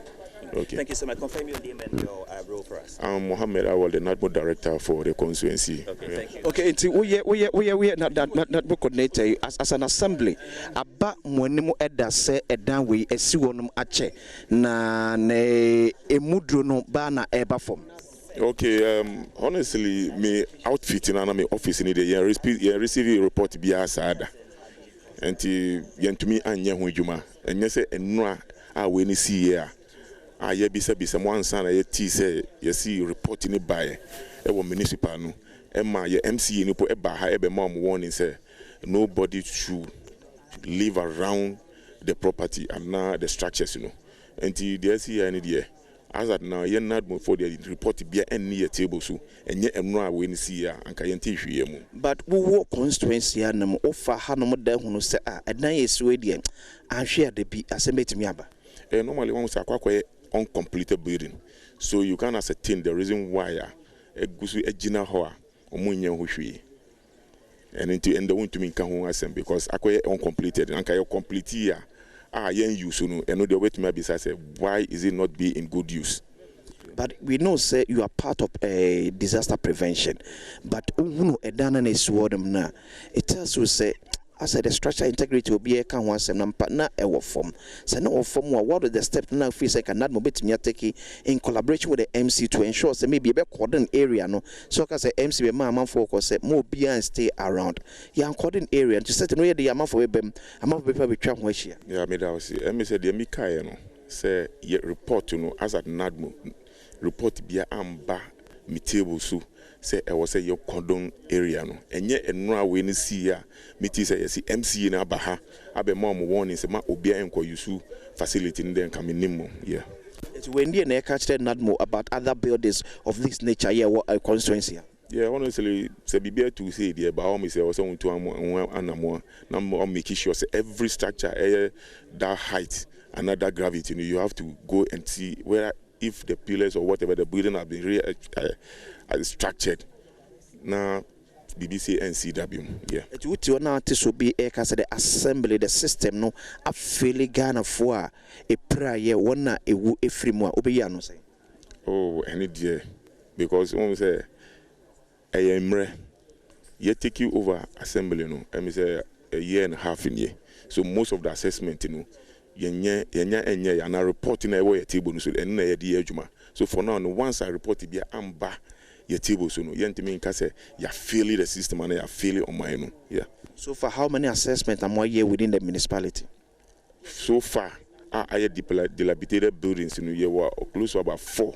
Okay. Thank you so much. Confirm your name and your role for us. I'm Mohammed Awal, the NADMO director for the constituency. Okay, thank you. Okay, we are NADMO coordinator as an assembly. Aba mwenemo eda se edan we esi wonum ache na ne emudro no ba na eba form. Okay, honestly, me outfit in my office in the receive a report be asada. And to me anya hu juma. And you say enwa a we ni see here. Aye bisa one son aye ti say you see reporting it by e municipal no. Emma ye MCA ni po e ba ha e be mom warning say nobody should live around the property and now the structures, And the SCA any there. As at now, you're not for the report to be any table so, and yet I'm not when see ya and can teach you. But we walk constituency and offer Hanamo de who say, and now is Swedian, and share the be assembled to me. Normally, one was a quite uncompleted building, so you can ascertain the reason why a gusu a gina hoa or munya who and into end the one to me can assemble because I quite uncompleted and can complete here. Use and the way to maybe say why is it not be in good use? But we know say you are part of a disaster prevention. But it tells you say as the structural integrity will be a can once and partner a form. So no form what are the steps now feel like and not mobility me taking in collaboration with the MC to ensure say maybe a cordon area no so as the MC be man focus say more be and stay around. Yeah, cordon area to set no the amount for them amount of people we travel where she. Yeah, me that was me say the Mika no say ye report as at NADMO report be amba mi table so say I was say your cordon area no enye enra we ni see ya meti say yes MCA na abaha abe mom warning say ma obi enko use facility then come in yeah. It's when the na catch NADMO about other buildings of this nature here what constituency. Yeah, honestly, say be better to say there, but I say also want to anamo na make sure say every structure that height and that gravity you have to go and see where if the pillars or whatever the building have been structured. Now, BBC and CW, yeah. It would you now to be a the assembly, the system, no, a fairly Ghana for a prayer, one a framework, Obiano say. Oh, any dear, because one say, I am you take you over assembly, no, I mean, say a year and a half in year. So most of the assessment, and I report in a way a table, so and a so for now, once I report it, I'm back. Your table so no yent mean ka say you feel the system and you feel it on my own. Yeah. So for how many assessments am I here within the municipality? so far I dilapidated buildings in you were close to about 4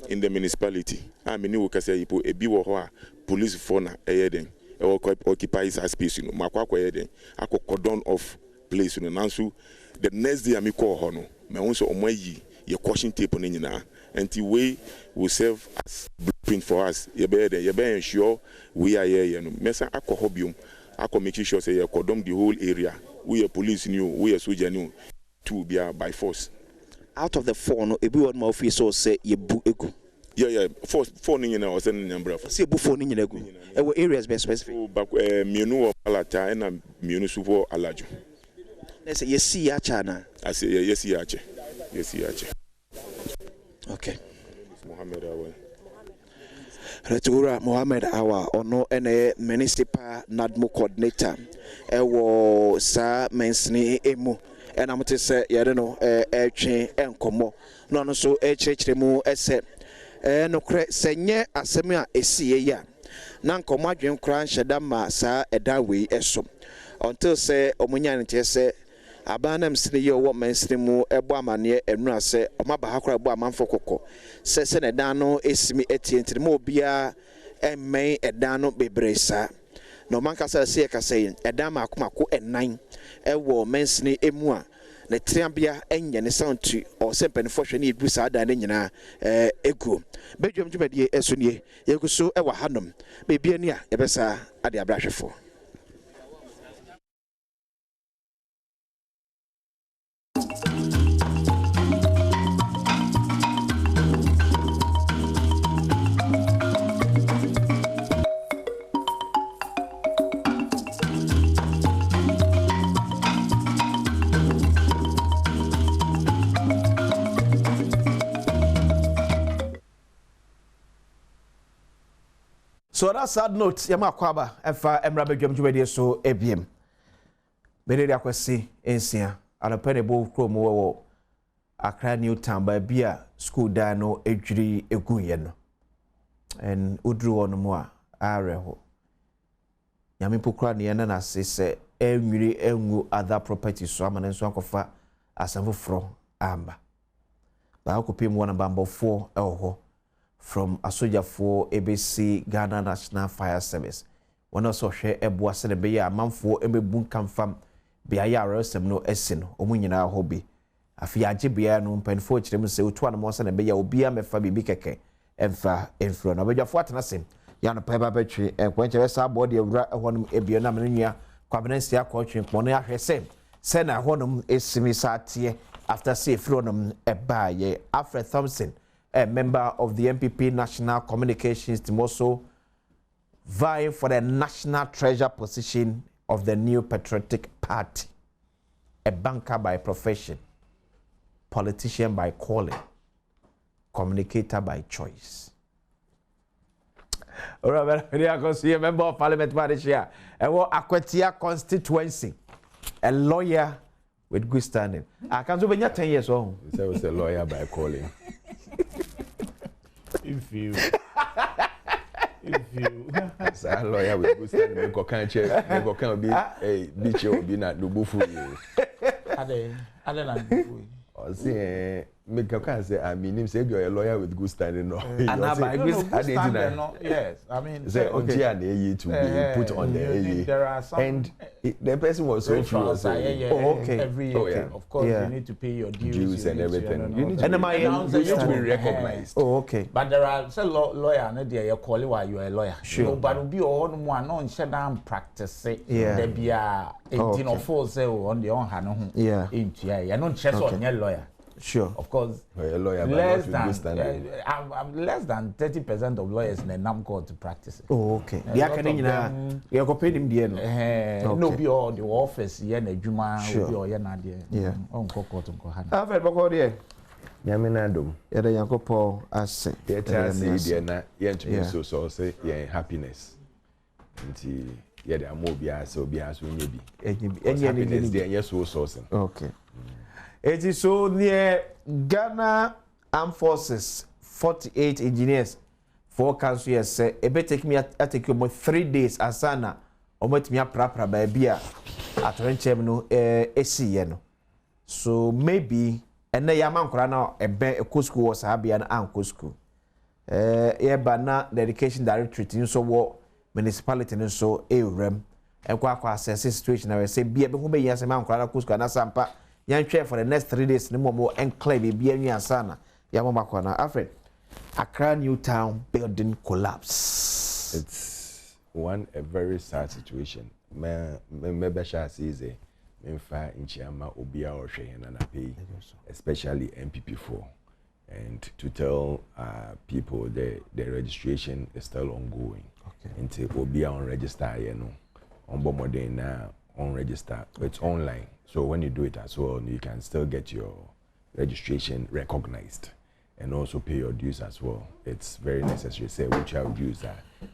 in the municipality. I mean, you can say a biwa police fauna aiden or occupies a space in Makwa aiden. I could cordon off place in Nansu. The next day, I call Hono. My own so omayi your caution tape on in and the way will serve as blueprint for us. You better ensure we are here. Mesa akohobium. I can make sure say you cordon the whole area. We are police new, we are soldier new to be by force. Out of the 4, no, everyone my office or say you book ego. Yeah, 4 in our sending number. See, before in ego. Our areas best specific. But Munu Alata and Munusuvo Alaju. Let's say, yes, see, Achana. I say, yes, Yache. Yes, Yache. Okay. Mohammed Awa. Retura Mohammed Awa, or no, any municipal NADMO coordinator. Ewo sa mensini emu. And I'm to say, you don't know, chain and como. No, so mu ese. No cre senye asemia esi ya. Nan koma dwen kran shedama sa edawe eso. Until say omunya nte say abanam sini yo wo mensini mu ebo amane enura say omaba hakora ebo amanfo kokko. Se ne dan no esimi etienti mo bia emmen edan no bebresa. No man kasa se ka say edan makomako enan ewo mensini emu a na triambia enye ne sound or sempen for hwe ne edu sa da ne nyina egu bedwam dwumadie esonie yeguso ewa hanom bebia ni a yebesa ade abrahwefo. So on that sad note, Yama Kwaba, Efa Emra Bedwam Dwumadie so ebiem. Benedi akwesi ensia, ana pene bo krom wo Accra Newtown ba bia school da no edwiri eguye no. En udru wonu mu a areho. Nyame pokra ne na na se enwiri enwu other properties so amane nso akofa asanfofro amba. Ba akopim wona bambo 4 eho. From Asojafo ABC Ghana National Fire Service. One also share Ebwa Senebeya, Manfo, Ebebun Kamfam, Biaya Rosem no Essen, Omunina hobby. Afia Jibia no penfo chim se utwana mo Senebeya, Obia Mefa Bibikeke, Enfa, Enfro, no Beja Fortanasim, Yana Peba Betri, and Quencher body of one Ebiana Mania, Quabenencia coaching, Monia Hesem. Sena Honum is Simisati after see Fronum Ebaye, Alfred Thompson. A member of the MPP National Communications team, also vying for the national treasure position of the New Patriotic Party. A banker by profession, politician by calling, communicator by choice. All right, I can see a member of Parliament Malaysia, and what Aquatia constituency, a lawyer with good standing. I can't do 10 years old. So I was a lawyer by calling. If you say a lawyer with good standing, you can't check, you can't be a bitch or be not do bufu. I don't know. Make a can say, I mean, him say you're a lawyer with good standing. No, and by good standing, no. Yes, I mean, say okay, to be put on the there are some, and the person was so furious. Oh, okay. Every year, of course, you need to pay your dues and everything. You need to be recognized. Oh, okay. But there are some lawyer, no, dear, you call you while you are a lawyer. Sure. But be on one non shut down practice. There be a 18 or 4 say on the on hand. Yeah. You're not just on your lawyer. Sure. Of course, a lawyer, less than 30% of lawyers in the NAM court to practice. Oh, okay. They are getting you are paying him the end. No, be all the office, yeah, the Juma, or Yanadia. Yeah. On court and Kohana. I've had Bokodi. Yamin Adom. Yeah, the Yanko Paul, I say. Yeah, to be so say, yeah, happiness. Until yeah, there are more bias, so bias will be. And happiness, there, yes, so sourcing. Okay. It is so near Ghana Armed Forces, 48 engineers, 4 council years say, it may take me, I take you about 3 days, Asana, or met me a proper baby. atorenkyem no esi no so maybe ene ya mankora na ebe ekɔ school was abia na ankɔ school yeba na the education directorate nso wo municipality nso ewrem ekwa assess situation na we say bia be ho be yase mankora na kɔ school na sampa yanhwe for the next 3 days ni mo enclave bia nwansa na ya mo makɔ na Alfred Accra Newtown building collapse. It's a very sad situation. Maybe shall say say Memfa Inchiama Obia or Shehena pay, especially MPP4, and to tell people the registration is still ongoing. Okay. Until Obia on register, on Bomode now on register, it's online. So when you do it as well, you can still get your registration recognized and also pay your dues as well. It's very necessary. Say which your dues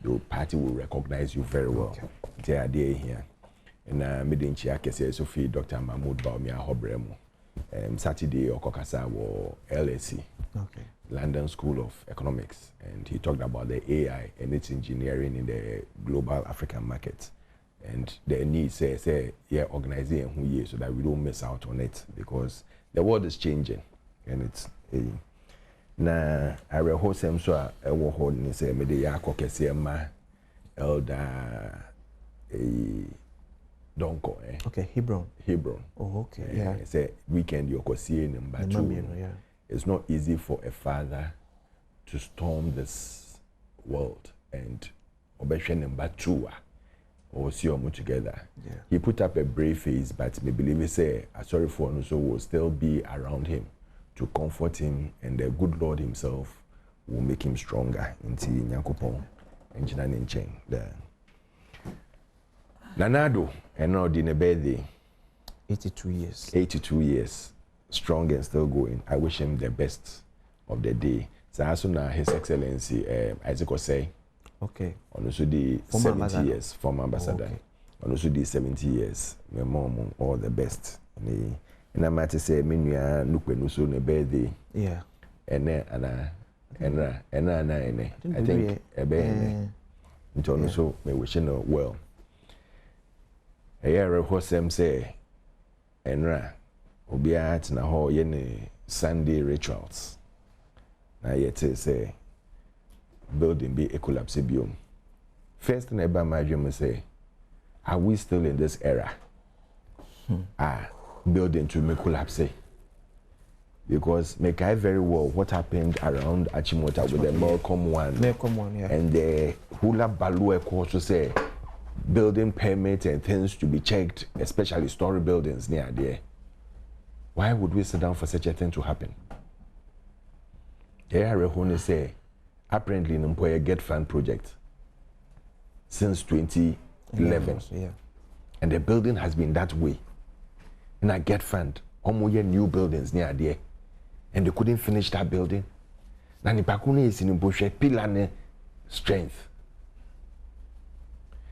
the party will recognize you very well. Okay. They are there here. And Midinchi Akese Sophie Dr. Mahmoud Baumia Hobremo. Saturday Okokasa was LSE, okay. London School of Economics, and he talked about the AI and its engineering in the global African market. And the need say organizing who year so that we don't miss out on it because the world is changing and it's na I rehearse him so I will hold and say me the Yakokese ma elder Donko, Okay, Hebron. Oh, okay. Yeah. Say weekend you could see number 2. Yeah. It's not easy for a father to storm this world and obession number 2 or see them together. Yeah. He put up a brave face, but me believe he say sorry for also will still be around him to comfort him, and the good Lord himself will make him stronger into Nyankopon and Jinan Chen there. Nanado, and now dinner birthday. 82 years. 82 years. Strong and still going. I wish him the best of the day. So as soon as His Excellency Isaac Osei. Okay. On also the 70 years, former ambassador. Okay. On also the 70 years. My mom, all the best. And I might say, Minya Nukwe so ne birthday. Yeah. And I think a birthday. And so me wishing her well. Ayere hosem say enra obia tina ho ye ne Sunday rituals na yete say building be a collapse biom. First thing about my dream say, are we still in this era? Building to make collapse, because make I very well what happened around Achimota with the Melcom one, yeah. And the Hula Balue also say building permits and things to be checked, especially story buildings near there. Why would we sit down for such a thing to happen? They are going say apparently in Mpoya Get Fund project since 2011, yeah. And the building has been that way. And I Get Fund, almost new buildings near there, and they couldn't finish that building. Nani Pakune is in Mpoya pillar strength.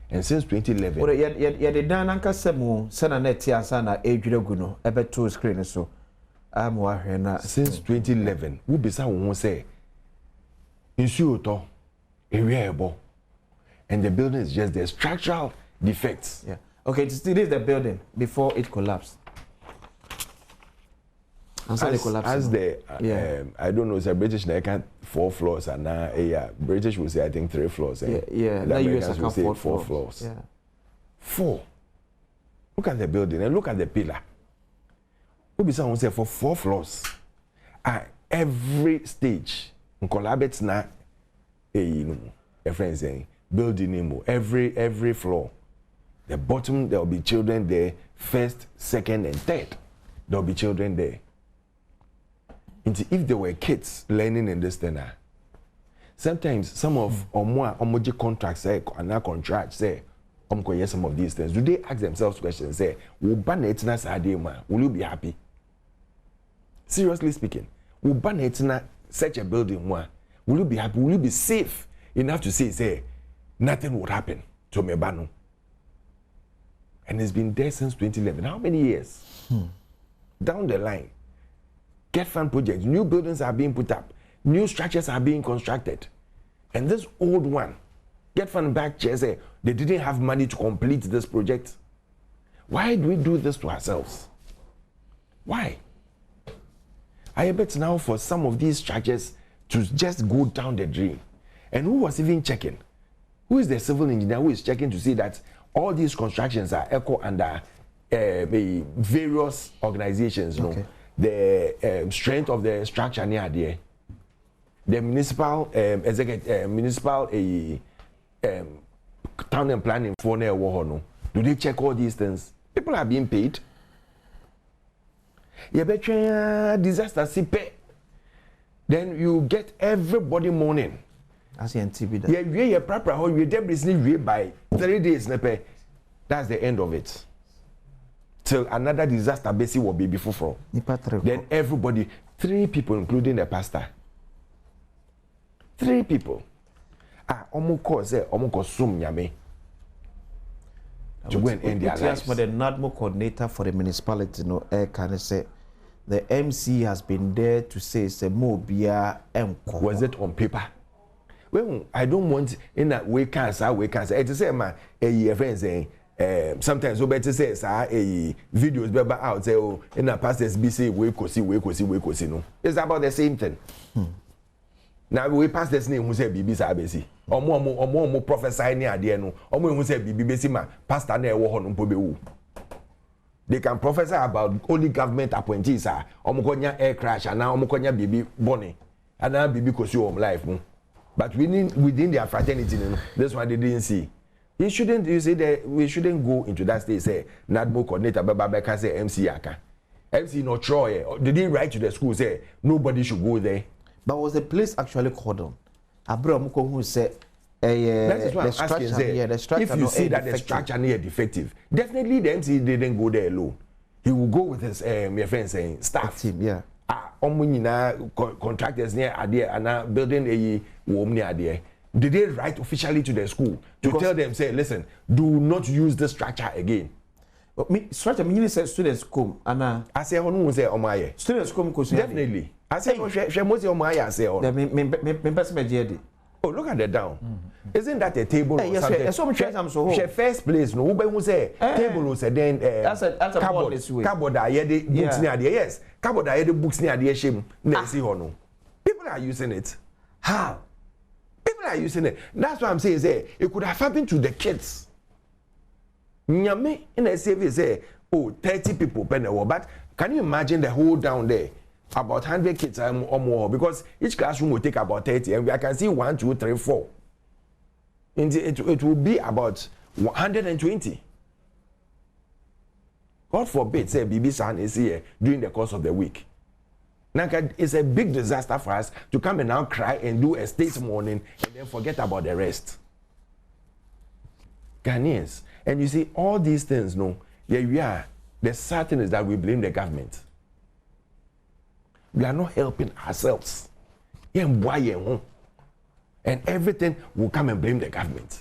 And since 2011, well, yeah, the Dananka Semu, Senanetia Sana, Adriaguno, ever 2 screen so. Since 2011, who beside won't say, Insuto, area, and the building is just the structural defects. Yeah. Okay, this is the building before it collapsed. As the I don't know, it's a British I can't 4 floors and now British will say I think 3 floors. Yeah. The Americans will say 4 floors. Yeah. 4. Look at the building and look at the pillar. Who be someone say for 4 floors. Every stage collaborates na a friend saying building every floor. The bottom there will be children there, first, second, and third. There will be children there. And if there were kids learning in this thing, sometimes some of omoji contracts say and our contracts say some of these things. Do they ask themselves questions? Say, will you be happy? Seriously speaking, will ban such a building one? Will you be happy? Will you be safe enough to say nothing would happen to me banu? And it's been there since 2011. How many years? Down the line, Get Fund projects, new buildings are being put up, new structures are being constructed. And this old one, Get Fund back chair say they didn't have money to complete this project. Why do we do this to ourselves? Why? I bet now for some of these charges to just go down the drain. And who was even checking? Who is the civil engineer who is checking to see that all these constructions are echo under various organizations? Okay. No? The strength of the structure near there. The municipal town and planning for near Wahono. Do they check all these things? People are being paid. You bet disaster sipe. Then you get everybody mourning. As in TB. Yeah, you proper how you debris by 3 days. That's the end of it. Till another disaster basically will be before. Then everybody, 3 people, including the pastor. 3 people. Omuko sum nyame. To go and end their lives. The NADMO coordinator for the municipality, can I say, the MC has been there to say, was it on paper? Well, I don't want in that we can't say. It is a friend saying, sometimes we better say, videos be out, say, oh, in the past SBC, we could see, no. It's about the same thing. Now we pass this name who say BB Sabesi. Or more prophesy near the end, or who say BB ma pastor near Wahon. They can prophesy about only government appointees, Omokonya air crash, and now Omokonya BB Bonnie, and now BB Kosu life. But within their fraternity, that's why they didn't see. You say that we shouldn't go into that state, say, NADMO coordinator, Baba say MC Aka. MC no Troy, did he write to the school, say, nobody should go there? But was the place actually cordoned? Abraham who said, that is what I'm asking. The structure, if you see that the structure is defective, definitely the MC didn't go there alone. He will go with his my friend saying staff team, yeah. Contractors near Adia and building a home near Adia. Did they write officially to the school to tell them, say, listen, do not use the structure again? But me structure meaning say students come and I say on say Omaye. Students come definitely. I say Omaye say on. Oh, look at the down. Isn't that a table or something? Yes, so first place, no, who say table was then that's a cupboard this way. Cupboard I had the books near there. Yes, cupboard I had the books near there. Shame, see hono. People are using it. How? People are using it. That's what I'm saying. Say it could have happened to the kids. Nyame in a service say, oh, 30 people per hour. But can you imagine the whole down there? About 100 kids or more, because each classroom will take about 30, and I can see 1, 2, 3, 4. It will be about 120. God forbid, say, BB San is here during the course of the week. Now, it's a big disaster for us to come and now cry and do a state mourning and then forget about the rest. Ghanaians. And you see, all these things, no, yeah, we are. The sad thing is that we blame the government. We are not helping ourselves. And everything will come and blame the government.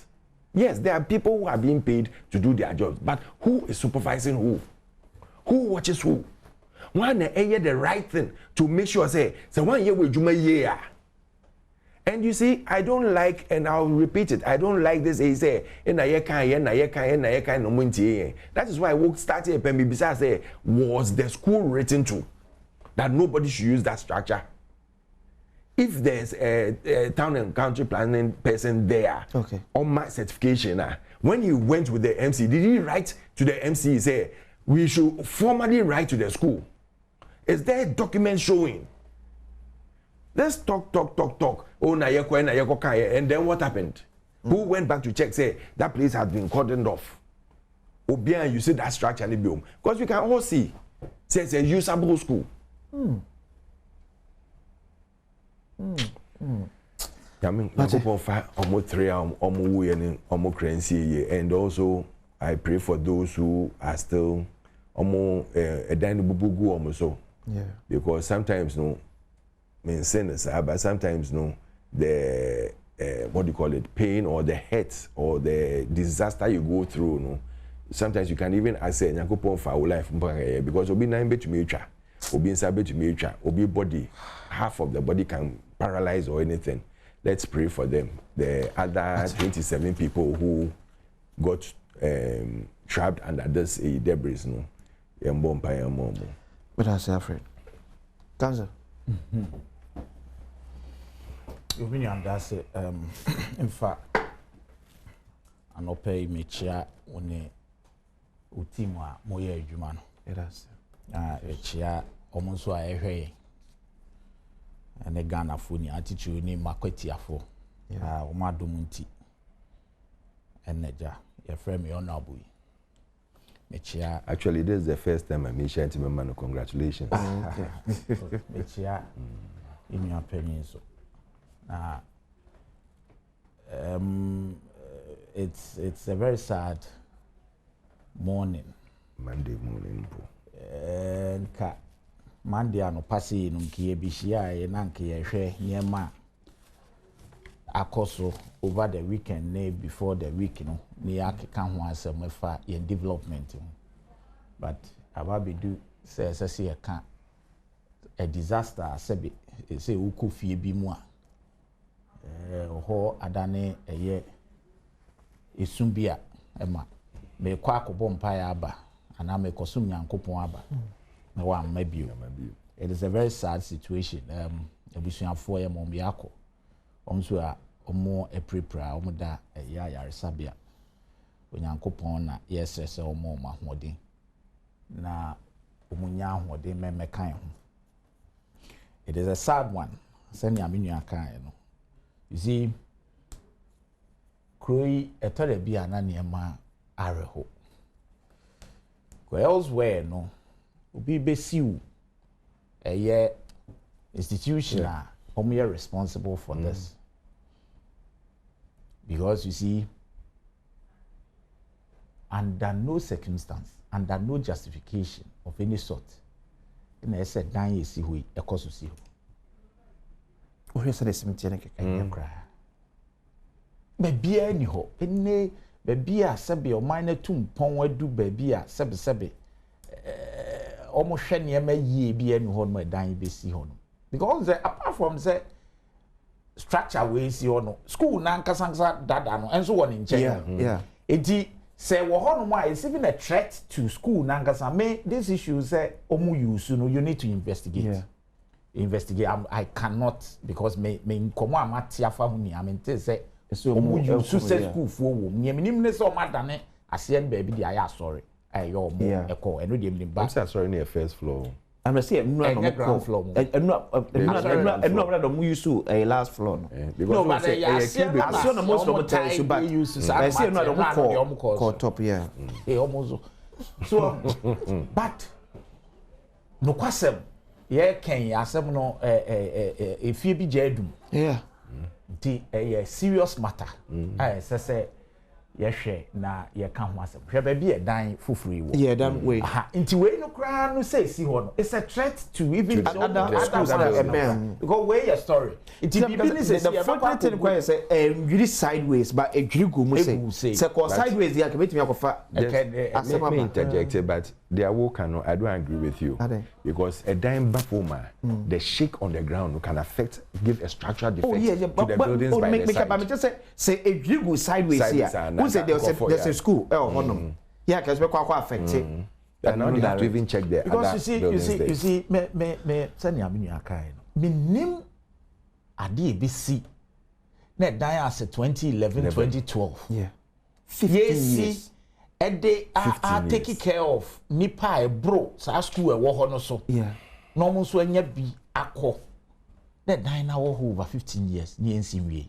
Yes, there are people who are being paid to do their jobs, but who is supervising who? Who watches who? One hear the right thing to make sure say one year will do my year. And you see, I don't like, and I'll repeat it, I don't like this. He say, that is why I started and say, was the school written to? That nobody should use that structure. If there's a town and country planning person there, okay, on my certification, when he went with the MC, did he write to the MC say we should formally write to the school? Is there a document showing? Let's talk. Oh, and then what happened? Who went back to check? Say that place has been cordoned off. Obian, you see that structure, because we can all see. Say it's a usable school. And also I pray for those who are still because sometimes no but sometimes no the what do you call it, pain or the hurt or the disaster you go through, no, sometimes you can even say for life because obi nine bet me obi inside to me obi body, half of the body can paralyze or anything. Let's pray for them. The other 27 people who got trapped under this debris no yembo mpa yemmo mo. But I say afraid. Cancer. You mean that's in fact an opay me chia one utimwa moye adwuma no. Yes. Chia almost so I and the Ghana for ni attitude ni makwetiafo. Omadom nti. Eneja your friend me honorable. Mechia actually this is the first time I meet Shanti man. Congratulations. Mechia in your opinion so. It's a very sad morning. Monday morning. And Monday ano pasi no nkie bihia ye na nke ye hwe niema akoso over the weekend before the week no ni akeka ho asem fa ye development but ababedu say e ka a disaster sebe say ukofie bi mu a ho adane eye esumbia ema me kwa akobọ mpa ya aba ana me kosum nyankopon aba na wa mabio. It is a very sad situation. Ebusuafo ye mom yako omso a omo eprepra omo da ya yaresabia onyankopon na yesese omo mahoden na omunya ahoden memekan ho. It is a sad one. Send ya menu akan no. You see kroi etore bia na niema areho. Go elsewhere no obi besiu a institution are responsible for this. Because you see, under no circumstance, under no justification of any sort, in a said dying is who a cause of see. Oh, yes, I cemetery. Baby, anyhow, any baby, a sabi or minor tomb, pon do baby, a sabi. Almost shiny ye be any home my dying be see on. Because apart from the structure we see on school nankasansa dadano and so on in China. Yeah. It say why it's even a threat to school nankasa. May this issue say omu you need to investigate. Yeah. Investigate. I cannot because me komo amatia fa huni. I mean say omu use school for me minim so madane asien baby di aya sorry. Your more echo and redeem the back. I'm sorry, near first floor. I'm saying no ground floor. And no use a last floor. No, but I see most of the time you back. I see another call top here. Almost so, but no question. Yeah, can you asem no if you be jedum? Yeah, the a serious matter. I say. Yehwe na ye ka ho asem hwe ba bi e dan fufuri wo yeah that way nti we no kra no say si ho no it's a threat to even other schools because where your story it be business the funny thing quite say really sideways but a jiri go mo say cause sideways ya ke betimi akofa asem me interject but their work I don't agree with you because a dime bafoma the shake on the ground can affect give a structural defect to the buildings by the side. But just say a jiri go sideways here. Who said there's a school? Yeah, because we're quite affected. And now you have to even check the because you see, me send you a menu account. Me name adi BC. Net die as 2011, 2012. Yeah, 15 years. And they are taking care of nipa bro. So school a war no so. Yeah. Normal so enya bi akọ. Net die now over 15 years. Ni ensiwe.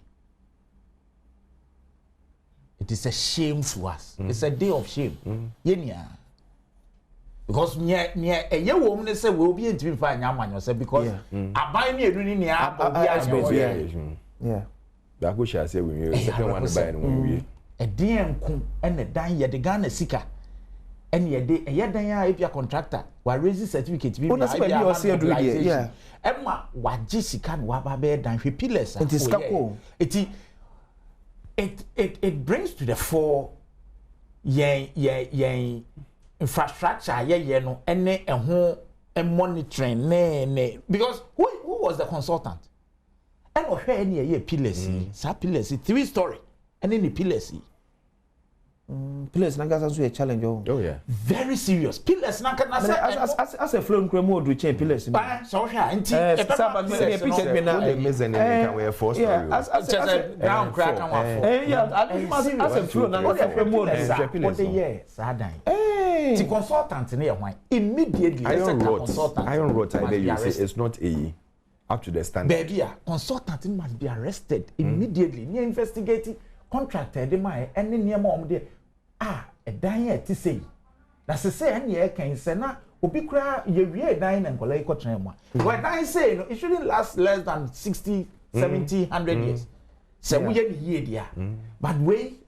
It is a shame to us. It's a day of shame. Yenya. Because near a year woman say we'll be into fine yourself because I buy me a running yeah. That which I say we second one buy and a DM kum and a dine yet the Ghana Sika. And yet a year dan if you're contractor, while raising certificate be yeah. Emma, what Jessica waba bed than she pillars. It is couple. It brings to the fore infrastructure no ene ho monitoring ne because who was the consultant and where any pillars sa pillars 3 story and any pillars Pillars na gasa so a challenge oh yeah, very serious. Pillars na as a flow nkra mo do chain pillars me so hwa nti e picture me na mezzanine can we force story as a ground crack and one as a flow na nkra mo do what the year sadan the consultant na hwan immediately iron rod I you say it's not a up to the standard. Baby, consultant must be arrested immediately. Near investigating contractor de my any near mom de a dying to say. That's the say any can say na obi kra ye wie dying and collect cotton one. When I say no, it shouldn't last less than 60, 70, 100 years. So we ye dia. But we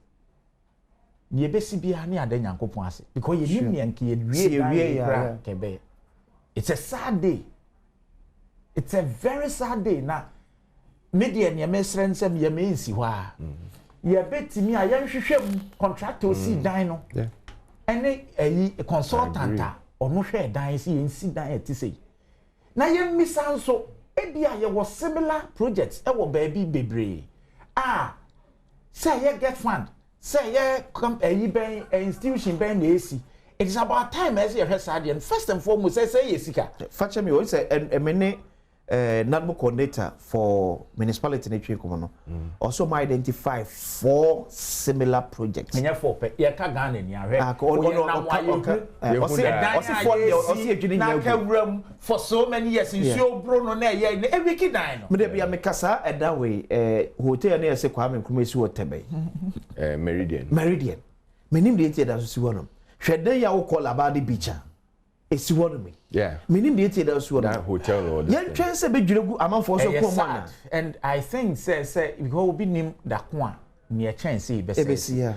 ye be si bia ne ade nyankopon ase because ye nim yanke ye wie kebe. It's a sad day. It's a very sad day now. Media near mesren sem ye me nsi ho a. Ye betimi a ye nhwehwem contractor si dan no. Yeah. Any a consultant ono hwe dan si ye nsi dan eti sei. Na ye mmisa nso e bia ye was similar projects e wo baby bebre. Say ye get fund. Say ye come ben institution ben na esi. It is about time as you hear sad. First and foremost say ye sika. Fache me o say emene national coordinator for municipality in Chikono. Also, my identify 4 similar projects. Menya 4 pe. Ye ka Ghana ni ahwe. For so many years in so bro no na ye every kid dine. Me dey be amekasa that way hotel na say Kwame Nkrumah si Otebe. Meridian. Menim dey tie da so si wono. Hwede ya wo call about the beach. Esi wono me. Yeah. Meaning the that hotel or the chance be juregu among for so come and I think say because we nim da kwa near chance be say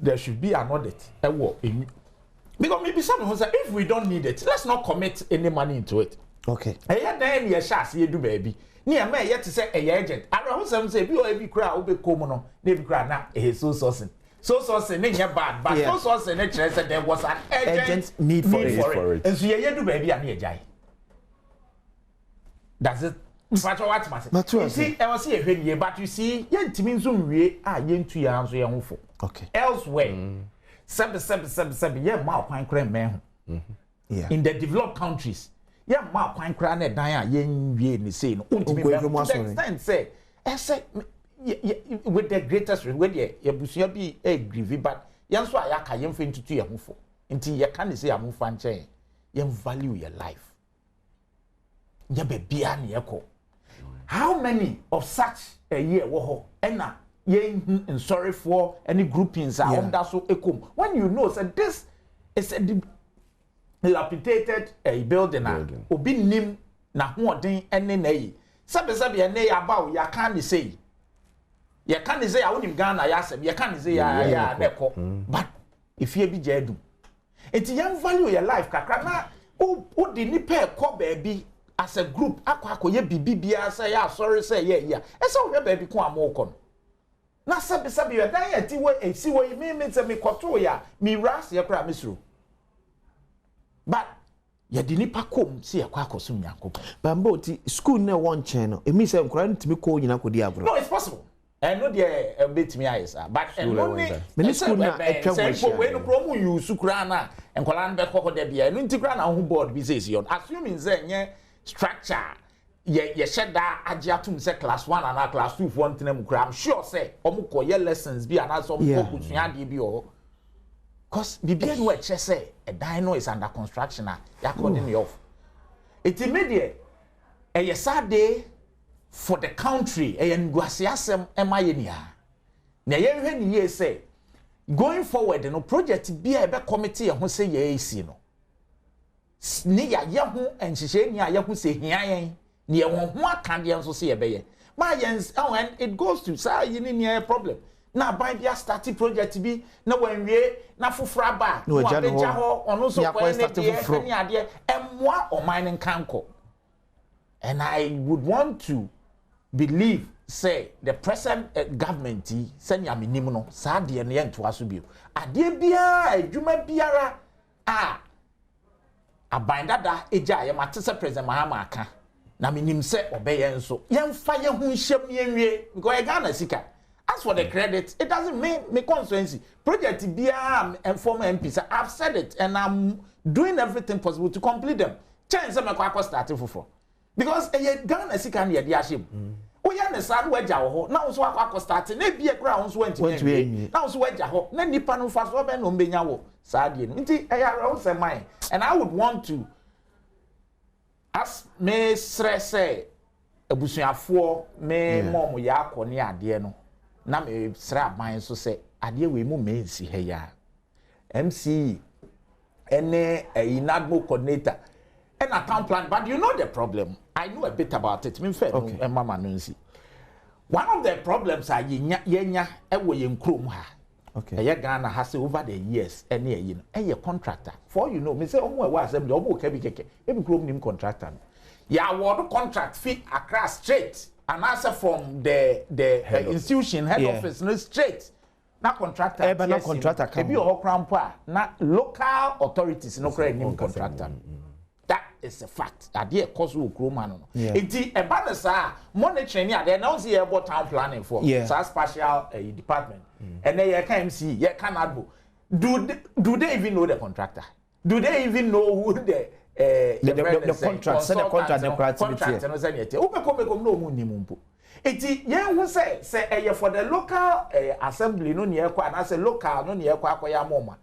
there should be an audit because maybe some say if we don't need it let's not commit any money into it. Okay. Yeah, then your chance you do baby. Near me yet to say a agent. I don't some say you every crowd will be common on every crowd now a so sourcing. So say bad, but so say there was an agent need for it. And so you do baby and you jai. That's it. What you see, I was here, but you see, yen timin zoom we yen 2 years so yen fo. Okay. Elsewhere, seven, yen ma kwan kran men. Yeah. In the developed countries, yen ma kwan kran na dan yen wie ni say no. Understand say, with the greatest with the ebusia bi grievy but yan so ayaka yen fe ntutu ye hofo nti ye kan say am fa nche yen value your life ye be bia na yeko how many of such a year wo ho ena yen sorry for any groupings are under so ekom when you know say this is a dilapidated building obi nim na hoden ene na yi sabe ene ya ba ya kan say you can't say I wouldn't Ghana yasem. You can't say ya neko. But if you be jedum, it's young value your life. Kakra o di ni pe ko baby as a group. Ako ye bibi say ya sorry say yeah. Esa o baby ko amoko. Na sabe you dan ya ti we esi we me say me koto ya me ras ye kra misru. But ya di ni pa kom say ya kwa akosum Yankop. Bambo ti school na one channel. E mi say nkra ntimi ko nyina ko di agro. No, it's possible. I know the bit me eyes, but only school na we no promo you sukrana and kolan be koko de bia no ntikra na ho board bi says yon assuming say nye structure ye shed da agiatum say class 1 and class 2 for ntenam kra I'm sure say omuko ye lessons bi and so omuko kutua de bi o cause bibia no e che say a dino is under construction according to off it immediate a yesterday for the country and guasiasem emayenia na ye hwe ni ye say going forward no project bia e be committee ho say ye esi no ni ya ye ho enhihye ni ya ho say hia yen ni ye ho akande enso say ye be ye ma yens and it goes to say you ni problem na ban bia start project bi na wanwie na fofora ba no abeja ho ono so kwa ni ade emwa o mining kanko and I would want to believe say the present government send ya minim no sa de ne yento aso bio ade bia adwuma biara abandada eja ye mate se president Mahama aka na minim se obeye nso yemfa ye hu hyem yenwie because Ghana sika As for the credit, it doesn't mean me constituency. Project BR and former MPs, I've said it, and I'm doing everything possible to complete them. Chance me kwa starting for. Because Ghana sikan ye diashim. We understand where Jaho, now so akwa starting, na be a grounds went to now so where Jaho, na nipa no fa so be no benyawo. Sadie. Nti I say mine. And I would want to ask me stress ebusuafo me mom ya akone ade no. Na me sra ban so say ade we mu me nsi he ya MC ene inadmo coordinator and a town plan, but you know the problem. I know a bit about it. Me fair no mama no nsi. One of the problems are yenya ewo ye nkrom ha. Okay. Eye Ghana has over the years ene yi no eye contractor. For you know me say omo e wa assembly omo ka bi keke. E bi nkrom nim contractor. Ya award contract fee across straight. And answer from the institution head office no straight na contractor na contractor come be o krampo na local authorities no credit name contractor that is a fact ade cause wo kroma no enti e ba na sa monitoring ya there now see about town planning for sa spatial department and then you can MC you can adbo do they even know the contractor, do they even know who the contract, send the contract, the contract, no say yet. Ubekom no mu ni mumpo. Eti yen hu say for the local assembly no near kwa na say local no near kwa akoya moma.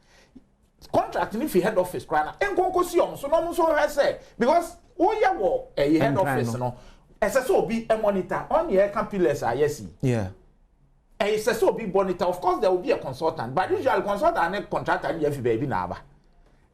Contract ni fi head office kwa na enkonko si om so no mo so say because wo ye wo head office no ese so obi a monitor on your capillars ayesi. Yeah. Ese so obi monitor, of course there will be a consultant, but usually consultant and contractor ni fi baby na aba.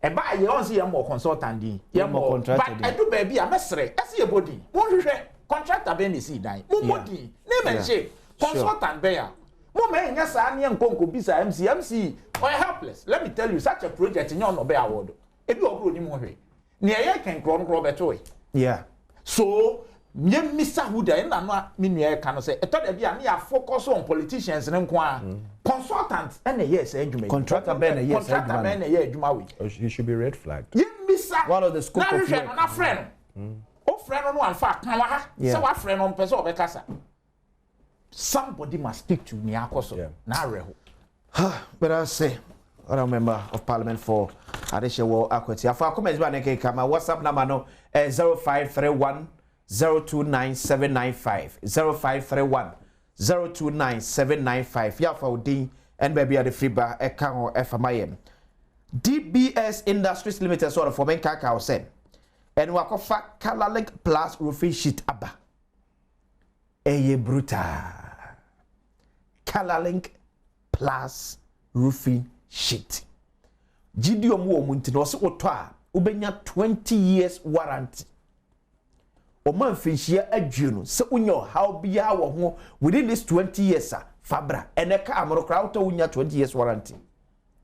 Eba ye on see more consultant din ye more contractor but edu baby a mesre ese ye body mo hwehwe contractor be ni si dan mo body ne menche consultant be ya mo me nya sa ne nkonko bisa MC or helpless. Let me tell you, such a project in your no be award ebi obro ni mo hwe ne ye kan kro beto we yeah so me misa huda na no me nua ka no say eto da bia me ya focus on politicians ne nko a consultant and yes adwuma contractor ben yes contractor ben adwuma we you should be red flagged one of the scope of work na friend o friend no anfa kan wa ha say wa friend on person obekasa somebody must speak to me akoso na reho but I say other member of parliament for Adeshewo Akweti afa comments ba nke kama WhatsApp number no 0531 029795 0531 029795 ya fa odin and baby at the fiba e kan ho e fa mayem DBS Industries Limited sort of for men kaka say and wakofa Kalalink Plus roofing sheet aba eye brutal Kalalink Plus roofing sheet gidio mu omunti no se oto a ubenya 20 years warranty o man finhia adwuno se unyo how bia wo ho within this 20 years fabra eneka amrokra auto unya 20 years warranty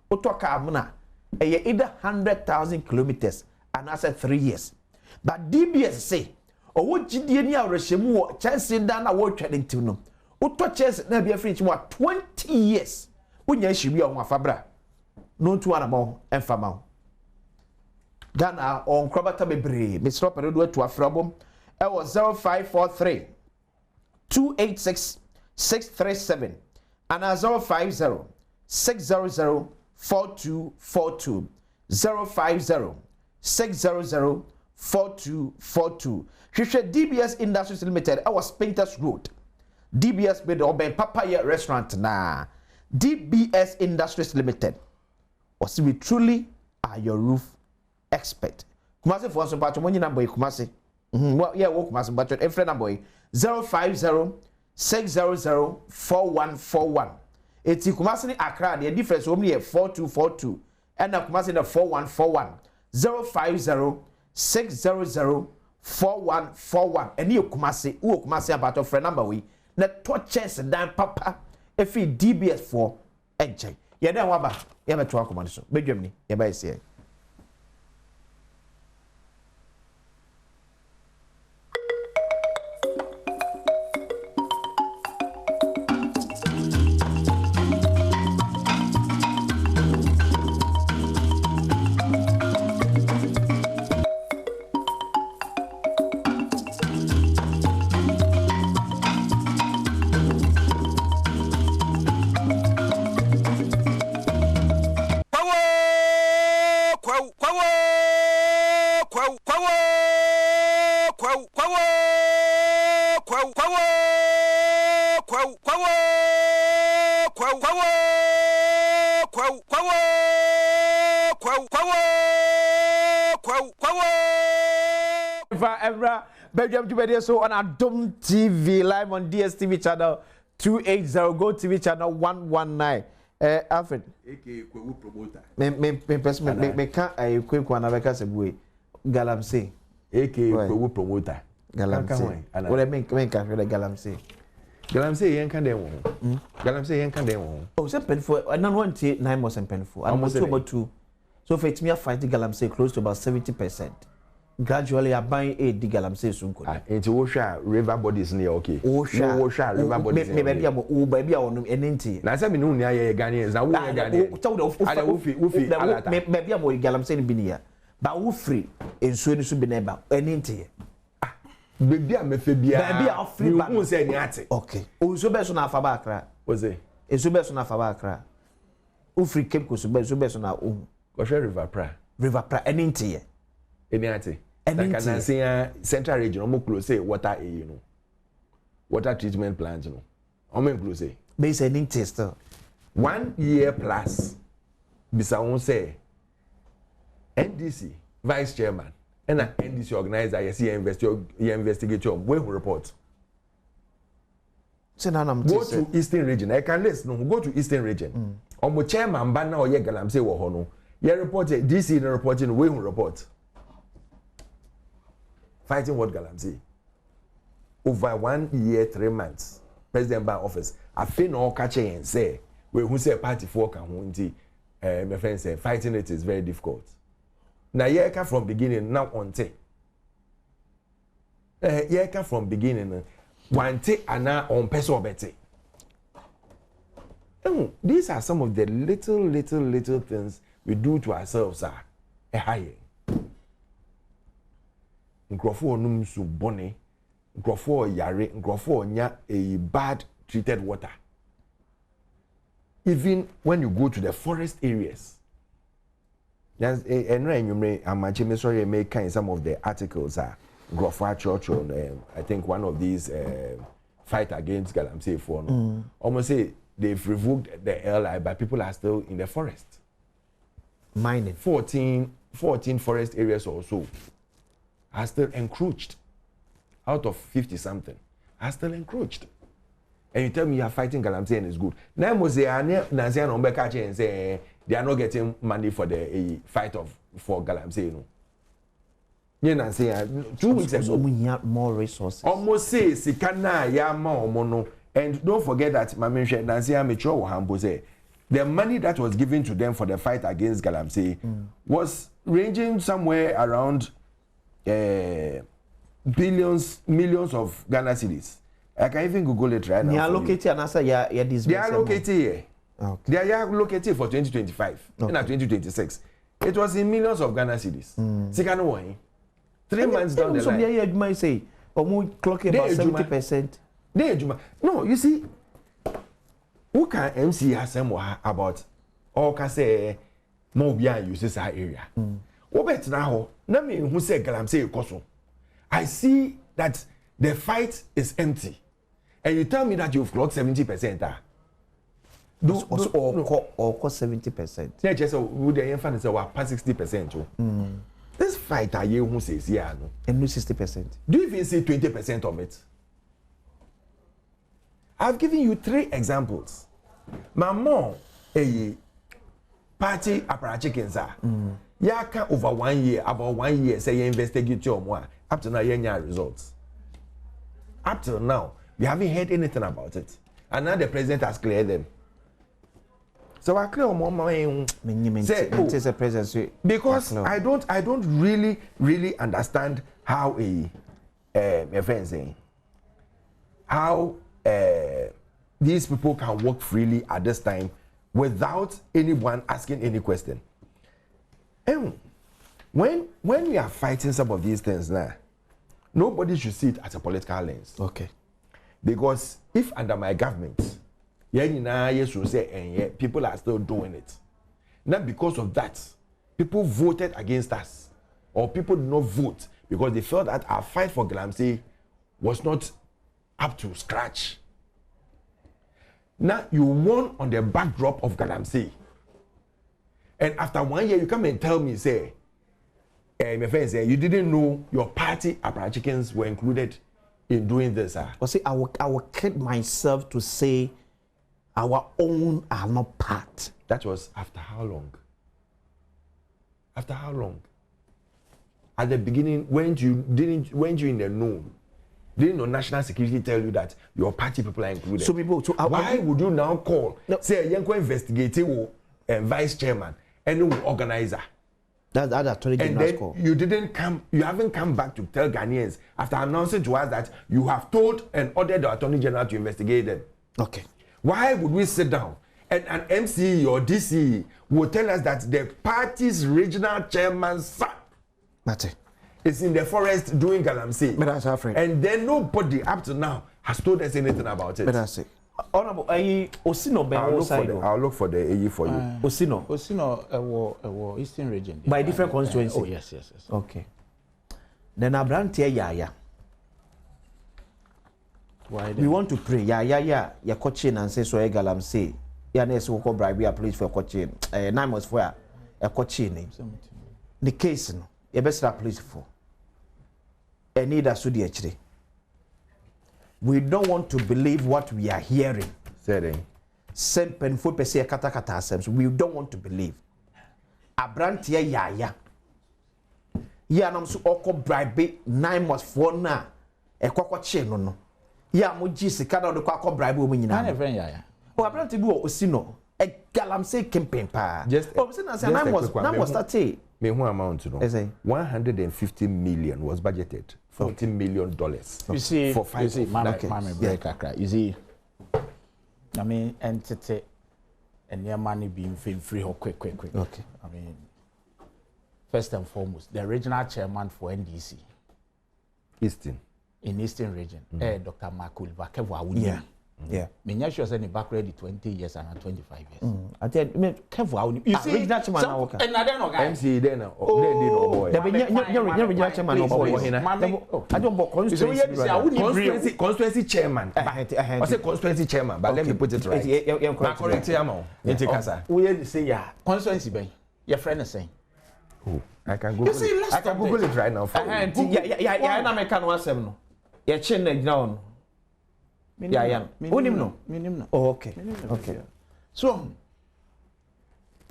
oto ka amna eye either 100,000 kilometers and as 3 years but DBS say owo gidie ni awrehemu wo chance dan na wo twede ntim no oto chance na bia finish mo 20 years unya hyibi o ho fabra no to anamo enfama Ghana on krobata bebre me stop peredo to afrabom it was 0543 286 637 and 050 600 4242 050 600 4242 Hwehwe DBS Industries Limited I was Painters Road DBS bid oben Papaya restaurant na DBS Industries Limited was we truly are your roof expert Kumasi for some part money number Kumasi yeah wo Kumasi but your friend number 050 600 4141 eti Kumasi ni Accra the difference only 4242 and Kumasi the 4141 050 600 4141 and you Kumasi wo Kumasi about your friend number we na touches dan papa efi DBS for enche ye den waba ye beto akoma so bedwam ni ye ba ese Badwam to be so on Adom TV live on DSTV channel 280, Go TV channel 119. Alfred. AK Kwewu promoter. Me can't a quick one of a Casabwe. Galamsey. AK Kwewu promoter. Galamsey. What I make after Galamsey. Galamsey yen can dem. Galamsey yen can dem. Oh, so painful. I don't want to 9 months and painful. I'm about 2. So for it's me, I fight the Galamsey close to about 70%. Gradually, I buy a Galamsey soon. Into Osha river bodies near okay. Osha river bodies. Maybe I'm a baby on an empty. Now, some new near Ghanaians. Now, we are Ghanaians. Maybe I'm a Galamsey Binia. But who free in Swedish to be neighbor an empty. Baby, I'm a Fabia. Baby, I'll free. You won't say anything. Okay. Oh, so best on Afabakra. Was it? It's so best on Afabakra. Who free Cape Coast, so best on our own. Gosha River Pra. River Pra, an empty. Anyati. Can say central region almost close say water you know. Water treatment plant you know. Almost close say. Base any tester. 1 year plus. Bisa won say NDC vice chairman and an NDC organizer you see investigate your way report. Go to Eastern region. I can listen. Go to Eastern region. Omo chairman banna or ye Galamsey wo ho no. Ye report DC the reporting way report. Fighting what Galamsey? Over 1 year, 3 months. President by office. I feel no catching and say, we who say party for can my friend say fighting it is very difficult. Now yeah, come from beginning now on take. Yeah, come from beginning. One take and now on peso better. These are some of the little things we do to ourselves. High. Nkrofo num su bone nkrofo yare nkrofo nya a bad treated water. Even when you go to the forest areas, there's I'm sorry make kind some of the articles are nkrofo church on I think one of these fight against Galamsey for no almost say they've revoked the LI but people are still in the forest mining 14 forest areas or so are still encroached. Out of 50 something, are still encroached. And you tell me you are fighting Galamsey and it's good. Now Mose Nancy and say they are not getting money for the fight for Galamsey. No. You Nancy 2 weeks ago. More resources. Almost say Sikana Yama Mono. And don't forget that Nancy Mature Hambo say the money that was given to them for the fight against Galamsey was ranging somewhere around billions, millions of Ghana cedis. I can even Google it right now. They are located and answer they are located here. Okay. They are located for 2025 and 2026. It was in millions of Ghana cedis. 3 months down the line. You might say, clock about 70%. No, you see, who can MC about all can say more behind uses our area? What now? Let me who say Galamsey Koso. I see that the fight is empty. And you tell me that you've clocked 70%. Or 70%. Yeah, just would the infant say we're past 60%. This fight are you who says yeah no. And no 60%. Do you even see 20% of it? I've given you 3 examples. My mom, a party apparatchickens are. Yaka over 1 year, about 1 year, say you investigate your more. Up to now, you results. Up till now, we haven't heard anything about it. And now the president has cleared them. So I clear more say, because I don't really understand how my friend saying how these people can work freely at this time without anyone asking any question. And when we are fighting some of these things now, nobody should see it as a political lens. Okay. Because if under my government, people are still doing it. Not because of that, people voted against us, or people did not vote because they felt that our fight for Galamsey was not up to scratch. Now you won on the backdrop of Galamsey. And after 1 year, you come and tell me, say, my friend say, you didn't know your party Chickens were included in doing this. Well, see, I will kid myself to say our own are not part. That was after how long? After how long? At the beginning, weren't you in the know? Didn't your national security tell you that your party people are included? So people, why would you now call, say, a young investigator vice chairman and organizer? That's Attorney General's call. You haven't come back to tell Ghanaians after announcing to us that you have told and ordered the Attorney General to investigate them. Okay. Why would we sit down and an MCE or DCE will tell us that the party's regional chairman's son is in the forest doing Galamsey? And then nobody up to now has told us anything about it. Honorable, I'll look for the AE for you. Osino, Eastern region. By different constituency. Oh, yes. Okay. Then Abrantia Yaya. We want to pray. Yeah. Coaching and say so. Galamsey. Yeah, next we call bribe. We are police for coaching. 9 months for a coaching. The case, no. You best police for. And need a study actually. We don't want to believe what we are hearing. Sempen fo pese kata asem. We don't want to believe. Abrantia yaya. Ya nam so oko bribe 9 months for na. E kwakwa che no. Ya mo ji sika na do kwakwa bribe o nyina. Na friend yaya. O abrantia bi o Osino. E Galamsey campaign pa. Just 9 months start. Me who amount no. 150 million was budgeted. $14 million. You see, for 5 years. You see, I mean, entity and your money being free or quick. Okay. I mean, first and foremost, the regional chairman for NDC. In Eastern region, Dr. Makul Bakevwa. Yeah. Me sure say ni back ready 20 years and 25 years. I tell me careful. You see, regional chairman now. And I don't know guys. MC then boy. The regional chairman no boy. I don't know constituency chairman. I say constituency chairman, but let me put it right. Correct amount. Enti kasa. We say yeah, constituency ben. Your friend is saying. Oh, I can Google it. I can Google it right now for you. Yeah, na me kan wasem no. Ye chin na now. Yeah. Minimum. Oh, okay. So,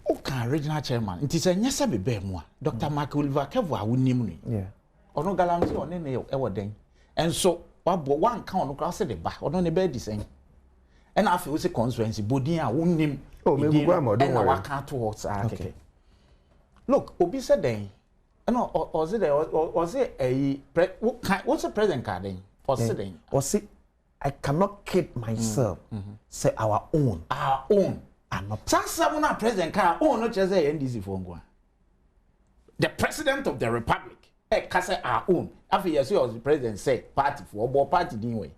okay, regional chairman. It is a nyasa bebe mo. Dr. Mark Oliver Kevwa wunim ni. Yeah. Ono Galamsey one ne ewo den. And so, one count no cross the ba. Ono ne be di sen. And I feel say constituency bodin a wunim. Oh, me go am, don't worry. And I towards okay. Look, obi said den. No, or say a what's the president card then? Or say den. Or say I cannot kid myself. Say our own. I'm not. Some president can own not just say NDC for Ngwa. The president of the republic. Can say our own. After you see the president say party for party anyway.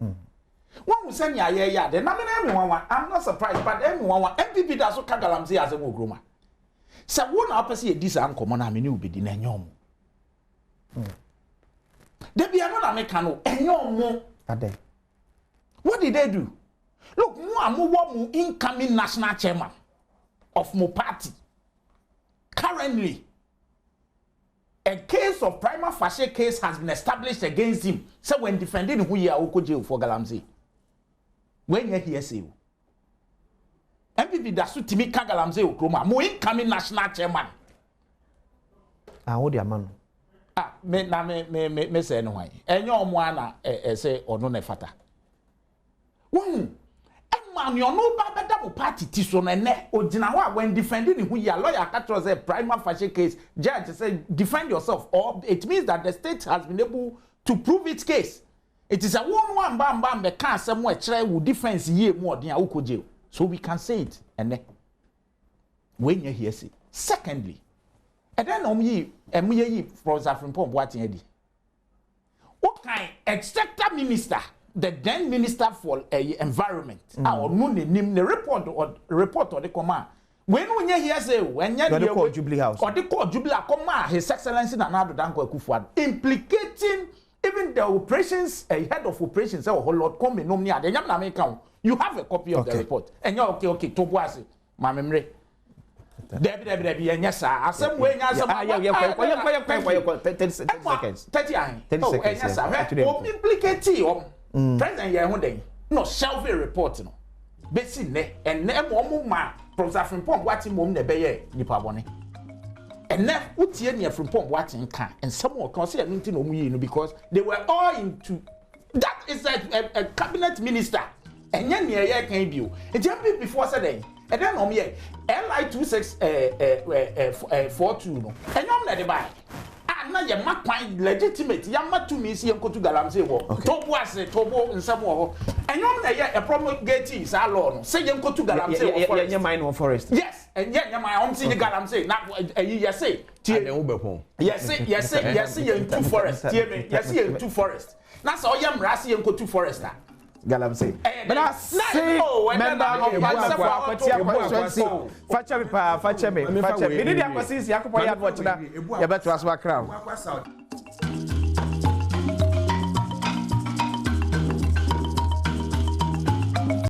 One will send ya. The nominee I'm not surprised, but everyone MPP that's what Galamsey as a groma. So one opposite this uncommon I mean you be the nyom. They be another mechanic enyom. What did they do? Look, mu incoming national chairman of my party. Currently, a case of prima facie case has been established against him. So when defending who you are jail for Galamsey. When you hear say, MPP that's to me Galamsey Okroma, mu incoming national chairman. What the man? Me say no why. Enyo mo ana say ono ne fata. Man, you know about party tiso na ne ogina when defending who your lawyer catch say prima facie case judge say defend yourself or it means that the state has been able to prove its case. It is a one bam be can somewhere try with defense ye more than jail. So we can say it and when you hear say secondly and then ye from Zafrin Pom what edi what kind executive minister the then minister for environment our no name the report or the command when we hear say when you call Jubilee House or they call Jubilee come His Excellency Nana Addo Dankwa Akufo-Addo implicating even the operations head of operations or Lord come no near the yam na me count. You have a copy of the report and you're okay to boase my memory. Debbie, and yes, sir. I some way, yes, 30 seconds. 30 seconds. Implicate you. President Yahoo, no shelf report. No, Bessie, and never one man from Frimpong watching mom the bay, Nipabone. And now, what's here near Frimpong watching can, and some more consider meeting because they were all into that is a cabinet minister. And yan near ya can be. And jumping before Saturday. And then on here, LI2642 no. And you're not the buy. And now you mark my legitimate. You mark to me see you go to Galamsey war. Tobo as a Tobo in some war. And you're not a promulgate is our law. Say you go to Galamsey war. Your mind on forest. Yes, and yet my own see the Galamsey. Not yes, say. Yes, you in two forests. Yes, you in two forests. That's all you Rasi and go to forest. Galamsey. But I say, member of Fetch me. We did the acquisition. You better ask what crown.